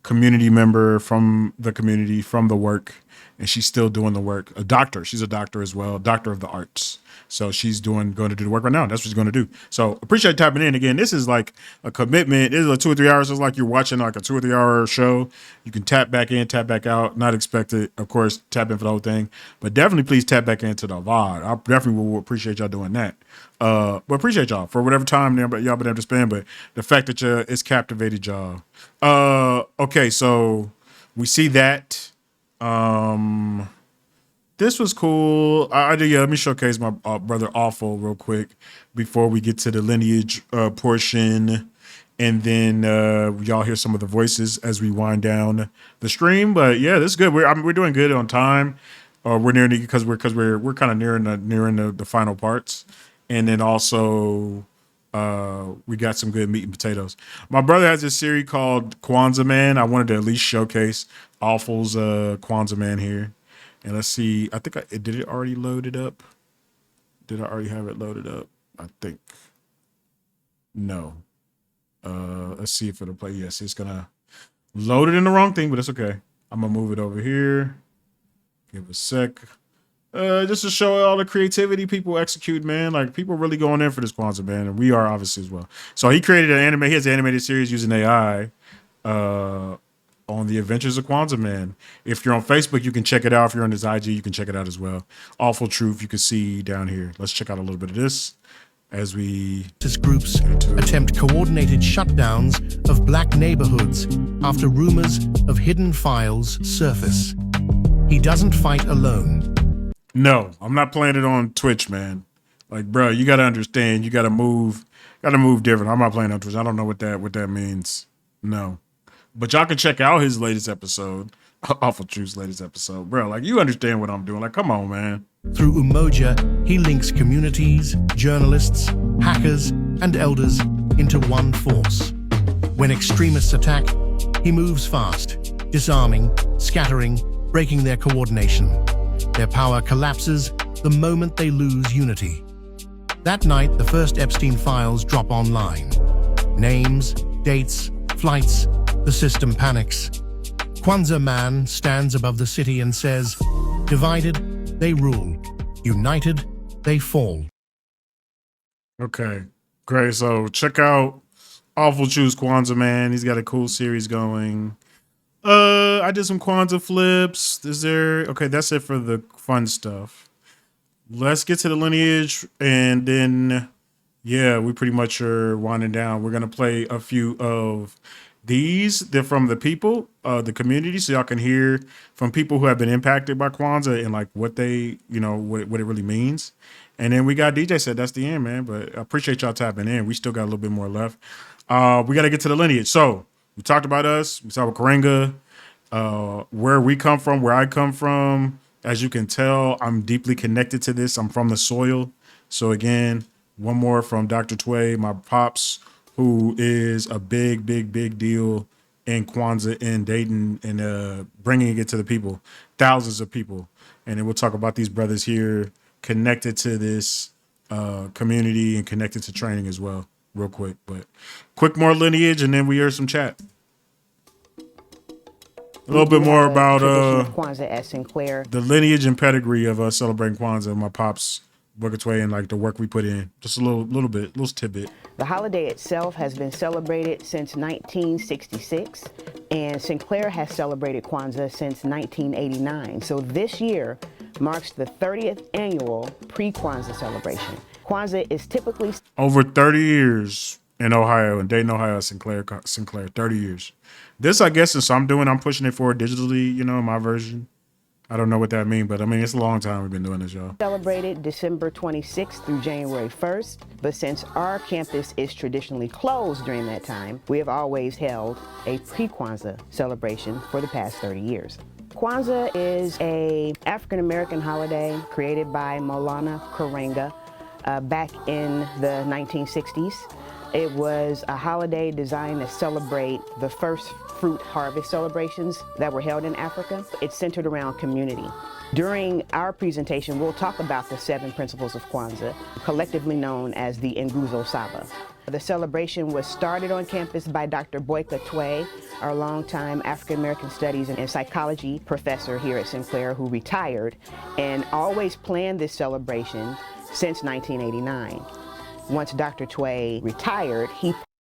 community member from the community, from the work, and she's still doing the work. A doctor. She's a doctor as well, doctor of the arts. So she's going to do the work right now. That's what she's going to do. So appreciate tapping in. Again, this is like a commitment. This is like 2 or 3 hours. It's like you're watching like a 2 or 3 hour show. You can tap back in, tap back out. Not expected, of course, tap in for the whole thing. But definitely please tap back into the VOD. I definitely will appreciate y'all doing that. But appreciate y'all for whatever time y'all been able to spend. But the fact that it's captivated y'all. Okay, so we see that. This was cool. Let me showcase my brother Awful real quick before we get to the lineage portion, and then y'all hear some of the voices as we wind down the stream. But yeah, this is good. We're doing good on time. We're nearing because we're kind of nearing the final parts, and then also we got some good meat and potatoes. My brother has this series called Kwanzaa Man. I wanted to at least showcase Awful's Kwanzaa Man here. And let's see, I think did it already load it up? Did I already have it loaded up? I think. No. Let's see if it'll play. Yes, it's gonna load it in the wrong thing, but it's okay. I'm gonna move it over here. Give a sec. Just to show all the creativity people execute, man. Like people really going in for this Kwanzaa, man, and we are obviously as well. So he created an anime. He has an animated series using AI. On the Adventures of Kwanzaa Man. If you're on Facebook, you can check it out. If you're on his IG, you can check it out as well. Awful Truth, you can see down here. Let's check out a little bit of this as we... Groups attempt coordinated shutdowns of black neighborhoods after rumors of hidden files surface. He doesn't fight alone. No, I'm not playing it on Twitch, man. Like, bro, you got to understand. You got to move different. I'm not playing on Twitch. I don't know what that means. No. But y'all can check out his latest episode, Awful Truth's latest episode. Bro, like, you understand what I'm doing. Like, come on, man. Through Umoja, he links communities, journalists, hackers, and elders into one force. When extremists attack, he moves fast, disarming, scattering, breaking their coordination. Their power collapses the moment they lose unity. That night, the first Epstein files drop online. Names, dates, flights. The system panics. Kwanzaa Man stands above the city and says, divided, they rule. United, they fall. Okay, great. So check out Awful Truth's Kwanzaa Man. He's got a cool series going. I did some Kwanzaa flips. Okay, that's it for the fun stuff. Let's get to the lineage, and then Yeah, we pretty much are winding down. We're gonna play a few of these. They're from the people, the community, so y'all can hear from people who have been impacted by Kwanzaa and like what they, what it really means. And then we got DJ said that's the end, man. But I appreciate y'all tapping in. We still got a little bit more left. We got to get to the lineage. So we talked about us. We talked about Karenga, where we come from, where I come from. As you can tell, I'm deeply connected to this. I'm from the soil. So again, one more from Dr. Tway, my pops, who is a big, big, big deal in Kwanzaa in Dayton and bringing it to the people, thousands of people. And then we'll talk about these brothers here connected to this community and connected to training as well, real quick. But quick more lineage, and then we hear some chat. A little bit more about Kwanzaa at Sinclair. The lineage and pedigree of us celebrating Kwanzaa, my pops, Booker Tway, and like the work we put in. Just a little bit, little tidbit. The holiday itself has been celebrated since 1966, and Sinclair has celebrated Kwanzaa since 1989. So this year marks the 30th annual pre-Kwanzaa celebration. Kwanzaa is typically over 30 years in Ohio, in Dayton, Ohio, Sinclair, 30 years. This, I guess, since I'm pushing it forward digitally, in my version. I don't know what that means, but I mean, it's a long time we've been doing this, y'all. Celebrated December 26th through January 1st, but since our campus is traditionally closed during that time, we have always held a pre-Kwanzaa celebration for the past 30 years. Kwanzaa is a African-American holiday created by Maulana Karenga back in the 1960s. It was a holiday designed to celebrate the first fruit harvest celebrations that were held in Africa. It's centered around community. During our presentation, we'll talk about the 7 principles of Kwanzaa, collectively known as the Nguzo Saba. The celebration was started on campus by Dr. Boyka Tway, our longtime African American Studies and Psychology professor here at Sinclair, who retired and always planned this celebration since 1989. Once Dr. Tway retired,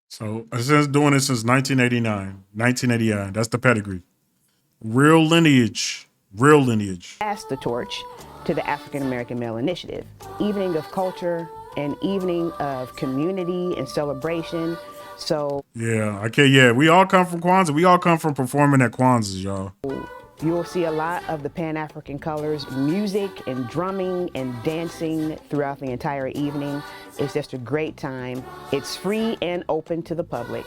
So since doing it since 1989, that's the pedigree. Real lineage. Passed the torch to the African American Male Initiative. Evening of culture, an evening of community and celebration. So we all come from Kwanzaa. We all come from performing at Kwanzaa, y'all. You'll see a lot of the Pan-African colors, music and drumming and dancing throughout the entire evening. It's just a great time. It's free and open to the public.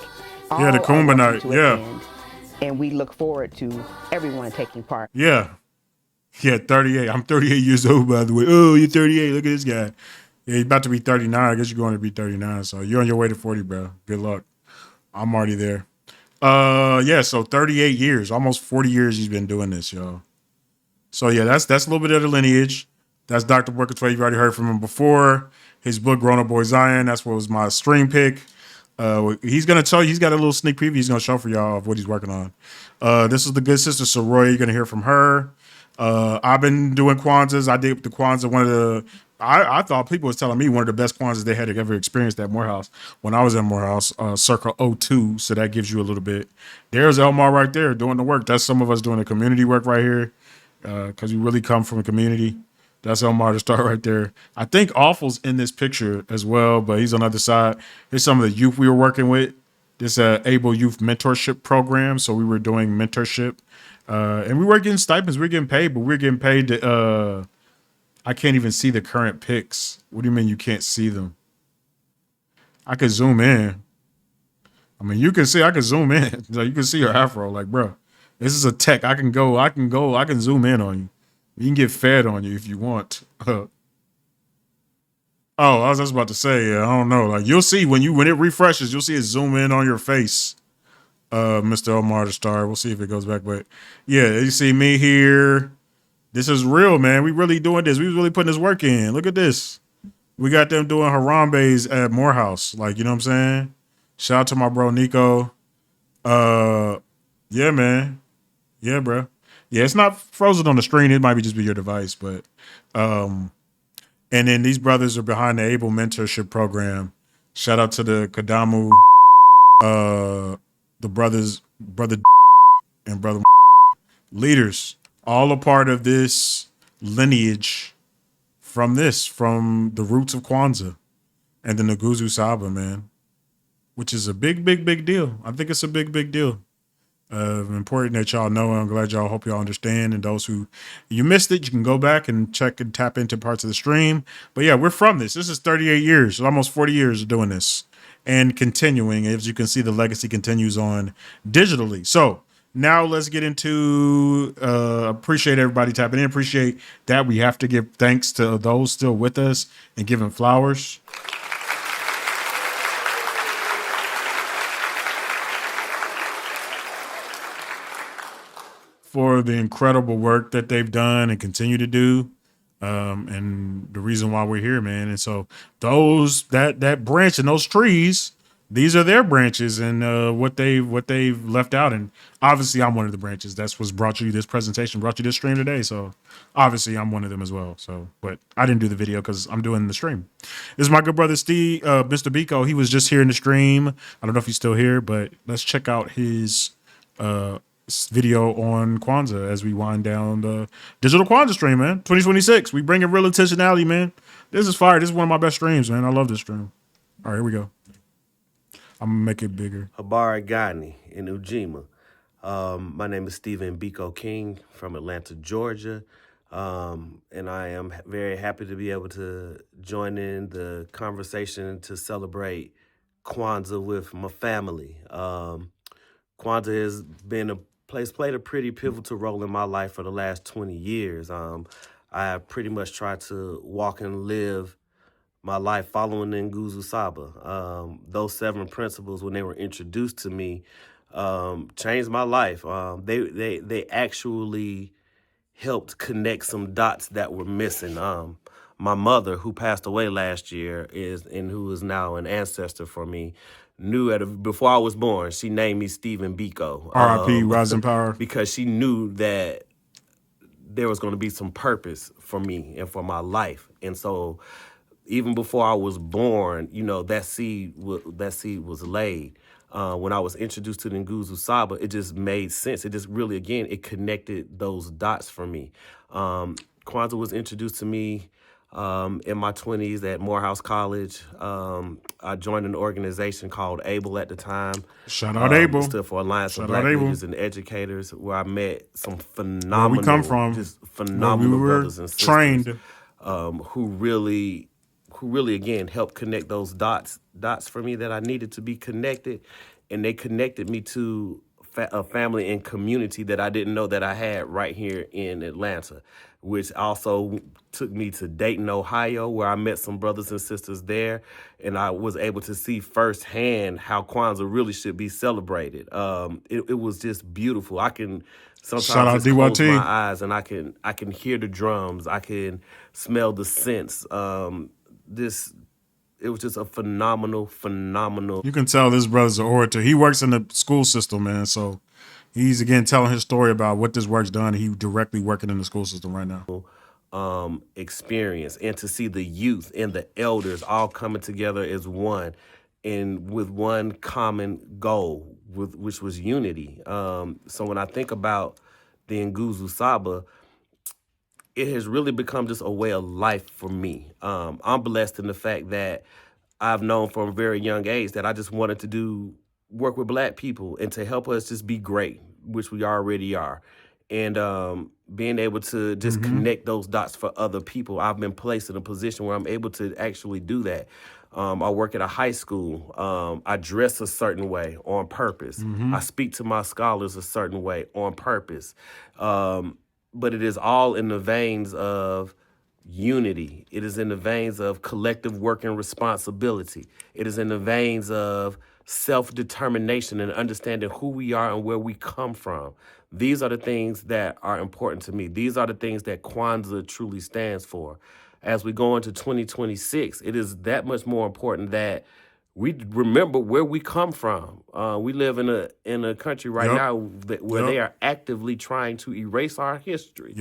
Yeah, the Kumba night, attend, and we look forward to everyone taking part. Yeah, 38. I'm 38 years old, by the way. Oh, you're 38. Look at this guy. Yeah, he's about to be 39. I guess you're going to be 39. So you're on your way to 40, bro. Good luck. I'm already there. So 38 years, almost 40 years he's been doing this, y'all. So yeah, that's a little bit of the lineage. That's Dr. Booker Tway. You've already heard from him before. His book, Grown Up Boy Zion, that's what was my stream pick. He's going to tell you, he's got a little sneak preview he's going to show for y'all of what he's working on. This is the good sister, Soroy. You're going to hear from her. I've been doing Kwanzaas. I did the Kwanzaa, I thought people was telling me one of the best Kwanzaas they had ever experienced at Morehouse when I was at Morehouse, circa 02. So that gives you a little bit. There's Elmar right there doing the work. That's some of us doing the community work right here because we really come from a community. That's Elmar to start right there. I think Awful's in this picture as well, but he's on the other side. Here's some of the youth we were working with. This Able Youth Mentorship Program. So we were doing mentorship. And we were getting stipends. We were getting paid, but we were getting paid to... I can't even see the current pics. What do you mean you can't see them? I could zoom in. I mean, you can see, I can zoom in. So you can see your afro. Like, bro, this is a tech. I can zoom in on you. You can get fed on you if you want. I was just about to say, I don't know. Like, you'll see when it refreshes, you'll see it zoom in on your face. Mr. Omar the Star. We'll see if it goes back. But yeah, you see me here. This is real, man. We really doing this. We was really putting this work in. Look at this. We got them doing Harambe's at Morehouse. Like, you know what I'm saying? Shout out to my bro, Nico. Yeah, man. Yeah, bro. Yeah, it's not frozen on the screen. It might just be your device, but and then these brothers are behind the Able Mentorship Program. Shout out to the Kadamu, the brothers, brother and brother leaders. All a part of this lineage from the roots of Kwanzaa. and the Nguzu Saba, man, which is a big deal. I think it's a big deal. Important that y'all know. I'm glad y'all hope y'all understand. And those who you missed it, you can go back and check and tap into parts of the stream. But yeah, we're from this. This is 38 years, almost 40 years of doing this and continuing. As you can see, the legacy continues on digitally. So now let's get into appreciate everybody tapping in. Appreciate that. We have to give thanks to those still with us and giving flowers. For the incredible work that they've done and continue to do, and the reason why we're here, man. And so those that branch and those trees, these are their branches and what they've left out. And obviously, I'm one of the branches. That's what's brought you this presentation, brought you this stream today. So obviously, I'm one of them as well. So, but I didn't do the video because I'm doing the stream. This is my good brother Steve, Mr. Biko. He was just here in the stream. I don't know if he's still here, but let's check out his video on Kwanzaa as we wind down the digital Kwanzaa stream, man. 2026. We bring in real intentionality, man. This is fire. This is one of my best streams, man. I love this stream. All right, here we go. I'm gonna make it bigger. Habari Gani in Ujima. My name is Stephen Biko King from Atlanta, Georgia. And I am very happy to be able to join in the conversation to celebrate Kwanzaa with my family. Kwanzaa has been played a pretty pivotal role in my life for the last 20 years. I have pretty much tried to walk and live my life following the Nguzu Saba. Those 7 principles, when they were introduced to me, changed my life. They actually helped connect some dots that were missing. My mother, who passed away last year, who is now an ancestor for me, knew before I was born, she named me Stephen Biko. R.I.P. Rise in Power. Because she knew that there was going to be some purpose for me and for my life. And so even before I was born, that seed was laid. When I was introduced to the Nguzu Saba, it just made sense. It just really, again, it connected those dots for me. Kwanzaa was introduced to me in my 20s at Morehouse College. I joined an organization called ABLE at the time. Shout out ABLE. Stood for Alliance of Shout out Black ABLE. Leaders and Educators, where I met some phenomenal, Where we come from, just phenomenal where we were brothers and sisters, trained. who really again helped connect those dots for me that I needed to be connected, and they connected me to a family and community that I didn't know that I had right here in Atlanta, which also took me to Dayton, Ohio, where I met some brothers and sisters there, and I was able to see firsthand how Kwanzaa really should be celebrated. It was just beautiful. I can Shout out sometimes just close DYT. my eyes and I can hear the drums. I can smell the scents. It was just a phenomenal. You can tell this brother's an orator. He works in the school system, man. So he's again telling his story about what this work's done. He directly working in the school system right now. Experience, and to see the youth and the elders all coming together as one and with one common goal, which was unity. So when I think about the Nguzu Saba, it has really become just a way of life for me. I'm blessed in the fact that I've known from a very young age that I just wanted to work with Black people and to help us just be great, which we already are. And being able to just connect those dots for other people, I've been placed in a position where I'm able to actually do that. I work at a high school. I dress a certain way on purpose. I speak to my scholars a certain way on purpose. But it is all in the veins of unity. It is in the veins of collective work and responsibility. It is in the veins of self-determination and understanding who we are and where we come from. These are the things that are important to me. These are the things that Kwanzaa truly stands for. As we go into 2026, it is that much more important that we remember where we come from. We live in a country right now where they are actively trying to erase our history.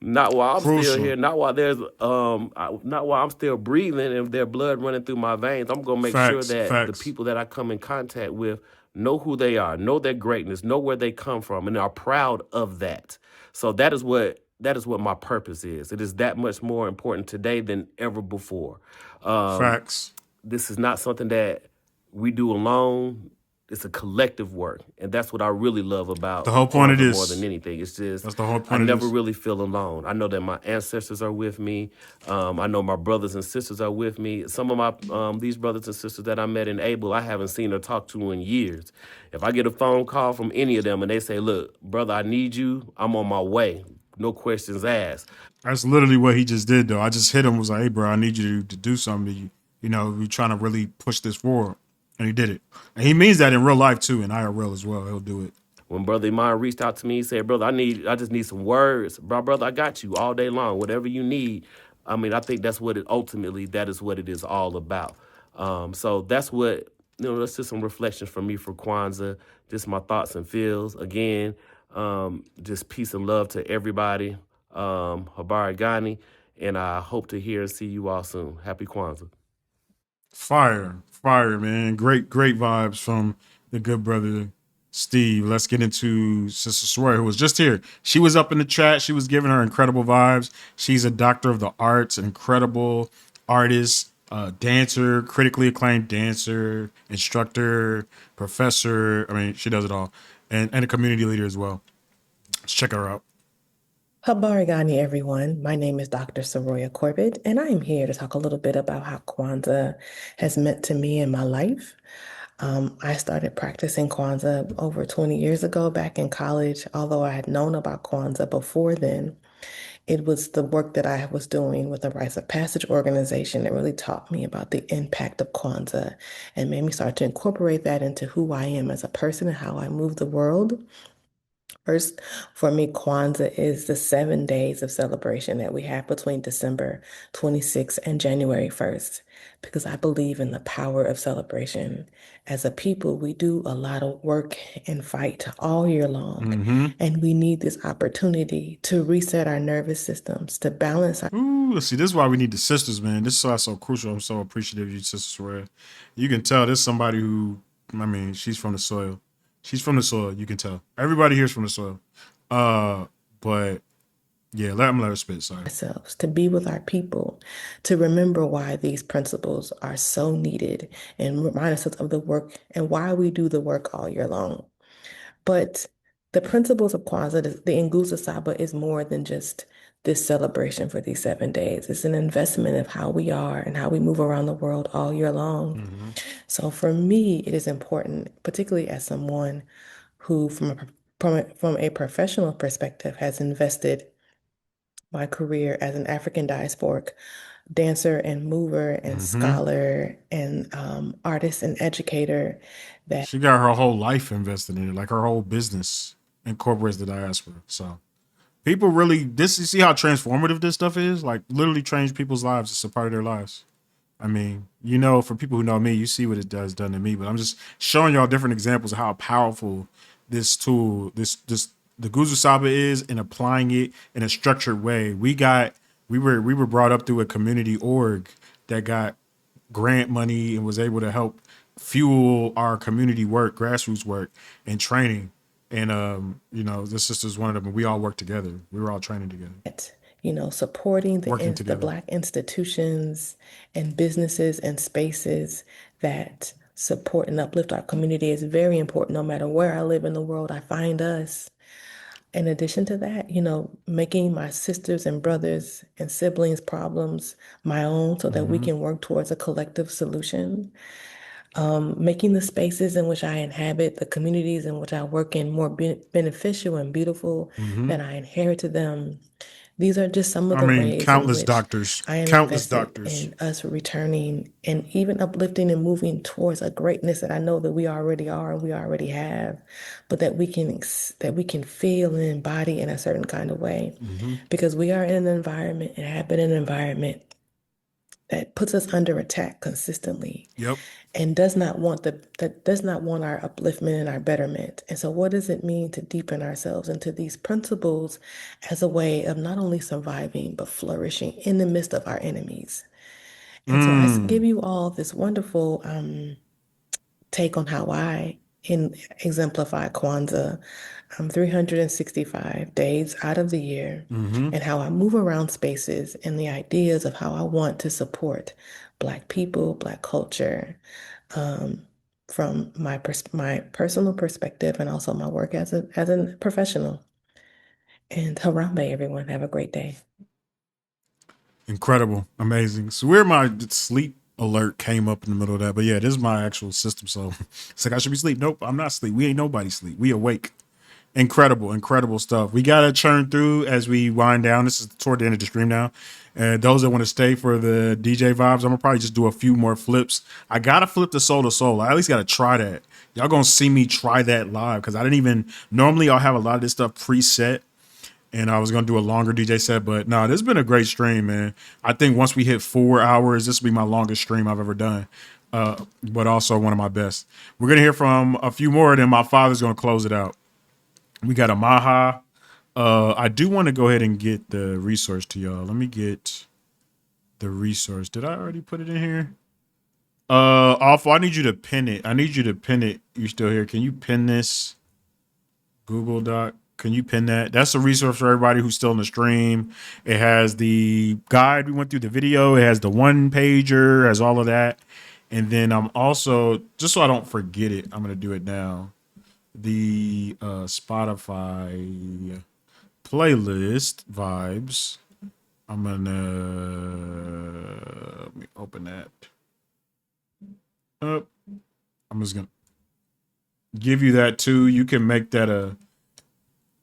Not while I'm still here. Not while there's not while I'm still breathing and there's blood running through my veins. I'm gonna make sure that the people that I come in contact with know who they are, know their greatness, know where they come from, and are proud of that. So that is what that is what my purpose is. It is that much more important today than ever before. Facts. This is not something that we do alone. It's a collective work, and that's what I really love about The whole point of Kwanzaa this. more than anything. It's just That's the whole I point of never this. really feel alone. I know that my ancestors are with me. I know my brothers and sisters are with me. Some of my these brothers and sisters that I met in Able, I haven't seen or talked to in years. If I get a phone call from any of them and they say, "Look, brother, I need you. I'm on my way. No questions asked." That's literally what he just did, though. I just hit him, was like, hey, bro, I need you to do something. You know, we're trying to really push this forward. And he did it. And he means that in real life, too, in IRL as well. He'll do it. When Brother Iman reached out to me, he said, "Brother, I just need some words. Brother, I got you all day long. Whatever you need." I mean, I think that's what that is what it is all about. So that's what, that's just some reflections from me for Kwanzaa, just my thoughts and feels. Again, just peace and love to everybody. Habari Gani, and I hope to hear and see you all soon. Happy Kwanzaa. Fire, man. Great vibes from the good brother Steve. Let's get into Sister Soraya, who was just here. She was up in the chat. She was giving her incredible vibes. She's a doctor of the arts, an incredible artist, dancer, critically acclaimed dancer, instructor, professor. I mean, she does it all. And a community leader as well. Let's check her out. Habari Gani, everyone. My name is Dr. Soraya Corbett, and I am here to talk a little bit about how Kwanzaa has meant to me in my life. I started practicing Kwanzaa over 20 years ago back in college. Although I had known about Kwanzaa before then, it was the work that I was doing with the Rites of Passage organization that really taught me about the impact of Kwanzaa and made me start to incorporate that into who I am as a person and how I move the world. First, for me, Kwanzaa is the 7 days of celebration that we have between December 26th and January 1st, because I believe in the power of celebration. As a people, we do a lot of work and fight all year long, and we need this opportunity to reset our nervous systems, to balance our... Ooh, let's see. This is why we need the sisters, man. This is why it's so crucial. I'm so appreciative of you, Sister Soraya. You can tell this is somebody who, I mean, she's from the soil. She's from the soil, you can tell. Everybody here's from the soil. But yeah, let her spit, sorry. Ourselves, to be with our people, to remember why these principles are so needed and remind us of the work and why we do the work all year long. But the principles of Kwanzaa, the Nguzo Saba, is more than just this celebration for these 7 days. It's an investment of how we are and how we move around the world all year long. So for me, it is important, particularly as someone who, from a professional perspective, has invested my career as an African diasporic dancer and mover and scholar and artist and educator. That she got her whole life invested in it, like her whole business incorporates the diaspora. So people really, you see how transformative this stuff is? Like literally change people's lives. It's a part of their lives. I mean, for people who know me, you see what it does done to me, but I'm just showing y'all different examples of how powerful this tool, the Nguzo Saba is, and applying it in a structured way. We were brought up through a community org that got grant money and was able to help fuel our community work, grassroots work, and training. And this sister's one of them, and we all work together. We were all training together. Supporting the Black institutions and businesses and spaces that support and uplift our community is very important. No matter where I live in the world, I find us. In addition to that, making my sisters and brothers and siblings' problems my own so that we can work towards a collective solution. Making the spaces in which I inhabit, the communities in which I work in, more beneficial and beautiful than I inherited them. These are just some of the ways countless in which doctors, I am invested in us returning and even uplifting and moving towards a greatness that I know that we already are and we already have, but that we can feel and embody in a certain kind of way, because we are in an environment and have been in an environment that puts us under attack consistently. Yep. And does not want our upliftment and our betterment. And so what does it mean to deepen ourselves into these principles as a way of not only surviving, but flourishing in the midst of our enemies? And so I give you all this wonderful take on how I exemplify Kwanzaa 365 days out of the year, Mm-hmm. and how I move around spaces and the ideas of how I want to support Black people, Black culture, um, from my personal perspective and also my work as a professional. And Harambe, everyone. Have a great day. Incredible. Amazing. So where my sleep alert came up in the middle of that. But yeah, this is my actual system. So it's like I should be asleep. Nope, I'm not asleep. We ain't nobody sleep. We awake. Incredible, incredible stuff. We gotta churn through as we wind down. This is toward the end of the stream now. And those that want to stay for the DJ vibes, I'm gonna probably just do a few more flips. I gotta flip the soul to soul. I at least gotta try that. Y'all gonna see me try that live because I didn't even normally I'll have a lot of this stuff preset and I was gonna do a longer DJ set, but no, this has been a great stream, man. I think once we hit 4 hours, this will be my longest stream I've ever done. But also one of my best. We're gonna hear from a few more, then my father's gonna close it out. We got a Maha. I do want to go ahead and get the resource to y'all. Let me get the resource. Did I already put it in here? Awful. I need you to pin it. I need you to pin it. You still here? Can you pin this? Google Doc. Can you pin that? That's a resource for everybody who's still in the stream. It has the guide. We went through the video. It has the one pager, has all of that. And then I'm also, just so I don't forget it, I'm going to do it now. The Spotify playlist vibes. I'm gonna let me open that up. I'm just gonna give you that too. You can make that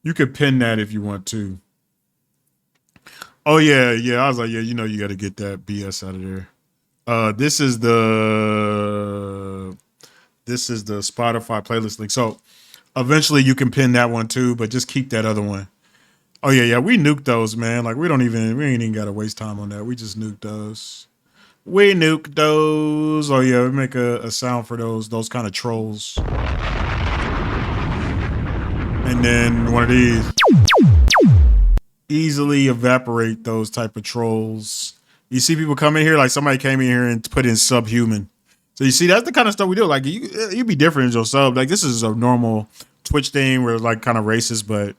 you could pin that if you want to. Oh yeah. I was like, yeah, you got to get that BS out of there. This is the Spotify playlist link. So eventually you can pin that one too, but just keep that other one. Oh yeah. We nuked those, man. Like we ain't even got to waste time on that. We just nuked those. We nuked those. Oh yeah, we make a sound for those kind of trolls. And then one of these. Easily evaporate those type of trolls. You see people come in here, like somebody came in here and put in subhuman. So you see, that's the kind of stuff we do. Like you be different as your sub. Like this is a normal Twitch thing where it's like kind of racist, but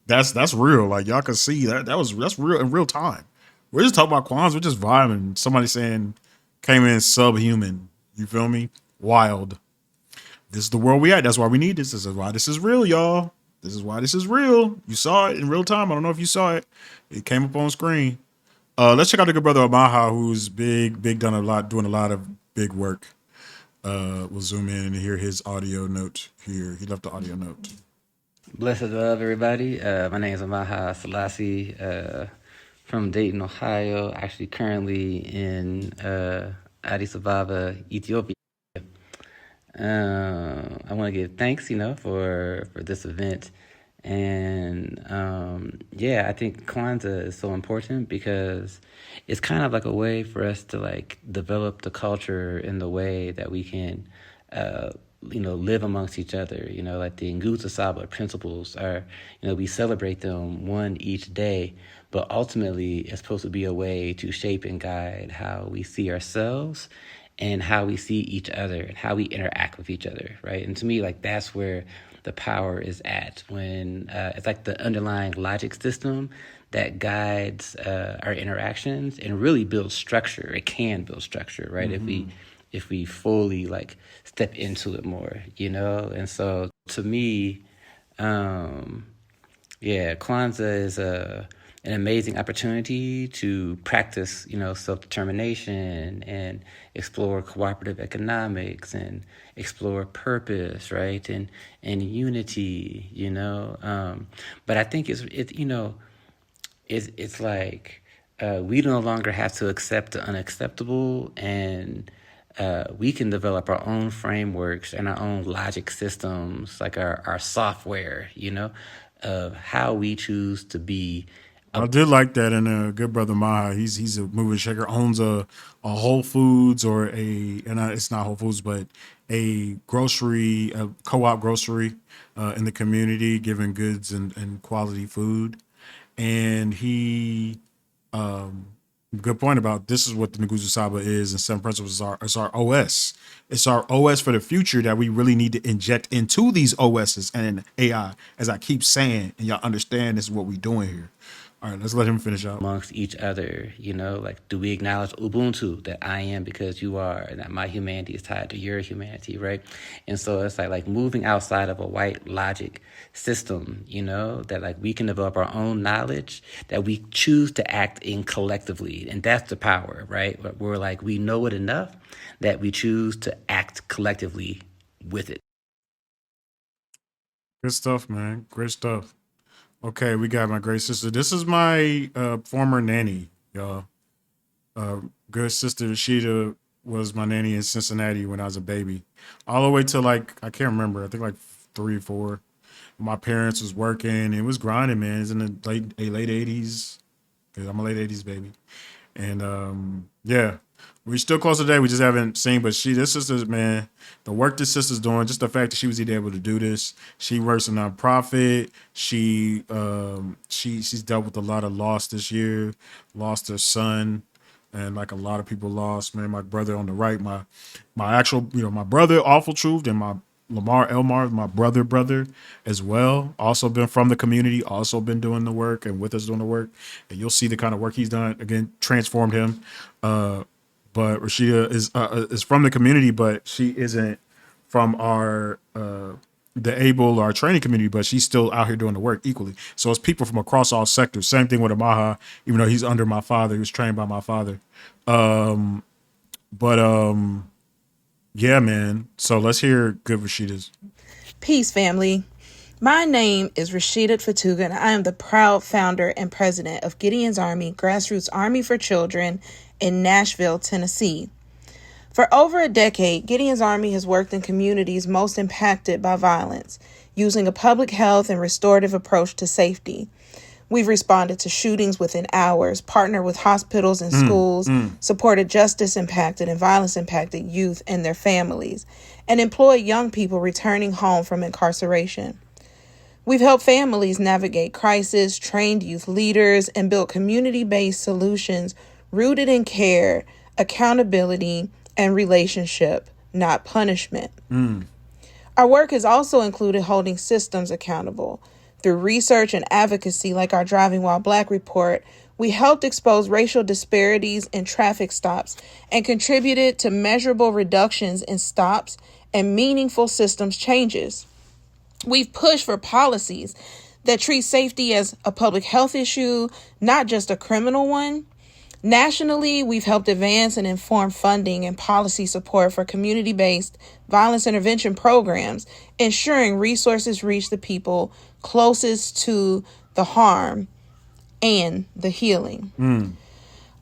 that's real. Like y'all can see that's real in real time. We're just talking about Kwanzaa. We're just vibing. Somebody saying came in subhuman. You feel me? Wild. This is the world we at. That's why we need this. This is why this is real, y'all. This is why this is real. You saw it in real time. I don't know if you saw it. It came up on screen. Let's check out the good brother Amaha, who's big, doing a lot of big work. We'll zoom in and hear his audio note here. He left the audio note. Blessed love, everybody. My name is Amaha Selassie from Dayton, Ohio. Actually, currently in Addis Ababa, Ethiopia. I want to give thanks, for this event. And I think Kwanzaa is so important because it's kind of like a way for us to like develop the culture in the way that we can live amongst each other. Like the Nguzo Saba principles are, we celebrate them one each day, but ultimately it's supposed to be a way to shape and guide how we see ourselves and how we see each other and how we interact with each other, right? And to me, like that's where the power is at, when it's like the underlying logic system that guides our interactions and really builds structure. It can build structure, right? Mm-hmm. If we fully like step into it more, And so to me, Kwanzaa is an amazing opportunity to practice, self-determination and explore cooperative economics and explore purpose, right? And unity, But I think it's like we no longer have to accept the unacceptable, and we can develop our own frameworks and our own logic systems, like our software, of how we choose to be. I did like that, and good brother Maha, he's a mover and shaker, owns a Whole Foods it's not Whole Foods, but a co-op grocery in the community, giving goods and quality food. And he good point about this is what the Nguzo Saba is, and Seven Principles is our OS. It's our OS for the future that we really need to inject into these OSs and AI, as I keep saying, and y'all understand this is what we're doing here. All right, let's let him finish out. Amongst each other, you know, like, do we acknowledge Ubuntu, that I am because you are, and that my humanity is tied to your humanity, right? And so it's like moving outside of a white logic system, you know, that like we can develop our own knowledge, that we choose to act in collectively. And that's the power, right? We're like, we know it enough that we choose to act collectively with it. Good stuff, man. Great stuff. Okay, we got my great sister. This is my former nanny, y'all. Good sister Rashida was my nanny in Cincinnati when I was a baby. All the way to like, I can't remember, I think like 3 or 4. My parents was working. It was grinding, man. It's in the late 80s. Cause I'm a late 80s baby. And yeah, we're still close today. We just haven't seen, but this sister's, man, the work this sister's doing, just the fact that she was even able to do this. She works a nonprofit. She's dealt with a lot of loss this year, lost her son, and like a lot of people lost, man. My brother on the right, my actual, my brother, Awful Truth, and my Lamar Elmar, my brother as well, also been from the community, also been doing the work and with us doing the work. And you'll see the kind of work he's done, again, transformed him. But Rashida is from the community, but she isn't from our the able or our training community, but she's still out here doing the work equally. So it's people from across all sectors. Same thing with Amaha, even though he's under my father, he was trained by my father. Yeah, man. So let's hear good Rashida's. Peace, family. My name is Rashida Fatuga, and I am the proud founder and president of Gideon's Army, Grassroots Army for Children in Nashville, Tennessee. For over a decade, Gideon's Army has worked in communities most impacted by violence, using a public health and restorative approach to safety. We've responded to shootings within hours, partnered with hospitals and schools, supported justice-impacted and violence-impacted youth and their families, and employed young people returning home from incarceration. We've helped families navigate crisis, trained youth leaders, and built community-based solutions rooted in care, accountability, and relationship, not punishment. Our work has also included holding systems accountable. Through research and advocacy like our Driving While Black report, we helped expose racial disparities in traffic stops and contributed to measurable reductions in stops and meaningful systems changes. We've pushed for policies that treat safety as a public health issue, not just a criminal one. Nationally, we've helped advance and inform funding and policy support for community-based violence intervention programs, ensuring resources reach the people closest to the harm and the healing.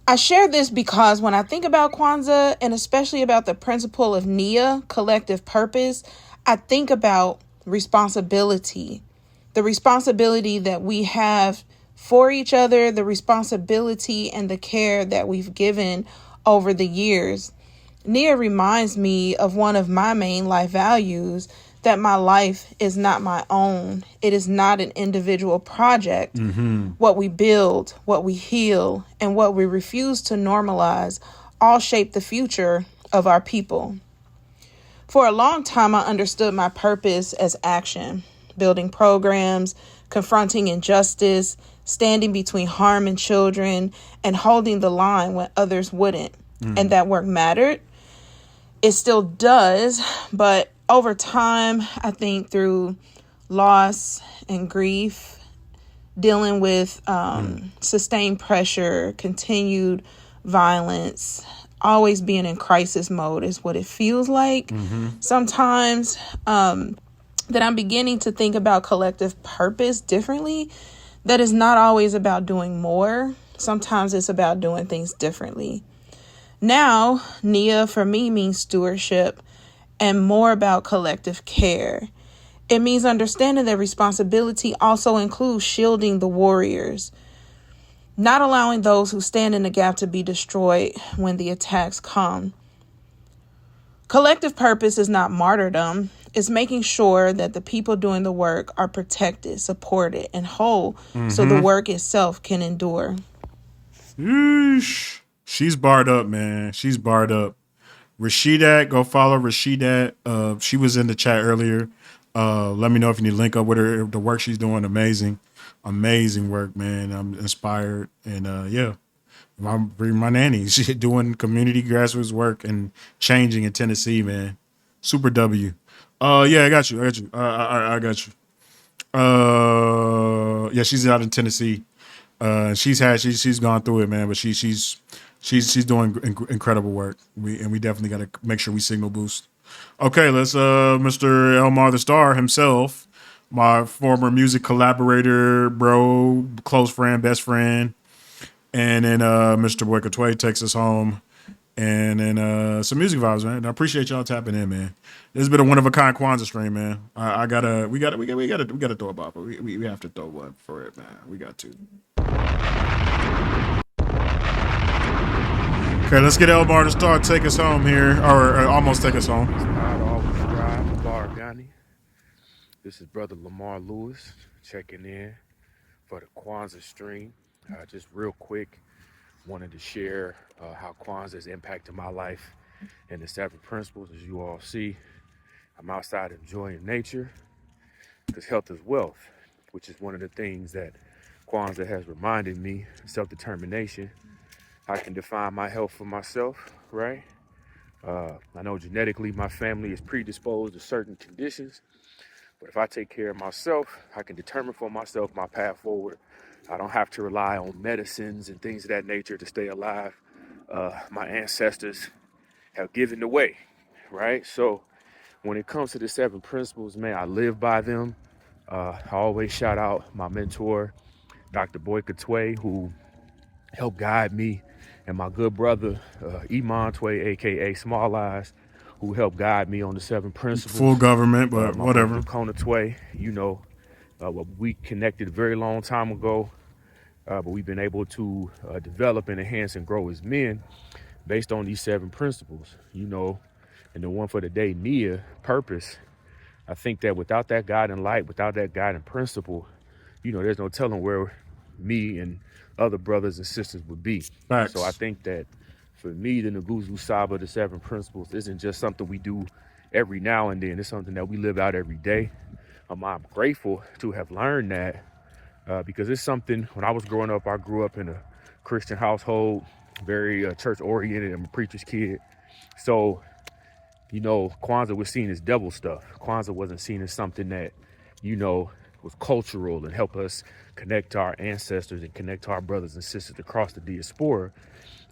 I share this because when I think about Kwanzaa, and especially about the principle of Nia, collective purpose, I think about responsibility, the responsibility that we have for each other, the responsibility and the care that we've given over the years. Nia reminds me of one of my main life values, that my life is not my own. It is not an individual project. What we build, what we heal, and what we refuse to normalize all shape the future of our people. For a long time, I understood my purpose as action, building programs, confronting injustice, standing between harm and children, and holding the line when others wouldn't. And that work mattered. It still does, but over time, I think through loss and grief, dealing with sustained pressure, continued violence, always being in crisis mode is what it feels like. Sometimes that I'm beginning to think about collective purpose differently, that is not always about doing more. Sometimes it's about doing things differently. Now, Nia for me means stewardship and more about collective care. It means understanding that responsibility also includes shielding the warriors, not allowing those who stand in the gap to be destroyed when the attacks come. Collective purpose is not martyrdom. It's making sure that the people doing the work are protected, supported, and whole so the work itself can endure. Yeesh. She's barred up, man. She's barred up. Rashidat, go follow Rashidat. She was in the chat earlier. Let me know if you need to link up with her. The work she's doing, amazing work, man. I'm inspired, and yeah, I'm bringing my nanny. She's doing community grassroots work and changing in Tennessee, man. Super W. Yeah, I got you. I got you. Yeah, she's out in Tennessee. She's gone through it, man. But she's doing incredible work. We definitely got to make sure we signal boost. Okay, let's Mr. Elmar the Star himself, my former music collaborator, bro, close friend, best friend, and then Mr. Boyka Tway takes us home, and then some music vibes, man. I appreciate y'all tapping in, man. This has been a one of a kind Kwanzaa stream, man. We gotta throw a bop. We have to throw one for it, man. We got to. Okay, let's get Elmar to start. Take us home here, or almost take us home. This is Brother Lamar Lewis checking in for the Kwanzaa stream. Just real quick, wanted to share how Kwanzaa has impacted my life and the 7 principles. As you all see, I'm outside enjoying nature because health is wealth, which is one of the things that Kwanzaa has reminded me, self-determination. I can define my health for myself, right? I know genetically my family is predisposed to certain conditions, but if I take care of myself, I can determine for myself my path forward. I don't have to rely on medicines and things of that nature to stay alive. My ancestors have given the way, right? So when it comes to the 7 principles, man, I live by them. I always shout out my mentor, Dr. Boyka Tway, who helped guide me, and my good brother, Iman Tway, aka Small Eyes, who helped guide me on the 7 principles. Full government, but whatever. Kona Tway, you know, we connected a very long time ago, but we've been able to develop and enhance and grow as men based on these 7 principles, you know, and the one for the day, Nia, purpose. I think that without that guiding light, without that guiding principle, you know, there's no telling where me and other brothers and sisters would be. Facts. So I think that for me, the Nguzu Saba, the 7 principles, isn't just something we do every now and then. It's something that we live out every day. I'm grateful to have learned that because it's something, when I was growing up, I grew up in a Christian household, very church-oriented. I'm a preacher's kid. So, you know, Kwanzaa was seen as devil stuff. Kwanzaa wasn't seen as something that, you know, was cultural and help us connect to our ancestors and connect to our brothers and sisters across the diaspora.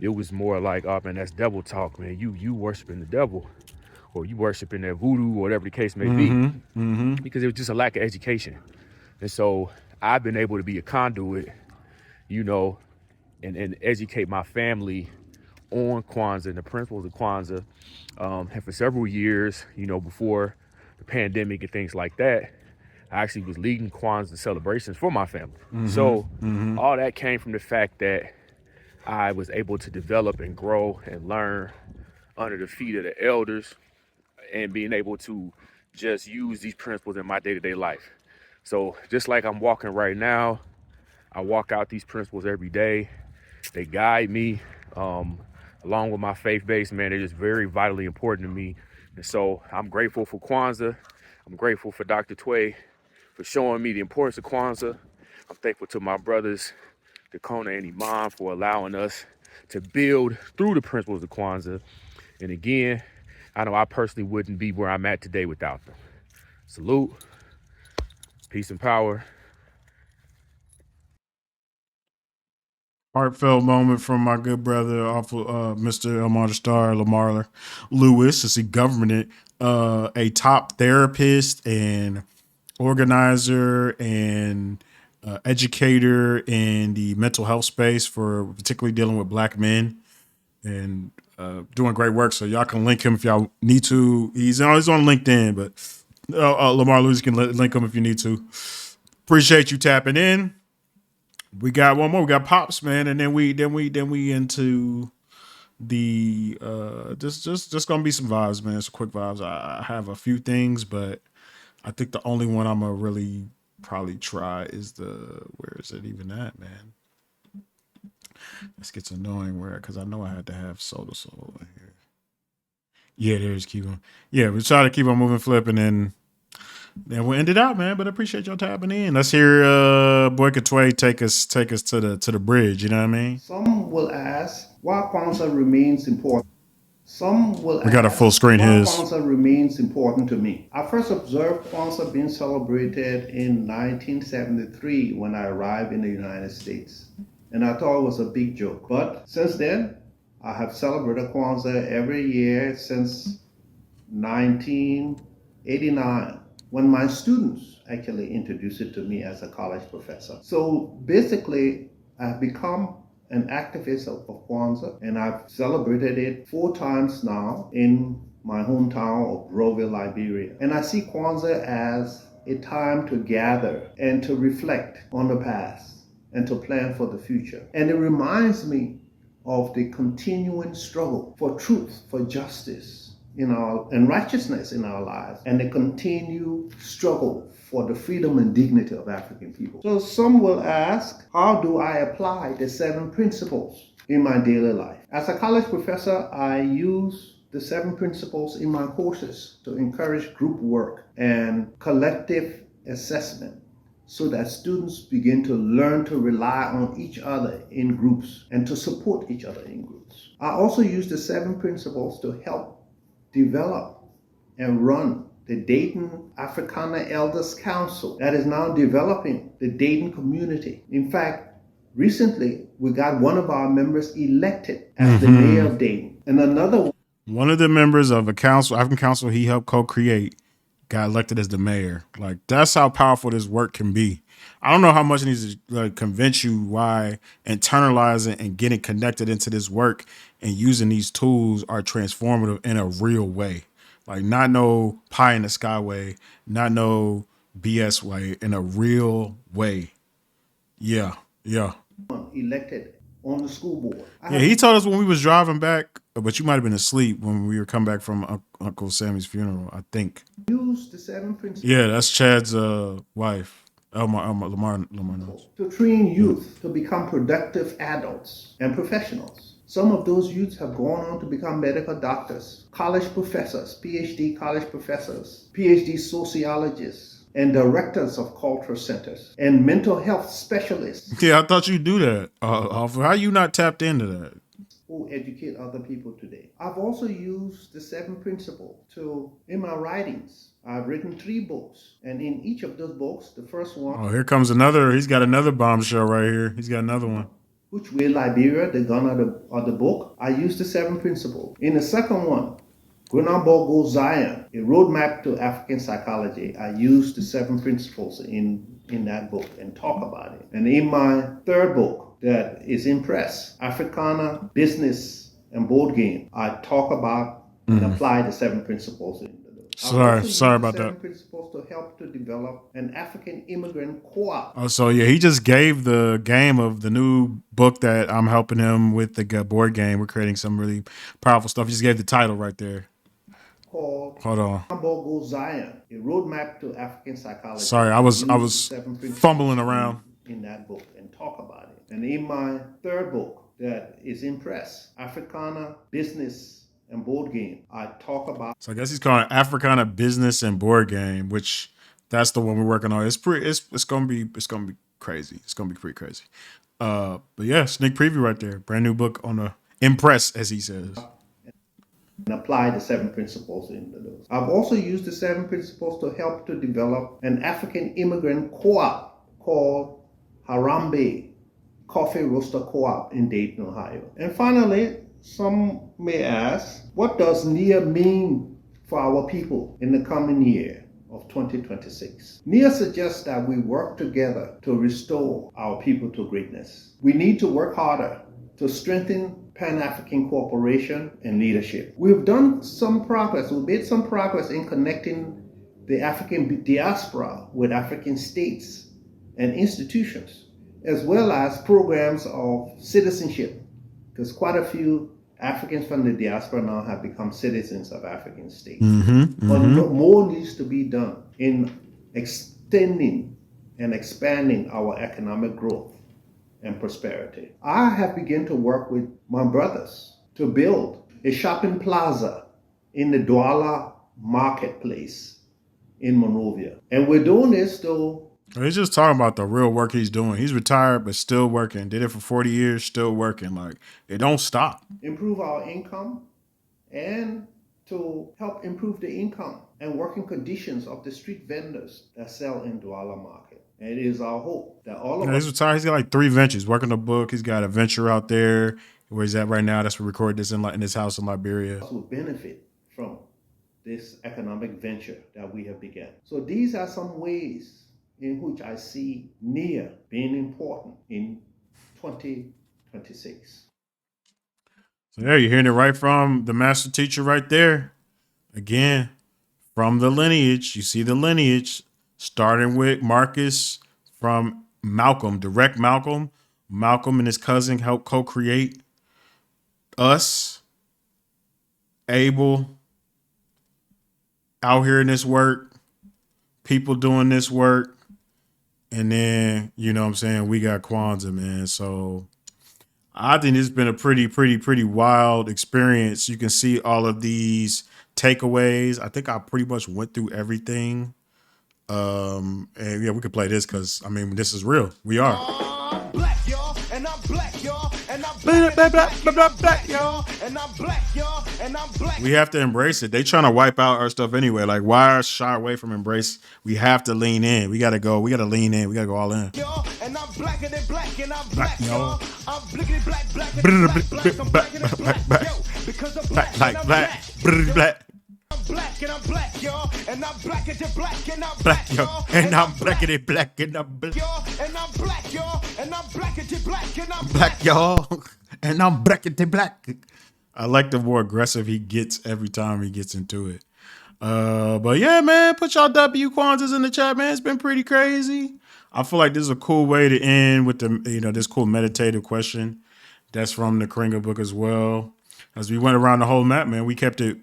It was more like, oh man, that's devil talk, man. You worshiping the devil, or you worshiping that voodoo, or whatever the case may be, because it was just a lack of education. And so I've been able to be a conduit, you know, and educate my family on Kwanzaa and the principles of Kwanzaa. And for several years, you know, before the pandemic and things like that, I actually was leading Kwanzaa celebrations for my family. So all that came from the fact that I was able to develop and grow and learn under the feet of the elders and being able to just use these principles in my day-to-day life. So just like I'm walking right now, I walk out these principles every day. They guide me along with my faith base, man. They're just very vitally important to me. And so I'm grateful for Kwanzaa. I'm grateful for Dr. Tway for showing me the importance of Kwanzaa. I'm thankful to my brothers, Dakona and Iman, for allowing us to build through the principles of Kwanzaa. And again, I know I personally wouldn't be where I'm at today without them. Salute, peace and power. Heartfelt moment from my good brother, Mr. Elmar the Star, Lamar Lewis, as he governed a top therapist and organizer and educator in the mental health space, for particularly dealing with Black men, and doing great work. So y'all can link him if y'all need to. He's on LinkedIn, but Lamar Lewis can link him if you need to. Appreciate you tapping in. We got one more. We got Pops, man, and then we into the just gonna be some vibes, man. Some quick vibes. I have a few things, but I think the only one I'm gonna really probably try is where is it even at, man? This gets annoying where because I know I had to have Soda Soul in here. Yeah, there's keep on. Yeah, we try to keep on moving, flip, and then we'll end it out, man. But I appreciate y'all tapping in. Let's hear Boy Katway take us to the bridge. You know what I mean? Some will ask why Kwanzaa remains important. Some will We got a ask full screen why his. Kwanzaa remains important to me. I first observed Kwanzaa being celebrated in 1973 when I arrived in the United States. And I thought it was a big joke. But since then, I have celebrated Kwanzaa every year since 1989, when my students actually introduced it to me as a college professor. So basically, I've become an activist of Kwanzaa, and I've celebrated it 4 times now in my hometown of Groville, Liberia. And I see Kwanzaa as a time to gather and to reflect on the past and to plan for the future. And it reminds me of the continuing struggle for truth, for justice, and righteousness in our lives, and the continued struggle for the freedom and dignity of African people. So some will ask, how do I apply the 7 principles in my daily life? As a college professor, I use the 7 principles in my courses to encourage group work and collective assessment, so that students begin to learn to rely on each other in groups and to support each other in groups. I also use the 7 principles to help develop and run the Dayton Africana Elders Council that is now developing the Dayton community. In fact, recently we got one of our members elected as the mayor of Dayton, and another one of the members of a council, African council he helped co-create, got elected as the mayor. Like, that's how powerful this work can be. I don't know how much it needs to convince you why internalizing and getting connected into this work and using these tools are transformative in a real way. Like, not no pie in the sky way, not no BS way, in a real way. Yeah. elected on the school board. Yeah, he told us when we was driving back, but you might have been asleep when we were coming back from Uncle Sammy's funeral, I think. Use the 7 principles. Yeah, that's Chad's wife, Lamar knows. To train youth to become productive adults and professionals. Some of those youths have gone on to become medical doctors, college professors, PhD college professors, PhD sociologists, and directors of cultural centers, and mental health specialists. Yeah, I thought you'd do that. How you not tapped into that? Who educate other people today. I've also used the 7 principles in my writings. I've written 3 books, and in each of those books, the first one. Oh, here comes another. He's got another bombshell right here. He's got another one. Which Way Liberia, the gun of the book, I used the 7 principles. In the second one, Grenambogo Zion, a roadmap to African psychology, I used the 7 principles in that book and talk about it. And in my third book, that is in press, Africana Business and Board Game, I talk about and apply the 7 principles in. Sorry about that. 7 principles to help to develop an African immigrant co-op. Oh, so yeah, he just gave the game of the new book that I'm helping him with, the board game. We're creating some really powerful stuff. He just gave the title right there. Called Hold on. Grenambogo Zion, a roadmap to African psychology. Sorry, I was fumbling around in that book and talk about it. And in my third book that is in press, Africana Business and Board Game, I talk about. So I guess he's calling it Africana Business and Board Game, which that's the one we're working on. It's gonna be crazy. It's gonna be pretty crazy. But yeah, sneak preview right there. Brand new book on the Impress, as he says. And apply the 7 principles into those. I've also used the 7 principles to help to develop an African immigrant co-op called Harambe Coffee Roaster Co-op in Dayton, Ohio. And finally, some may ask, what does NIA mean for our people in the coming year of 2026? NIA suggests that we work together to restore our people to greatness. We need to work harder to strengthen Pan-African cooperation and leadership. We've done some progress. We've made some progress in connecting the African diaspora with African states and institutions, as well as programs of citizenship, because quite a few Africans from the diaspora now have become citizens of African states. But more needs to be done in extending and expanding our economic growth and prosperity. I have begun to work with my brothers to build a shopping plaza in the Douala marketplace in Monrovia. And we're doing this to He's just talking about the real work he's doing. He's retired, but still working. Did it for 40 years, still working. Like, it don't stop. improve our income and to help improve the income and working conditions of the street vendors that sell in Douala Market. And it is our hope that all of He's us retired. He's got like 3 ventures. Working a book. He's got a venture out there where he's at right now. That's where we record this in his house in Liberia. will benefit from this economic venture that we have begun. So these are some ways in which I see NIA being important in 2026. So there, you're hearing it right from the master teacher right there. Again, from the lineage. You see the lineage starting with Marcus from Malcolm, direct Malcolm. Malcolm and his cousin helped co-create us, Abel, out here in this work, people doing this work. And then, you know what I'm saying, we got Kwanzaa, man. So I think it's been a pretty wild experience. You can see all of these takeaways. I think I pretty much went through everything. And yeah, we could play this because, I mean, this is real. We are. Black, y'all, and I'm black, y'all, and I'm black, y'all, and I'm black, y'all, and I'm black. We have to embrace it. They trying to wipe out our stuff anyway. Like, why shy away from embrace? We have to lean in. We got to go. We got to lean in. We got to go all in. Y'all, and I'm blacker than black, and I'm Black, black, y'all. y'all. I'm blickety black, blacker than black, I'm blacker than black, yo, because I'm black, Like and I'm black. Black. I'm black and I'm black, y'all, and I'm blacker than black, and I'm Black, yo. y'all, And I'm blackity black and I'm black. y'all, and I'm black, y'all, and I'm blacker than black, and I'm Black, y'all. And I'm blackity black. I like the more aggressive he gets every time he gets into it. But yeah, man, put y'all W Kwanzas in the chat, man. It's been pretty crazy. I feel like this is a cool way to end with the, this cool meditative question. That's from the Karenga book as well. As we went around the whole map, man, we kept it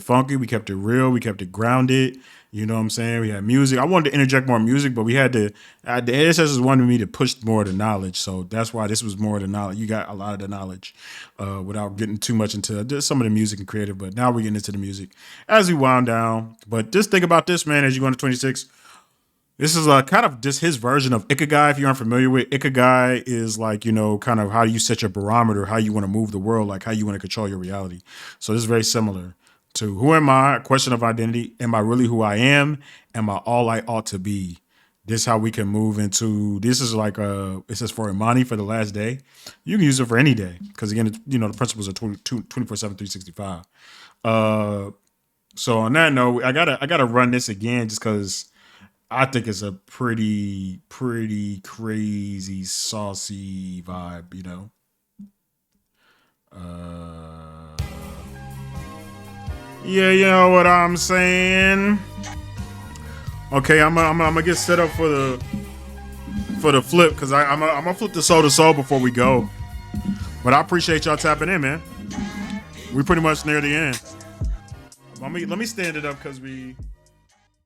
funky, we kept it real, we kept it grounded. You know what I'm saying? We had music. I wanted to interject more music, but we had to. The ancestors wanted me to push more of the knowledge, so that's why this was more of the knowledge. You got a lot of the knowledge without getting too much into just some of the music and creative. But now we're getting into the music as we wound down. But just think about this, man, as you go into 26. This is kind of just his version of Ikigai. If you aren't familiar with Ikigai, is like, kind of how you set your barometer, how you want to move the world, like how you want to control your reality. So this is very similar to who am I? A question of identity. Am I really who I am? Am I all I ought to be? This is how we can move into. This is like it says for Imani for the last day. You can use it for any day because again, the principles are 24/7, 365. So on that note, I gotta run this again just because. I think it's a pretty crazy, saucy vibe, Yeah, you know what I'm saying? Okay, I'm gonna get set up for the flip because I'm gonna flip the soul to soul before we go. But I appreciate y'all tapping in, man. We pretty much near the end. Let me stand it up because we.